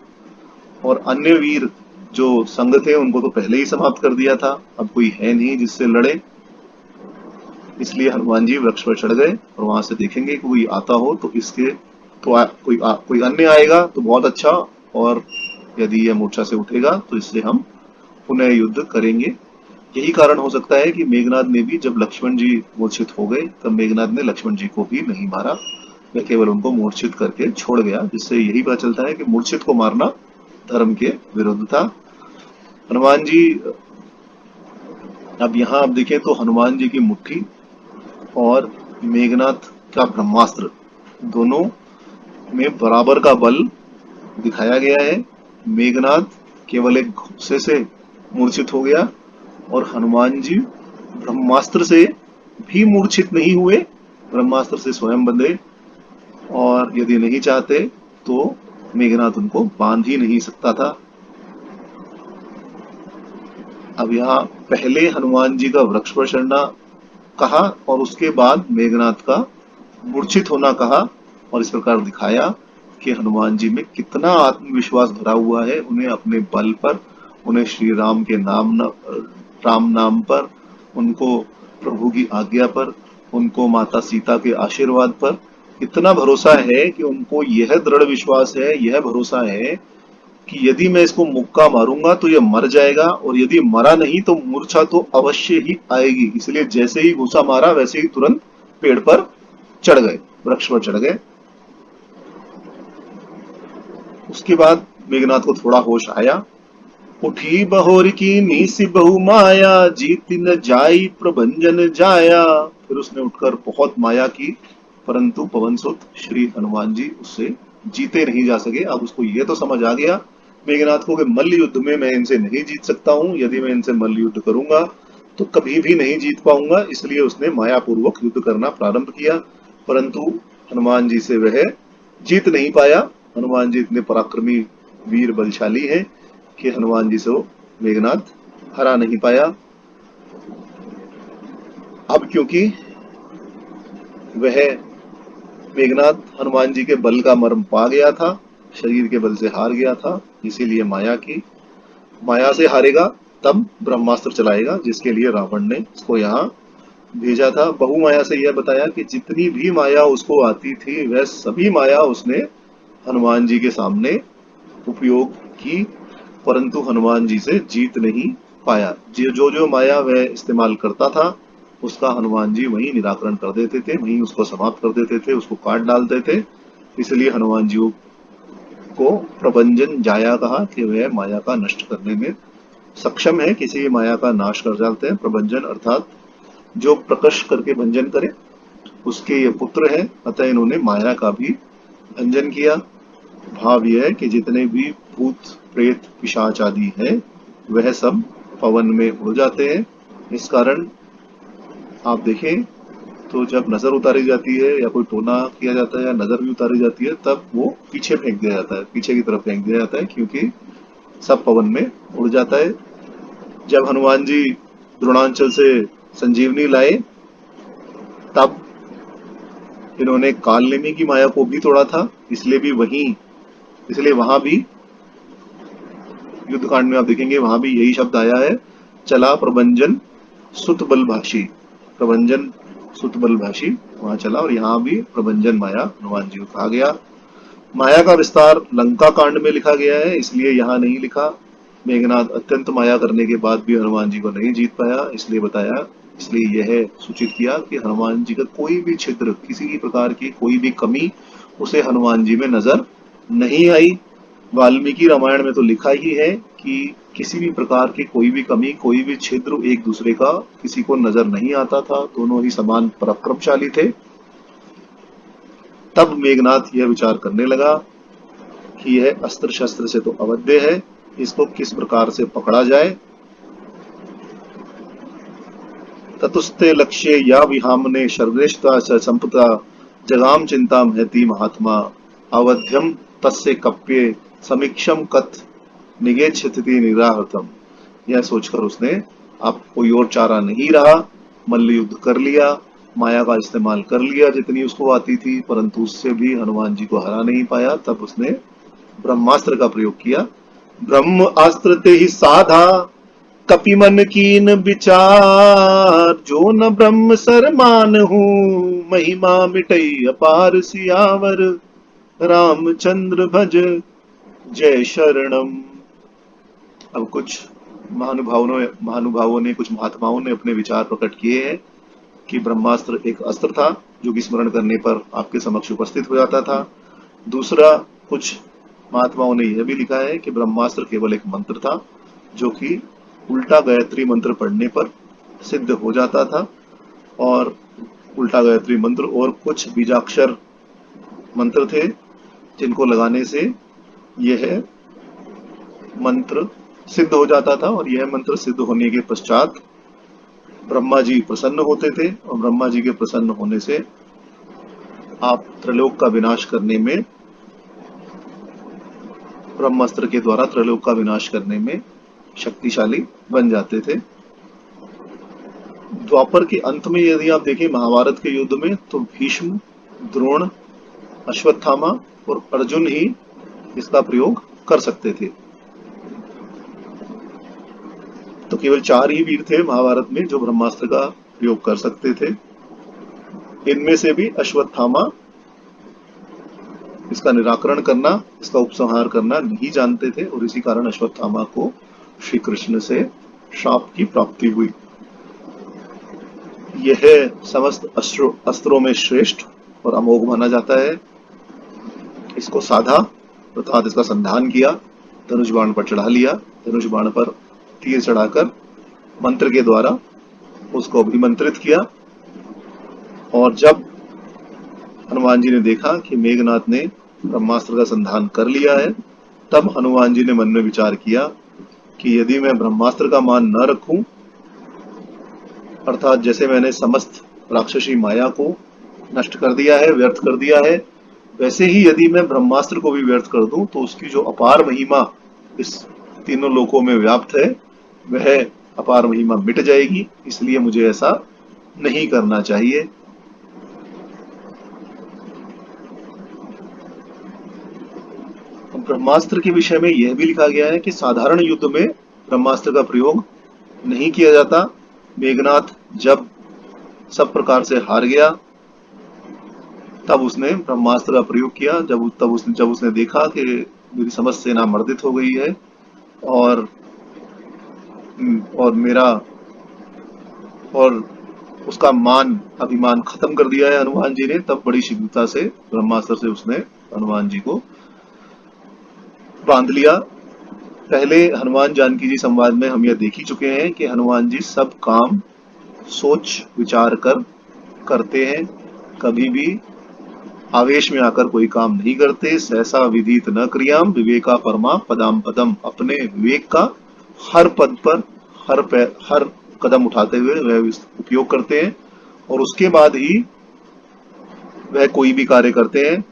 और अन्य वीर जो संग थे उनको तो पहले ही समाप्त कर दिया था, अब कोई है नहीं जिससे लड़े, इसलिए हनुमान जी वृक्ष पर चढ़ गए और वहां से देखेंगे कि कोई आता हो तो इसके तो कोई अन्य आएगा तो बहुत अच्छा, और यदि यह मूर्छा से उठेगा तो इससे हम पुनः युद्ध करेंगे। यही कारण हो सकता है कि मेघनाद ने भी, जब लक्ष्मण जी मूर्छित हो गए तब मेघनाद ने लक्ष्मण जी को भी नहीं मारा, वह केवल उनको मूर्छित करके छोड़ गया, जिससे यही पता चलता है कि मूर्छित को मारना धर्म के विरुद्ध था। हनुमान जी, अब यहाँ आप देखें तो हनुमान जी की मुट्ठी और मेघनाथ का ब्रह्मास्त्र दोनों में बराबर का बल दिखाया गया है। मेघनाथ केवल एक घुस्से से मूर्छित हो गया और हनुमान जी ब्रह्मास्त्र से भी मूर्छित नहीं हुए, ब्रह्मास्त्र से स्वयं बंधे, और यदि नहीं चाहते तो मेघनाथ उनको बांध ही नहीं सकता था। अब यहाँ पहले हनुमान जी का वृक्ष पर चढ़ना कहा और उसके बाद मेघनाथ का मूर्छित होना कहा, और इस प्रकार दिखाया कि हनुमान जी में कितना आत्मविश्वास भरा हुआ है, उन्हें अपने बल पर, उन्हें श्री राम के राम नाम पर, उनको प्रभु की आज्ञा पर, उनको माता सीता के आशीर्वाद पर इतना भरोसा है कि उनको यह दृढ़ विश्वास है, यह भरोसा है कि यदि मैं इसको मुक्का मारूंगा तो यह मर जाएगा, और यदि मरा नहीं तो मूर्छा तो अवश्य ही आएगी, इसलिए जैसे ही घूसा मारा वैसे ही तुरंत पेड़ पर चढ़ गए, वृक्ष पर चढ़ गए। उसके बाद मेघनाथ को थोड़ा होश आया उठी बहोर की नीसी बहु माया, जीत न जाई प्रभंजन जाया। फिर उसने उठकर बहुत माया की, परंतु पवनसुत श्री हनुमान जी उससे जीते नहीं जा सके। अब उसको ये तो समझ आ गया मेघनाथ को कि मल्ल युद्ध में मैं इनसे नहीं जीत सकता हूं, यदि मैं इनसे मल्ल युद्ध करूंगा तो कभी भी नहीं जीत पाऊंगा। इसलिए उसने मायापूर्वक युद्ध करना प्रारंभ किया, परंतु हनुमान जी से वह जीत नहीं पाया। हनुमान जी इतने पराक्रमी वीर बलशाली हैं कि हनुमान जी से वो मेघनाथ हरा नहीं पाया। अब क्योंकि वह मेघनाथ हनुमान जी के बल का मर्म पा गया था, शरीर के बल से हार गया था, इसीलिए माया की माया से हारेगा तब ब्रह्मास्त्र चलाएगा, जिसके लिए रावण ने इसको यहाँ भेजा था। बहु माया से यह बताया कि जितनी भी माया उसको आती थी वह सभी माया उसने हनुमान जी के सामने उपयोग की, परंतु हनुमान जी से जीत नहीं पाया। जो जो माया वह इस्तेमाल करता था उसका हनुमान जी वहीं निराकरण कर देते थे, वहीं उसको समाप्त कर देते थे, उसको काट डालते थे। इसलिए हनुमान जी को प्रभंजन जाया कहा कि वह माया का नष्ट करने में सक्षम है, किसी भी माया का नाश कर जाते हैं। प्रभंजन अर्थात जो प्रकर्ष करके भंजन करे, उसके ये पुत्र हैं, अतः इन्होंने माया का भी भंजन किया। भाव यह है कि जितने भी भूत प्रेत पिशाच आदि है वह सब पवन में उड़ जाते हैं। इस कारण आप देखें तो जब नजर उतारी जाती है या कोई टोना किया जाता है या नजर भी उतारी जाती है तब वो पीछे फेंक दिया जाता है, पीछे की तरफ फेंक दिया जाता है, क्योंकि सब पवन में उड़ जाता है। जब हनुमान जी द्रोणांचल से संजीवनी लाए तब इन्होंने कालनेमी की माया को भी तोड़ा था, इसलिए वहां भी युद्ध कांड में आप देखेंगे वहां भी यही शब्द आया है, चला प्रभंजन सुत बलभाषी। प्रभंजन सुत बलभाषी वहां चला, और यहाँ भी प्रभंजन माया हनुमान जी को कहा गया। माया का विस्तार लंका कांड में लिखा गया है, इसलिए यहाँ नहीं लिखा। मेघनाथ अत्यंत माया करने के बाद भी हनुमान जी को नहीं जीत पाया, इसलिए बताया, इसलिए यह सूचित किया कि हनुमान जी का कोई भी छिद्र, किसी भी प्रकार की कोई भी कमी उसे हनुमान जी में नजर नहीं आई। वाल्मीकि रामायण में तो लिखा ही है कि किसी भी प्रकार की कोई भी कमी, कोई भी छिद्र एक दूसरे का किसी को नजर नहीं आता था, दोनों ही समान पराक्रमशाली थे। तब मेघनाथ यह विचार करने लगा कि यह अस्त्र शस्त्र से तो अवध्य है, इसको किस प्रकार से पकड़ा जाए। ततुस्ते लक्ष्य या विहामने सर्वेष्टा संपदा, जगाम चिंता महती महात्मा, अवध्यम तस्य कप्ये समीक्षम कथ निगेच्छति निराहतम। यह सोचकर उसने अब कोई और चारा नहीं रहा, मल्ल युद्ध कर लिया, माया का इस्तेमाल कर लिया जितनी उसको आती थी, परंतु उससे भी हनुमान जी को हरा नहीं पाया। तब उसने ब्रह्मास्त्र का प्रयोग किया। ब्रह्म अस्त्र ते ही साधा, कपि मन कीन विचार, जो न ब्रह्म सर हूँ, महिमा मिटई अपार सियावर, रामचंद्र भज जय शरणम। अब कुछ महानुभावों ने कुछ महात्माओं ने अपने विचार प्रकट किए हैं कि ब्रह्मास्त्र एक अस्त्र था जो कि स्मरण करने पर आपके समक्ष उपस्थित हो जाता था। दूसरा, कुछ महात्माओं ने यह भी लिखा है कि ब्रह्मास्त्र केवल एक मंत्र था जो कि उल्टा गायत्री मंत्र पढ़ने पर सिद्ध हो जाता था, और उल्टा गायत्री मंत्र और कुछ बीजाक्षर मंत्र थे जिनको लगाने से यह मंत्र सिद्ध हो जाता था, और यह मंत्र सिद्ध होने के पश्चात ब्रह्मा जी प्रसन्न होते थे, और ब्रह्मा जी के प्रसन्न होने से आप त्रिलोक का विनाश करने में, ब्रह्मास्त्र के द्वारा त्रिलोक का विनाश करने में शक्तिशाली बन जाते थे। द्वापर के अंत में यदि आप देखें महाभारत के युद्ध में, तो भीष्म, द्रोण, अश्वत्थामा और अर्जुन ही इसका प्रयोग कर सकते थे। तो केवल 4 ही वीर थे महाभारत में जो ब्रह्मास्त्र का प्रयोग कर सकते थे। इनमें से भी अश्वत्थामा इसका निराकरण करना, इसका उपसंहार करना नहीं जानते थे, और इसी कारण अश्वत्थामा को श्री कृष्ण से शाप की प्राप्ति हुई। यह समस्त अस्त्रों में श्रेष्ठ और अमोघ माना जाता है। इसको साधा अर्थात इसका संधान किया, धनुष बाण पर चढ़ा लिया, धनुष बाण पर तीर चढ़ाकर मंत्र के द्वारा उसको अभिमंत्रित किया। और जब हनुमान जी ने देखा कि मेघनाथ ने ब्रह्मास्त्र का संधान कर लिया है, तब हनुमान जी ने मन में विचार किया कि यदि मैं ब्रह्मास्त्र का मान न रखूं, अर्थात जैसे मैंने समस्त राक्षसी माया को नष्ट कर दिया है, व्यर्थ कर दिया है, वैसे ही यदि मैं ब्रह्मास्त्र को भी व्यर्थ कर दूं तो उसकी जो अपार महिमा इस तीनों लोकों में व्याप्त है, वह अपार महिमा मिट जाएगी। इसलिए मुझे ऐसा नहीं करना चाहिए। ब्रह्मास्त्र के विषय में यह भी लिखा गया है कि साधारण युद्ध में ब्रह्मास्त्र का प्रयोग नहीं किया जाता। मेघनाथ जब सब प्रकार से हार गया, तब उसने ब्रह्मास्त्र का प्रयोग किया। जब उसने देखा कि मेरी समस्त सेना मर्दित हो गई है और मेरा और उसका मान अभिमान खत्म कर दिया है हनुमान जी ने, तब बड़ी शीघ्रता से ब्रह्मास्त्र से उसने हनुमान जी को बांध लिया। पहले हनुमान जानकी जी संवाद में हम यह देख ही चुके हैं कि हनुमान जी सब काम सोच विचार कर करते हैं, कभी भी आवेश में आकर कोई काम नहीं करते। सहसा विदित न क्रियाम विवेका परमा पदाम पदम। अपने विवेक का हर पद पर हर कदम उठाते हुए वह उपयोग करते हैं और उसके बाद ही वह कोई भी कार्य करते हैं।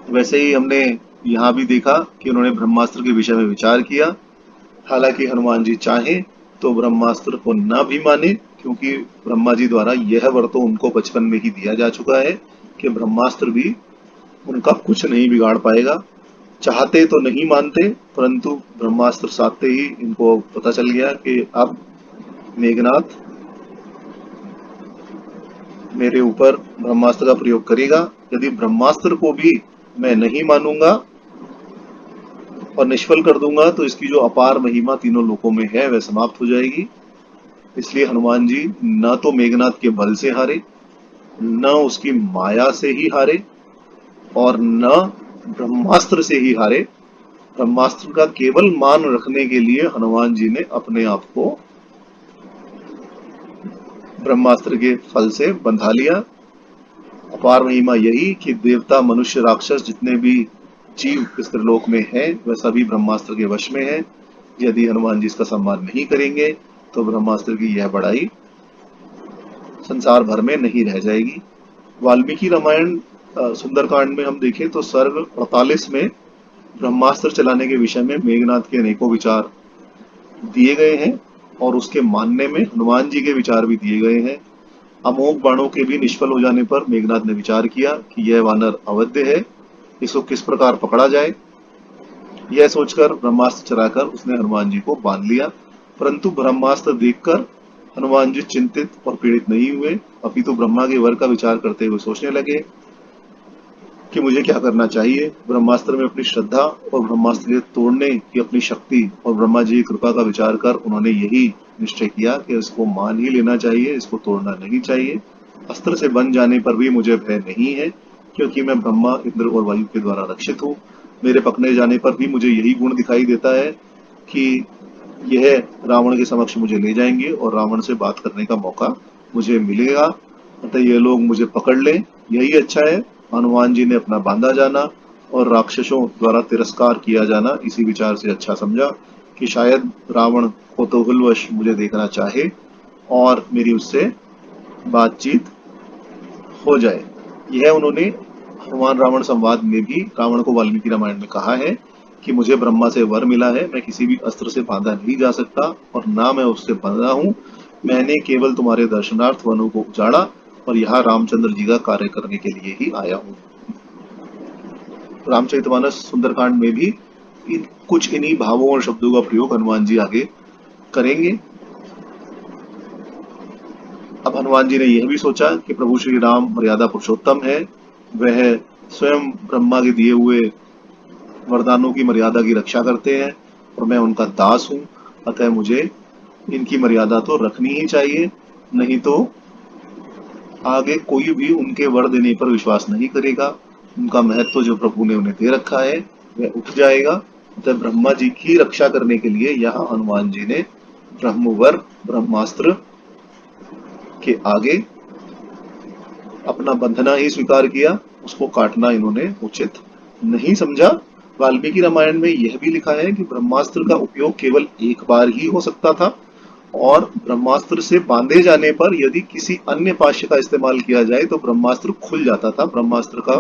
वैसे ही हमने यहाँ भी देखा कि उन्होंने ब्रह्मास्त्र के विषय में विचार किया। हालांकि हनुमान जी चाहे तो ब्रह्मास्त्र को न भी माने, क्योंकि ब्रह्मा जी द्वारा यह वर तो उनको बचपन में ही दिया जा चुका है कि ब्रह्मास्त्र भी उनका कुछ नहीं बिगाड़ पाएगा। चाहते तो नहीं मानते, परंतु ब्रह्मास्त्र साधते ही इनको पता चल गया कि अब मेघनाथ मेरे ऊपर ब्रह्मास्त्र का प्रयोग करेगा। यदि ब्रह्मास्त्र को भी मैं नहीं मानूंगा और निष्फल कर दूंगा तो इसकी जो अपार महिमा तीनों लोकों में है वह समाप्त हो जाएगी। इसलिए हनुमान जी न तो मेघनाथ के बल से हारे, न उसकी माया से ही हारे और न ब्रह्मास्त्र से ही हारे। ब्रह्मास्त्र का केवल मान रखने के लिए हनुमान जी ने अपने आप को ब्रह्मास्त्र के फल से बंधा लिया। अपार महिमा यही कि देवता मनुष्य राक्षस जितने भी जीव इस त्रिलोक में हैं वह सभी ब्रह्मास्त्र के वश में हैं। यदि हनुमान जी इसका सम्मान नहीं करेंगे तो ब्रह्मास्त्र की यह बड़ाई संसार भर में नहीं रह जाएगी। वाल्मीकि रामायण सुंदरकांड में हम देखें तो सर्ग 48 में ब्रह्मास्त्र चलाने के विषय में मेघनाथ के अनेकों विचार दिए गए हैं और उसके मानने में हनुमान जी के विचार भी दिए गए हैं। अमोघ बाणों के भी निष्फल हो जाने पर मेघनाथ ने विचार किया कि यह वानर अवध्य है, इसको किस प्रकार पकड़ा जाए। यह सोचकर ब्रह्मास्त्र चलाकर उसने हनुमान जी को बांध लिया। परंतु ब्रह्मास्त्र देखकर हनुमान जी चिंतित और पीड़ित नहीं हुए, अपितु ब्रह्मा के वर का विचार करते हुए सोचने लगे कि मुझे क्या करना चाहिए। ब्रह्मास्त्र में अपनी श्रद्धा और ब्रह्मास्त्र के तोड़ने की अपनी शक्ति और ब्रह्मा जी की कृपा का विचार कर उन्होंने यही निश्चय किया कि इसको मान ही लेना चाहिए, इसको तोड़ना नहीं चाहिए। अस्त्र से बन जाने पर भी मुझे भय नहीं है, क्योंकि मैं ब्रह्मा इंद्र और वायु के द्वारा रक्षित हूँ। मेरे पकड़े जाने पर भी मुझे यही गुण दिखाई देता है कि यह रावण के समक्ष मुझे ले जाएंगे और रावण से बात करने का मौका मुझे मिलेगा। अतः ये लोग मुझे पकड़ लें, यही अच्छा है। हनुमान जी ने अपना बांधा जाना और राक्षसों द्वारा तिरस्कार किया जाना इसी विचार से अच्छा समझा कि शायद रावण कौतूहलवश मुझे देखना चाहे और मेरी उससे बातचीत हो जाए। यह उन्होंने हनुमान रावण संवाद में भी रावण को वाल्मीकि रामायण में कहा है कि मुझे ब्रह्मा से वर मिला है, मैं किसी भी अस्त्र से बांधा नहीं जा सकता और ना मैं उससे बंधा हूँ। मैंने केवल तुम्हारे दर्शनार्थ वनों को उजाड़ा और यहाँ रामचंद्र जी का कार्य करने के लिए ही आया हूँ। रामचरितमानस सुंदरकांड में भी कुछ इन्हीं भावों और शब्दों का प्रयोग हनुमान जी आगे करेंगे। अब हनुमान जी ने यह भी सोचा कि प्रभु श्री राम मर्यादा पुरुषोत्तम है, वह स्वयं ब्रह्मा के दिए हुए वरदानों की मर्यादा की रक्षा करते हैं और मैं उनका दास हूँ। अतः मुझे इनकी मर्यादा तो रखनी ही चाहिए, नहीं तो आगे कोई भी उनके वर देने पर विश्वास नहीं करेगा। उनका महत्व जो प्रभु ने उन्हें दे रखा है वह उठ जाएगा तो ब्रह्मा जी की रक्षा करने के लिए यहाँ हनुमान जी ने ब्रह्मवर ब्रह्मास्त्र के आगे अपना बंधना ही स्वीकार किया, उसको काटना इन्होंने उचित नहीं समझा। वाल्मीकि रामायण में यह भी लिखा है कि ब्रह्मास्त्र का उपयोग केवल एक बार ही हो सकता था और ब्रह्मास्त्र से बांधे जाने पर यदि किसी अन्य पाश का इस्तेमाल किया जाए तो ब्रह्मास्त्र खुल जाता था, ब्रह्मास्त्र का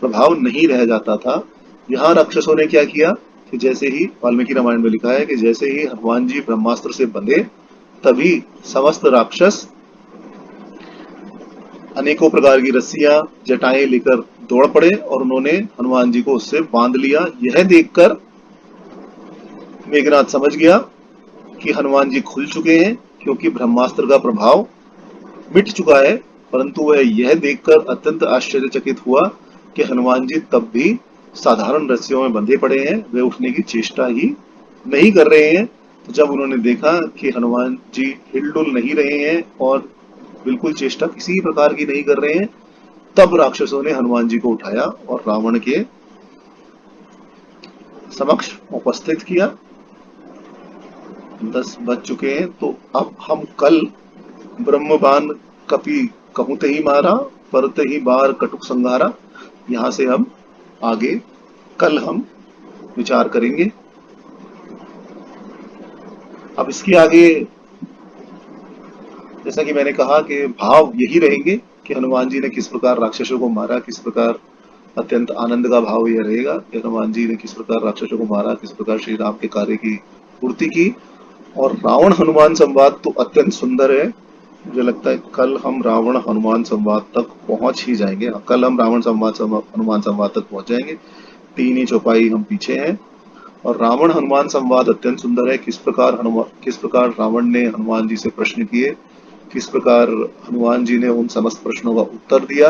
प्रभाव नहीं रह जाता था। यहाँ राक्षसों ने क्या किया कि जैसे ही वाल्मीकि रामायण में लिखा है कि जैसे ही हनुमान जी ब्रह्मास्त्र से बंधे तभी समस्त राक्षस अनेकों प्रकार की रस्सियां जटाएं लेकर दौड़ पड़े और उन्होंने हनुमान जी को उससे बांध लिया। यह देखकर मेघनाथ समझ गया कि हनुमान जी खुल चुके हैं क्योंकि ब्रह्मास्त्र का प्रभाव मिट चुका है, परंतु वह यह देखकर अत्यंत आश्चर्यचकित हुआ कि हनुमान जी तब भी साधारण रस्सियों में बंधे पड़े हैं, वे उठने की चेष्टा ही नहीं कर रहे हैं। तो जब उन्होंने देखा कि हनुमान जी हिलडुल नहीं रहे हैं और बिल्कुल चेष्टा किसी प्रकार की नहीं कर रहे हैं, तब राक्षसों ने हनुमान जी को उठाया और रावण के समक्ष उपस्थित किया। 10 बज चुके हैं, तो अब हम कल ब्रह्मबान कपि कहूते ही मारा परत ही बार कटुक संघारा, यहां से हम आगे कल हम विचार करेंगे। अब इसके आगे जैसा कि मैंने कहा कि भाव यही रहेंगे कि हनुमान जी ने किस प्रकार राक्षसों को मारा, किस प्रकार अत्यंत आनंद का भाव यह रहेगा कि हनुमान जी ने किस प्रकार राक्षसों को मारा, किस प्रकार श्री राम के कार्य की पूर्ति की। और रावण हनुमान संवाद तो अत्यंत सुंदर है, मुझे लगता है कल हम रावण हनुमान संवाद तक पहुंच ही जाएंगे। कल हम रावण हनुमान संवाद तक पहुंच जाएंगे, 3 ही चौपाई हम पीछे हैं। और रावण हनुमान संवाद अत्यंत सुंदर है, किस प्रकार रावण ने हनुमान जी से प्रश्न किए, किस प्रकार हनुमान जी ने उन समस्त प्रश्नों का उत्तर दिया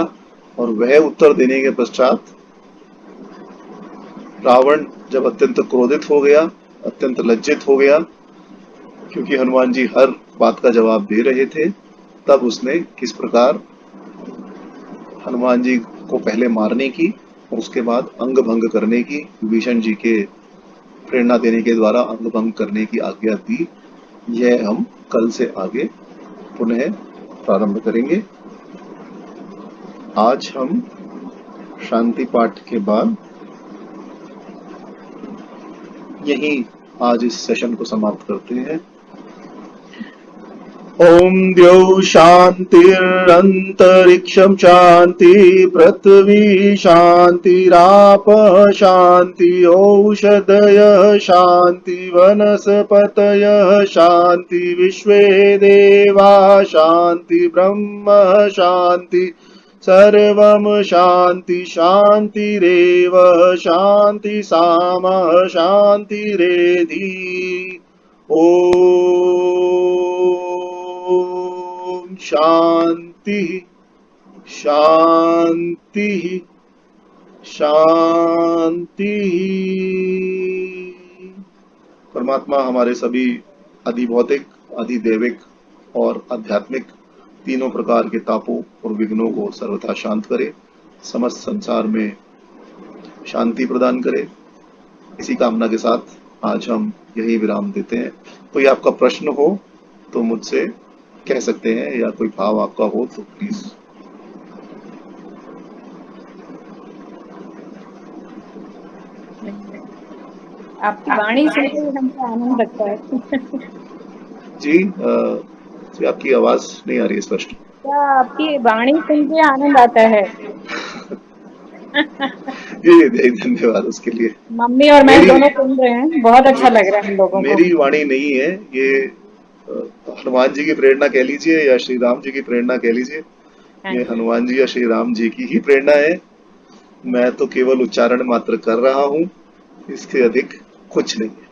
और वह उत्तर देने के पश्चात रावण जब अत्यंत क्रोधित हो गया, अत्यंत लज्जित हो गया क्योंकि हनुमान जी हर बात का जवाब दे रहे थे, तब उसने किस प्रकार हनुमान जी को पहले मारने की और उसके बाद अंग भंग करने की, विभीषण जी के प्रेरणा देने के द्वारा अंग भंग करने की आज्ञा दी, यह हम कल से आगे पुनः प्रारंभ करेंगे। आज हम शांति पाठ के बाद यहीं आज इस सेशन को समाप्त करते हैं। ओम द्यौ शांतिरंतरिक्षं शांति पृथ्वी शांतिराप शांति औषधय शांति वनस्पतय शांति विश्वे देवा शांति ब्रह्म शांति सर्वं शांति शांतिरेव शांति सामा शांतिरेधि। ओम शांति शांति शांति। परमात्मा हमारे सभी अधिभौतिक, अधिदैविक और आध्यात्मिक तीनों प्रकार के तापों और विघ्नों को सर्वथा शांत करे, समस्त संसार में शांति प्रदान करे। इसी कामना के साथ आज हम यही विराम देते हैं। कोई आपका प्रश्न हो तो मुझसे कह सकते हैं या कोई भाव आपका हो तो प्लीज। आपकी वाणी सुनकर हमको आनंद लगता है। जी आपकी आवाज नहीं आ रही है स्पष्ट। क्या आपकी वाणी सुन के आनंद आता है? जी धन्यवाद उसके लिए। मम्मी और मैं दोनों सुन रहे हैं, बहुत अच्छा लग रहा है हम लोगों को। मेरी वाणी नहीं है ये, हनुमान जी की प्रेरणा कह लीजिए या श्री राम जी की प्रेरणा कह लीजिए, ये हनुमान जी या श्री राम जी की ही प्रेरणा है। मैं तो केवल उच्चारण मात्र कर रहा हूँ, इसके अधिक कुछ नहीं है।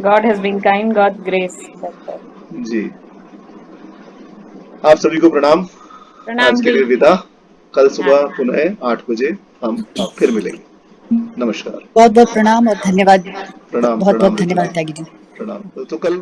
God has been kind, God's grace. जी आप सभी को प्रणाम। आज के लिए विदा। कल सुबह पुनः 8 बजे हम फिर मिलेंगे। नमस्कार। बहुत बहुत प्रणाम और धन्यवाद। प्रणाम बहुत बहुत धन्यवाद त्यागी जी। प्रणाम। तो कल